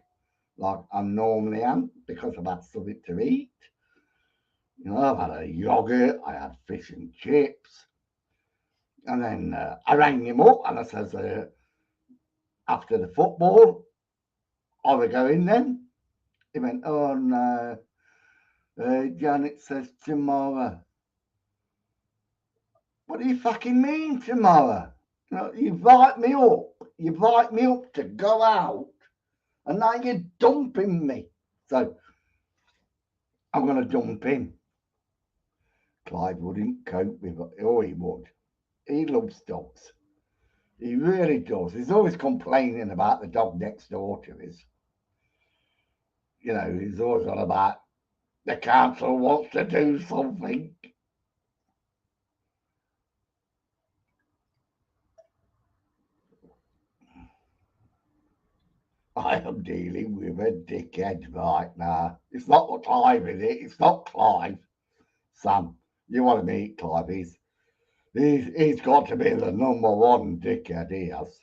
like I normally am, because I've had something to eat. You know, I've had a yogurt, I had fish and chips. And then I rang him up and I says, after the football, are we going then? He went, oh no, Janet says tomorrow. What do you fucking mean tomorrow? You know, you invite me up to go out, and now you're dumping me. So I'm going to dump him. Clive wouldn't cope with it. Oh, he would. He loves dogs. He really does. He's always complaining about the dog next door to us. You know, he's always on about the council wants to do something. I am dealing with a dickhead right now. It's not Clive, is it? It's not Clive. Sam, you want to meet Clive? He's got to be the number one dickhead he has.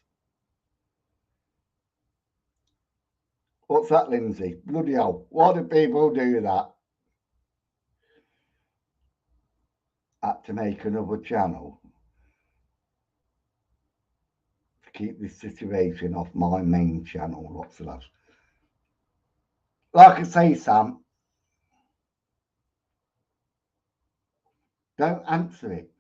What's that, Lindsay? Bloody hell. Why do people do that? Had to make another channel to keep this situation off my main channel. Lots of that. Like I say, Sam, don't answer it.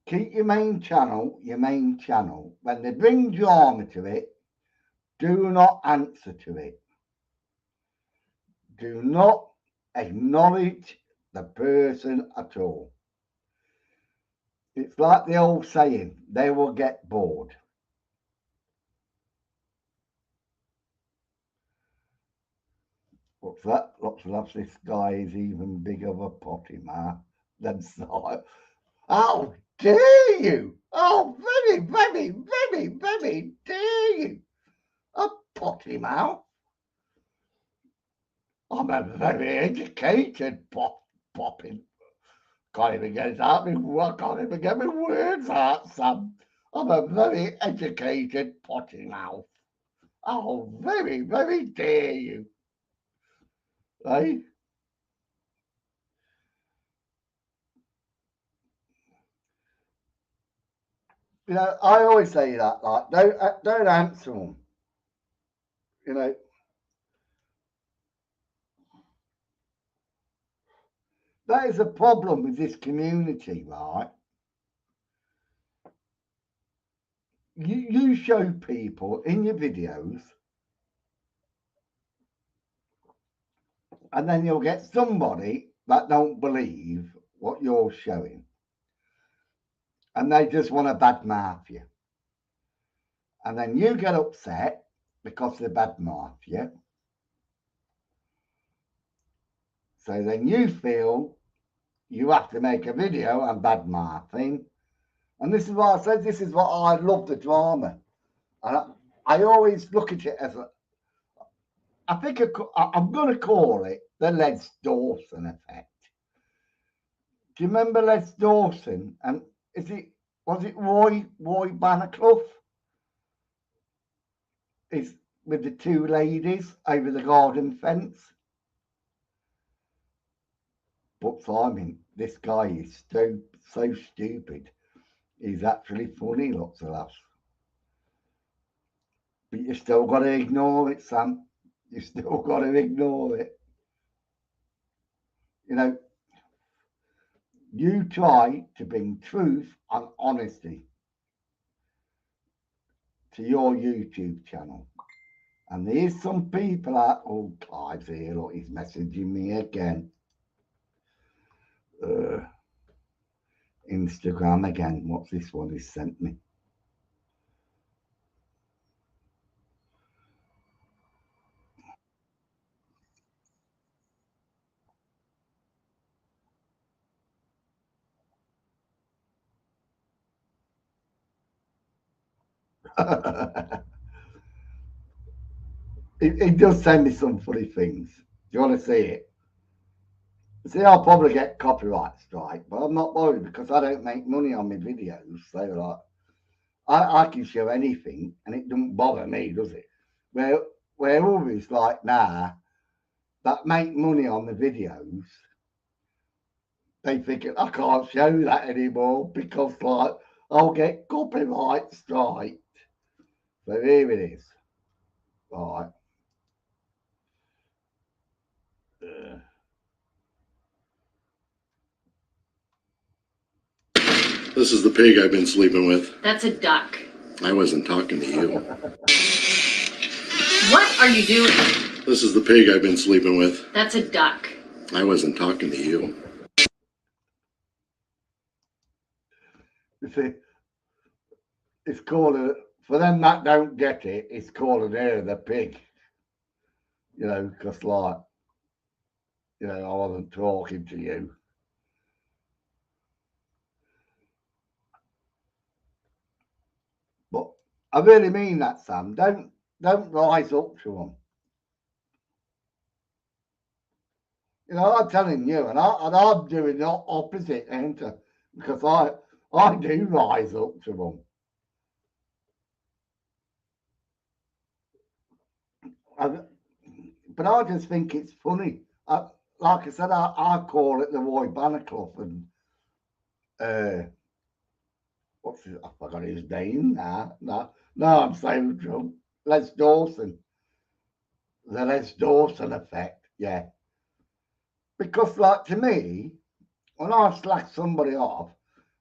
Keep your main channel your main channel. When they bring drama to it, do not answer to it. Do not acknowledge the person at all. It's like the old saying, they will get bored. What's that? Lots of laughs. This guy is even bigger of a potty mouth than Simon. How dare you? Oh, very, very, very, very dare you? A potty mouth? I'm a very educated popping. Can't even get it out. I can't even get my words out, Sam. I'm a very educated potty mouth. Oh, very, very dare you. Eh? You know, I always say that, like, don't answer them. You know, that is a problem with this community, right? You show people in your videos, and then you'll get somebody that don't believe what you're showing, and they just want to badmouth you, and then you get upset because they badmouth you. So then you feel you have to make a video and badmouthing. And this is why I said, this is what I love, the drama. And I always look at it as I think I'm going to call it the Les Dawson effect. Do you remember Les Dawson? And was it Roy Bannerclough? Is with the two ladies over the garden fence. But Simon, this guy is so stupid. He's actually funny, lots of laughs. But you still got to ignore it, Sam. You still got to ignore it. You know, you try to bring truth and honesty to your YouTube channel. And there's some people out, oh, Clive's here, look, he's messaging me again. Instagram again. What's this one he sent me? He does send me some funny things. Do you want to see it? See, I'll probably get copyright strike, but I'm not worried because I don't make money on my videos. So, like, I can show anything and it doesn't bother me, does it? Where others like now that make money on the videos, they think I can't show that anymore because, like, I'll get copyright strike. So here it is. Right. This is the pig I've been sleeping with. That's a duck. I wasn't talking to you. What are you doing? This is the pig I've been sleeping with. That's a duck. I wasn't talking to you. You see, it's called for them that don't get it, it's called an ear of the pig. You know, because, like, you know, I wasn't talking to you. But I really mean that, Sam. Don't rise up to them. You know, I'm telling you, and I'm doing the opposite, ain't I? Because I do rise up to them. But I just think it's funny. Like I said, I call it the Roy Banner Club, and I forgot his name now. No, I'm so drunk. Les Dawson. The Les Dawson effect, yeah. Because, like, to me, when I slack somebody off,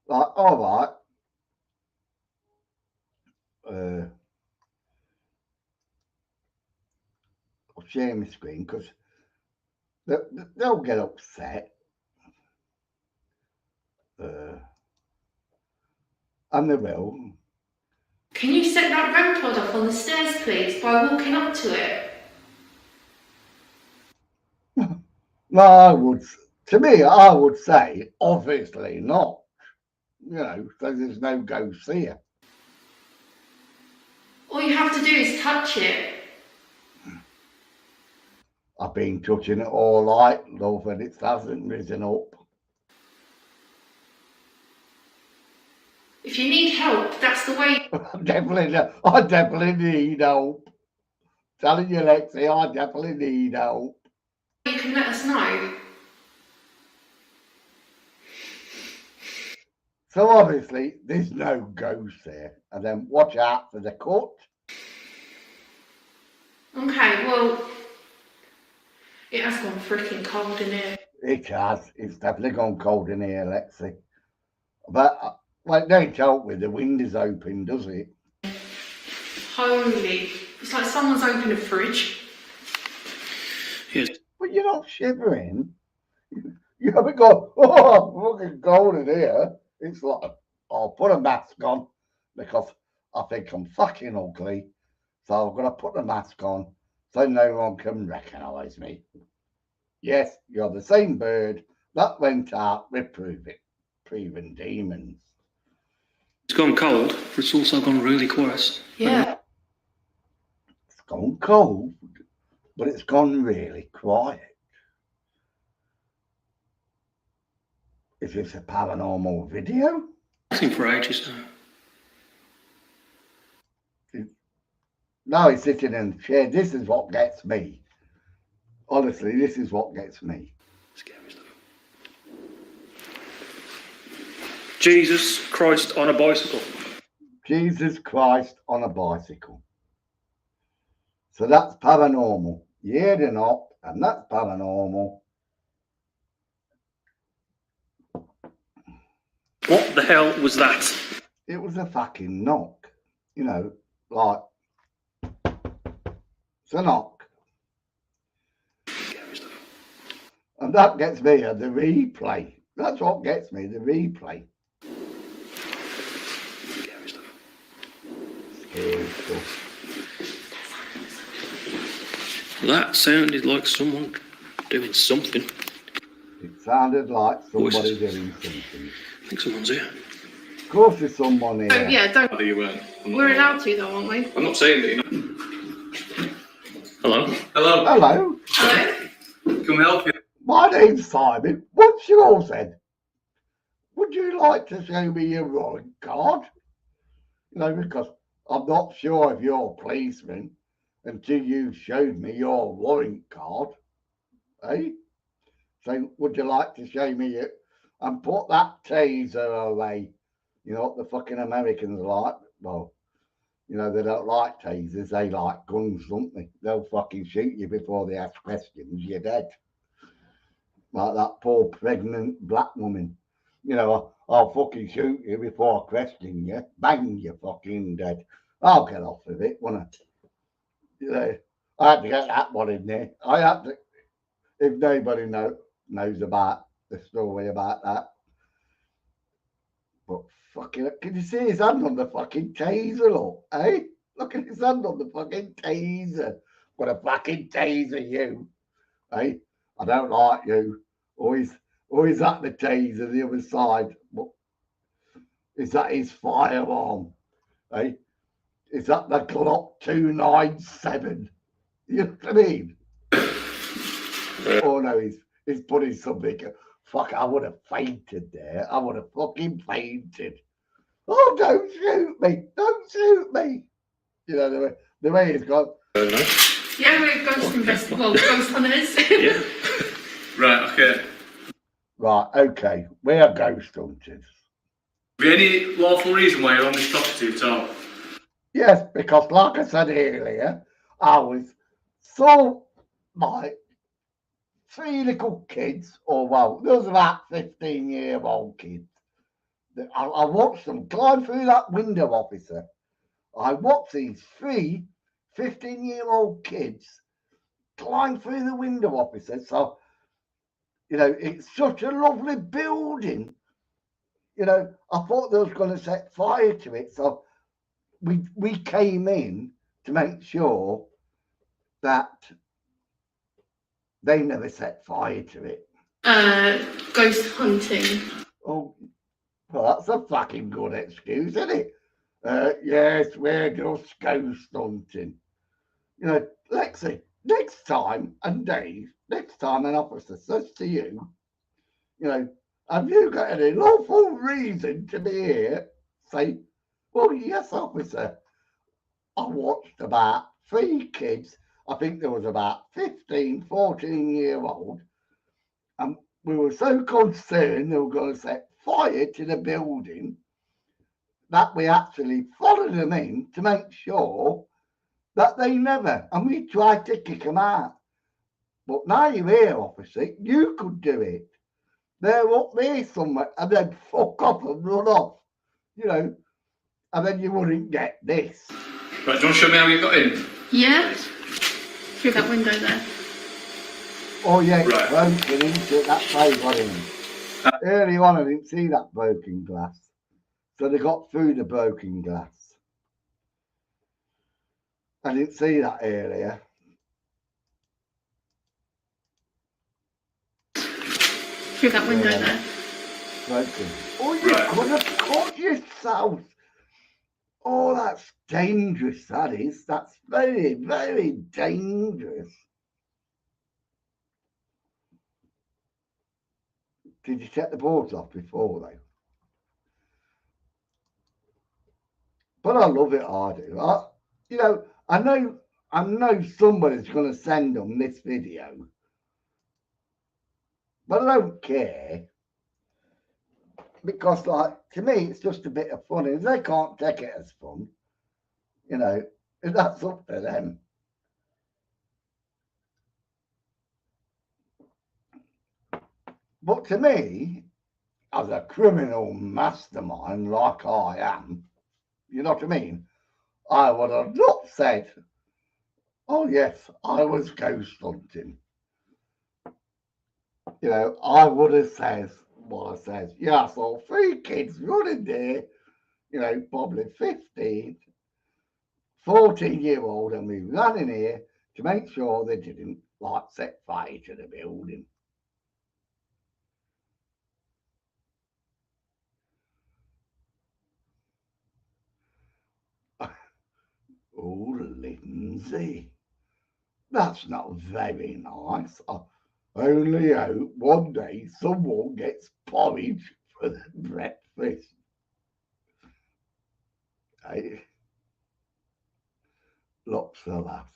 like, all right, I'll share my screen because they'll get upset. And they will. Can you set that REM pod off on the stairs, please, by walking up to it? No, to me, I would say, obviously not. You know, so there's no ghosts here. All you have to do is touch it. I've been touching it all night, love, and it hasn't risen up. If you need help, that's the way. I definitely need help. Telling you, Lexi, I definitely need help. You can let us know. So obviously, there's no ghost there. And then watch out for the cut. Okay, well, it has gone freaking cold in here. It has. It's definitely gone cold in here, Lexi. But, well, it don't help with the windows open, does it? Holy. It's like someone's opened a fridge. Yes. But you're not shivering. You haven't got, oh, fucking cold in here. It's like, I'll put a mask on because I think I'm fucking ugly. So I've got to put the mask on so no one can recognise me. Yes, you're the same bird that went out with proven demons. It's gone cold, but it's also gone really quiet. Yeah. It's gone cold, but it's gone really quiet. Is this a paranormal video? I think for ages now. No, he's sitting in the chair. This is what gets me. Honestly, this is what gets me. Scary stuff. Jesus Christ on a bicycle. Jesus Christ on a bicycle. So that's paranormal. Yeah, they're not, and that's paranormal. What the hell was that? It was a fucking knock. You know, like, it's a knock. Scary stuff. And that gets me at the replay. That's what gets me, the replay. Scary stuff. Scary stuff. That sounded like someone doing something. It sounded like somebody Voices. doing something. I think someone's here. Of course there's someone here. Oh, yeah, don't. Either you weren't. We're allowed to, though, aren't we? I'm not saying that you're not. Hello? Hello. Hello. Hello? Can we help you? My name's Simon. What's yours then? Would you like to show me your warrant card? You know, because I'm not sure if you're a policeman until you showed me your warrant card. Eh? So would you like to show me it and put that taser away? You know what the fucking Americans like? Well, you know, they don't like tasers, they like guns, don't they? They'll fucking shoot you before they ask questions, you're dead. Like that poor pregnant black woman. You know, I'll fucking shoot you before I question you. Bang, you're fucking dead. I'll get off of it, won't I? You know, I had to get that one in there. I had to, if nobody knows about the story about that. But fucking, can you see his hand on the fucking taser, look, eh? Look at his hand on the fucking taser. What a fucking taser, you, eh? I don't like you. Always at the taser, the other side. But is that his firearm, eh? Is that the Glock 297? You know what I mean? Oh no, he's putting something. Fuck, I would have fainted there. I would have fucking fainted. Oh, don't shoot me! Don't shoot me! You know, the way he's gone. Yeah, we're ghost hunters. Yeah. Right, okay. Right, okay, we are ghost hunters. Have you any lawful reason why you're on this property at all? Yes, because like I said earlier, I was so like 3 little kids, or well, there was about 15-year-old kids. I watched them climb through that window, officer. I watched these 3 15-year-old kids climb through the window, officer. So, you know, it's such a lovely building. You know, I thought they was going to set fire to it. So we came in to make sure that they never set fire to it. Ghost hunting. Oh, well, that's a fucking good excuse, isn't it? Yes, we're just ghost hunting. You know, Lexi, next time, and Dave, next time an officer says to you, you know, have you got any lawful reason to be here? Say, well, yes, officer. I watched about 3 kids. I think there was about 15, 14-year-old. And we were so concerned they were going to set fire to the building that we actually followed them in to make sure that they never, and we tried to kick them out. But now you're here, officer, you could do it. They're up there somewhere, and then fuck off and run off, you know, and then you wouldn't get this. Right, do you want to show me how you got in? Yeah? Through that window there. Oh yeah, Right. broken into it, that's how you got in. Early on, I didn't see that broken glass, so they got through the broken glass. I didn't see that earlier. Through that window Yeah. there. Broken. Oh, you Right. could have caught yourself. Oh, that's dangerous, that is. That's very, very dangerous. Did you take the boards off before, though? But I love it, I do. You know, I know somebody's going to send them this video. But I don't care. Because, like, to me, it's just a bit of fun. And if they can't take it as fun, you know, that's up to them. But to me, as a criminal mastermind like I am, you know what I mean? I would have not said, oh, yes, I was ghost hunting. You know, I would have said what I said. Yeah, I saw 3 kids running there, you know, probably 15, 14-year-old, and we ran in here to make sure they didn't, like, set fire to the building. Oh, Lindsay, that's not very nice. Only hope one day someone gets porridge for the breakfast. Hey, lots of laughs.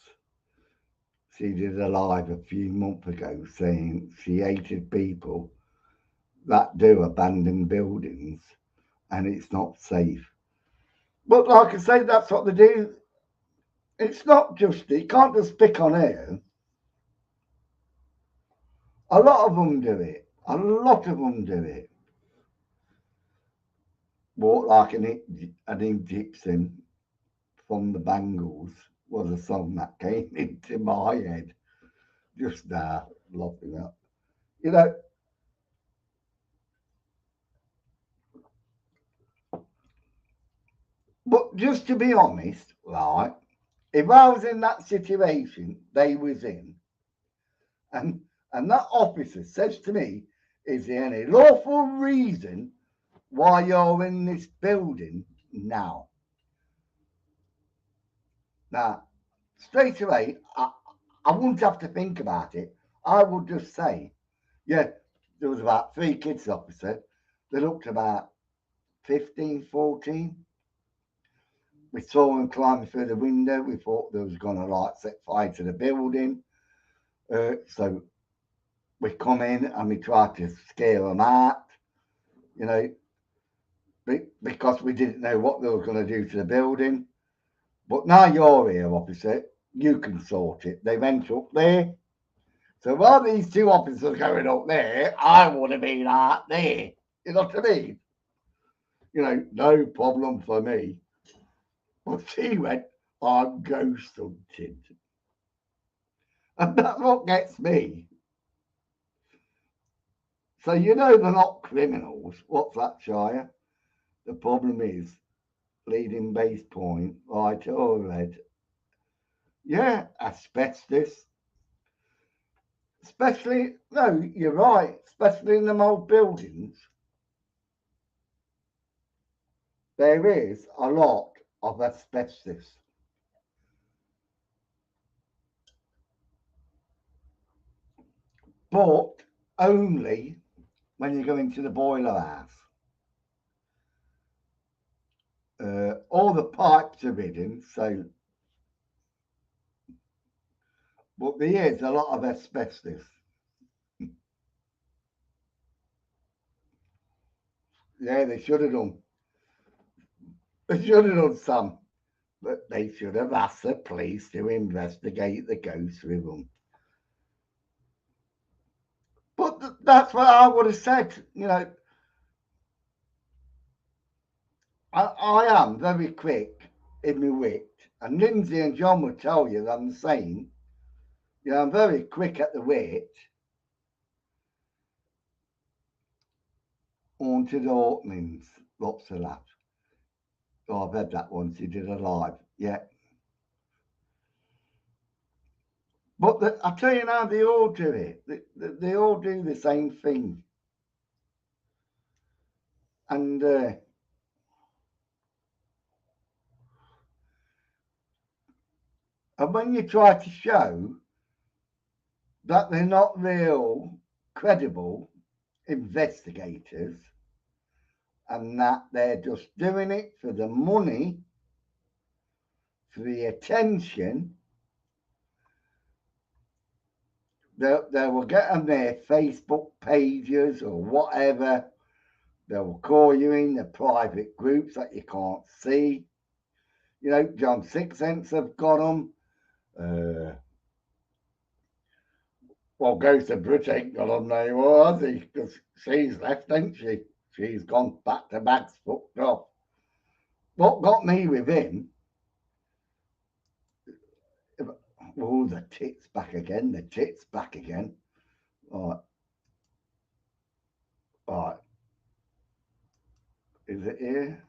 She did a live a few months ago saying she hated people that do abandoned buildings and it's not safe. But like I say, that's what they do. It's not just, you can't just pick on her. A lot of them do it. A lot of them do it. Walk like an Egyptian from the Bangles was a song that came into my head just now, laughing up. You know, but just to be honest, right, if I was in that situation they was in, and that officer says to me, is there any lawful reason why you're in this building now? Now, straight away, I wouldn't have to think about it. I would just say, yeah, there was about 3 kids, officer. They looked about 15, 14. We saw them climbing through the window. We thought they was going to like set fire to the building. So we come in and we tried to scare them out, you know, because we didn't know what they were going to do to the building. But now you're here, officer, you can sort it. They went up there. So while these 2 officers are going up there, I want to be out there. You know what I mean? You know, no problem for me. But she went, I'm ghost hunting. And that's what gets me. So you know they're not criminals. What's that, Shire? The problem is, leading base point, right or red. Yeah, asbestos. Especially, no, you're right, especially in them old buildings. There is a lot of asbestos. But only when you go into the boiler house. All the pipes are hidden, so. But there is a lot of asbestos. Yeah, they should have done. They should have done some. But they should have asked the police to investigate the ghosts with them. But that's what I would have said, you know. I am very quick in my wit, and Lindsay and John will tell you that I'm the same. You know, I'm very quick at the wit. Haunted openings, lots of that. Oh, I've had that once. He did a live, yeah. But I tell you now, they all do it. They all do the same thing. And when you try to show that they're not real, credible investigators and that they're just doing it for the money, for the attention, they will get on their Facebook pages or whatever. They will call you in the private groups that you can't see. You know, John Sixth Sense have got them. Well, Ghost of Brit ain't got them no more, has he? Because she's left, ain't she? She's gone back to back, fucked off. What got me with him? Oh, the tits back again. The tits back again. Right. Right. Is it here?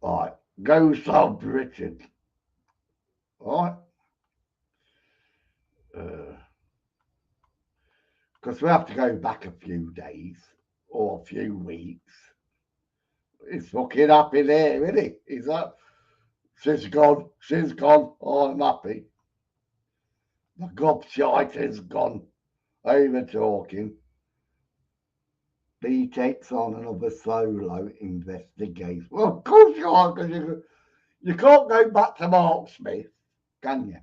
Right. Ghost of Britain. Right. Because we have to go back a few days or a few weeks. It's fucking happy there, isn't it? Is that? She's gone. She's gone. Oh, I'm happy. The gobshite is gone. over talking. B takes on another solo investigation. Well, of course you are, because you can't go back to Mark Smith, can you?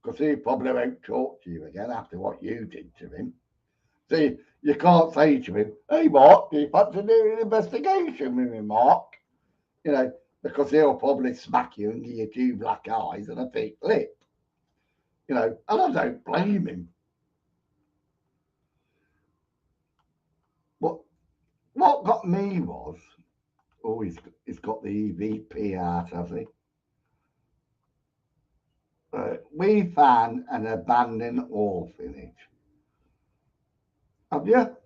Because he probably won't talk to you again after what you did to him. See, you can't say to him, hey, Mark, do you fancy doing an investigation with me, Mark? You know, because he'll probably smack you and give you two black eyes and a thick lip. You know, and I don't blame him. But what got me was, oh, he's got the EVP out, has he? We found an abandoned orphanage. Have you?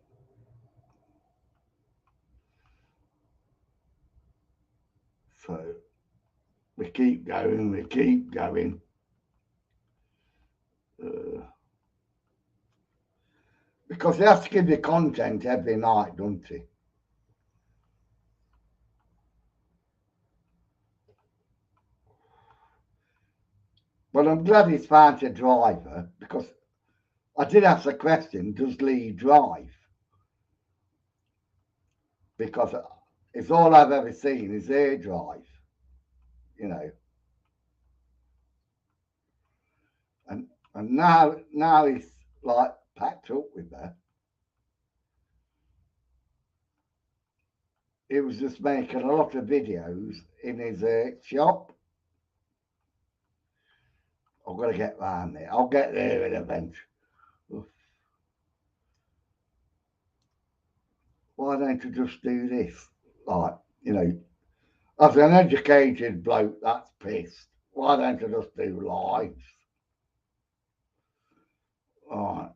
So we keep going, we keep going. Because he has to give you content every night, doesn't he? Well, I'm glad he's found a driver, because I did ask the question, does Lee drive? Because it's all I've ever seen is their drive, you know. And now he's like packed up with her. He was just making a lot of videos in his shop. I've got to get round there. I'll get there in a bench. Why don't you just do this? Like, you know, as an educated bloke that's pissed, why don't you just do lives? All right.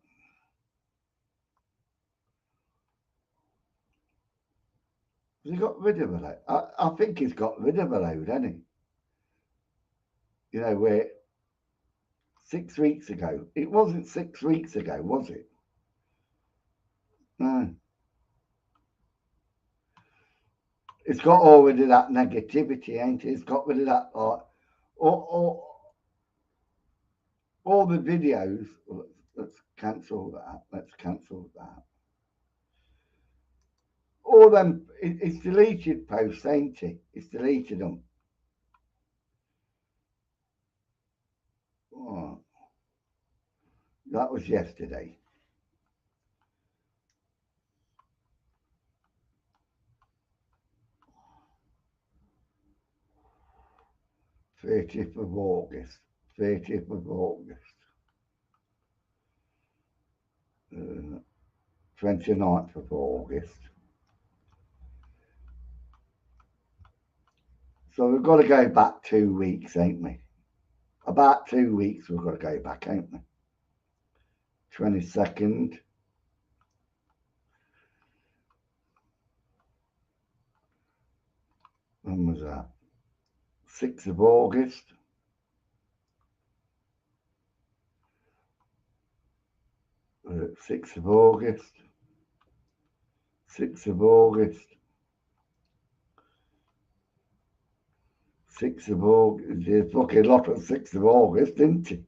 Has he got rid of a load? I think he's got rid of a load, hasn't he? You know, where 6 weeks ago, it wasn't 6 weeks ago, was it? No. It's got all rid of that negativity, ain't it? It's got rid of that, like, all the videos. Let's cancel that. Let's cancel that. All them, it's deleted posts, ain't it? It's deleted them. Oh, that was yesterday. August 30th of August. 29th of August. So we've got to go back 2 weeks, ain't we? About 2 weeks we've got to go back, ain't we? 22nd. When was that? 6th of August. 6th of August. 6th of August. 6th of August. There's fucking lot of 6th of August, didn't it?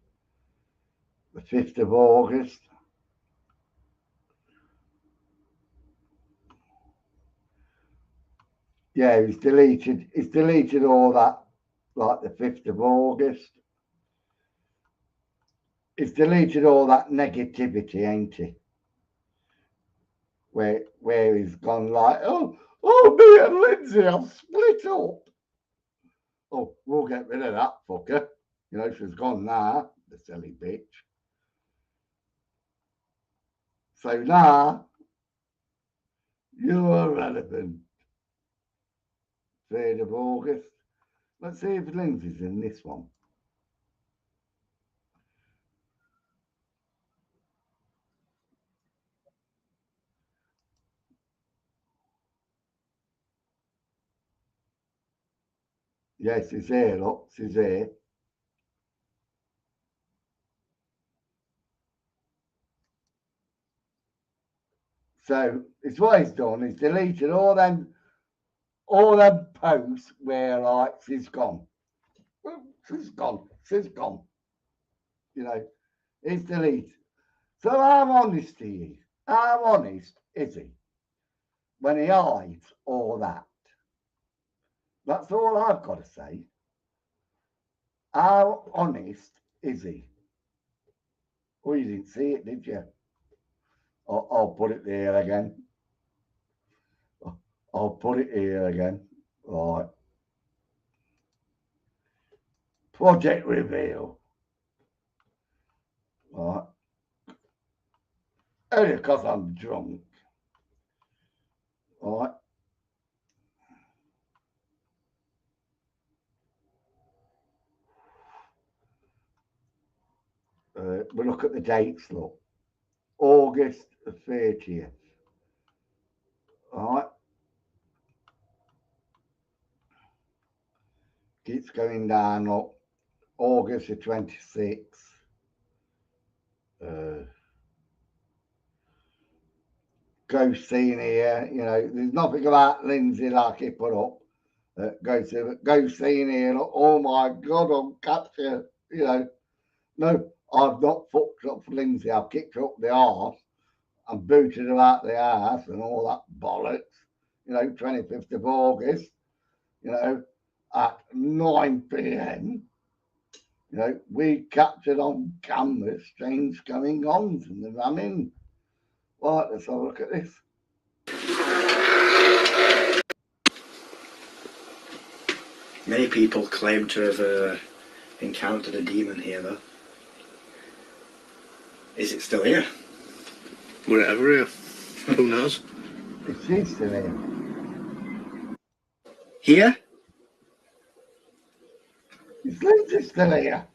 The 5th of August. Yeah, it's deleted all that, like the 5th of August. It's deleted all that negativity, ain't he? Where he's gone like, oh, me and Lindsay have split up. Oh, we'll get rid of that fucker. You know, she's gone now, the silly bitch. So now, you're relevant. 3rd of August. Let's see if Lindsay's in this one. Yes, she's here, look, she's here. So it's what he's done. He's deleted all them posts where like she's gone. She's gone. You know, it's deleted. So how honest he is? How honest is he when he hides all that? That's all I've got to say. How honest is he? Oh, you didn't see it, did you? I'll put it there again. I'll put it here again. Right. Project reveal. Right. Only because I'm drunk. Right. We'll look at the dates, look. August the 30th. Right. Keeps going down, look. August the 26th. Ghost scene here, you know, there's nothing about Lindsay like he put up. Ghost scene here, look, oh my God, I'm captured, you know. No, I've not fucked up for Lindsay, I've kicked her up the arse and booted her out the ass and all that bollocks, you know, 25th of August, you know, at 9 p.m. You know, we captured on camera strange going ons in the running. Right, let's have a look at this. Many people claim to have encountered a demon here, though. Is it still here? Were it ever here? Who knows? Is she still here? Here? Is Lindsay still here?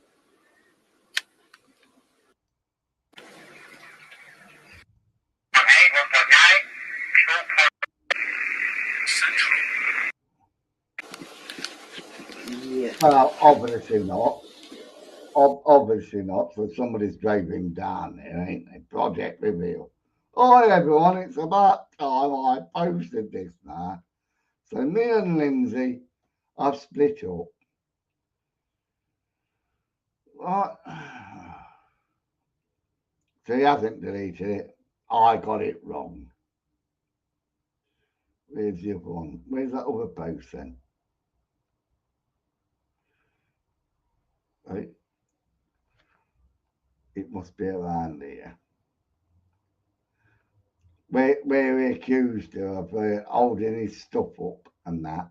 Yeah. Well, obviously not. Obviously not. So somebody's driving down there, ain't they? Project reveal. Hi everyone, it's about time I posted this now. So me and Lindsay have split up. Right. So he hasn't deleted it. I got it wrong. Where's the other one? Where's that other post then? Right. It must be around here. Where he accused her of holding his stuff up and that.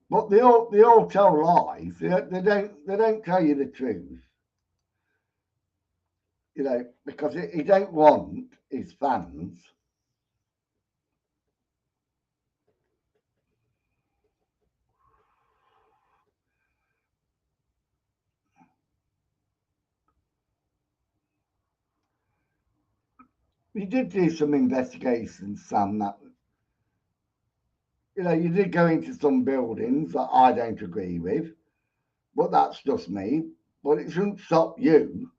But they all tell lies. They don't tell you the truth. You know, because he don't want his fans. We did do some investigations, Sam, that, you know, you did go into some buildings that I don't agree with, but that's just me. But it shouldn't stop you,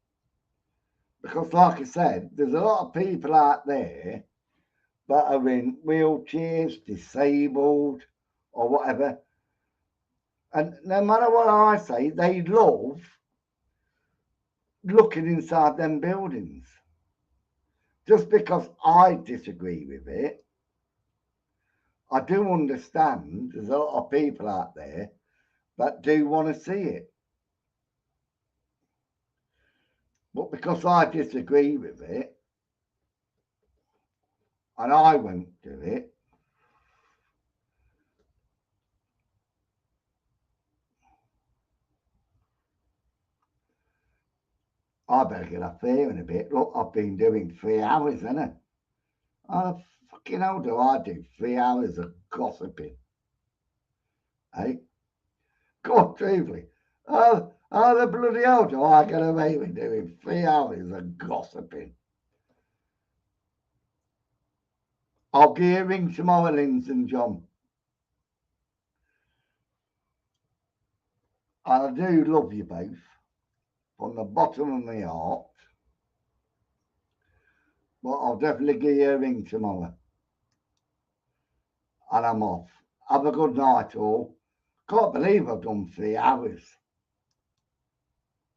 because like I said, there's a lot of people out there that are in wheelchairs, disabled, or whatever. And no matter what I say, they love looking inside them buildings. Just because I disagree with it, I do understand there's a lot of people out there that do want to see it. But because I disagree with it, and I won't do it, I better get up there in a bit. Look, I've been doing 3 hours, innit? How fucking hell do I do 3 hours of gossiping? Hey? God, truthfully. How the bloody hell do I get away with doing 3 hours of gossiping? I'll give you a ring tomorrow, Lindsay and John. And I do love you both from the bottom of my heart. But I'll definitely give you a ring tomorrow. And I'm off. Have a good night, all. Can't believe I've done 3 hours.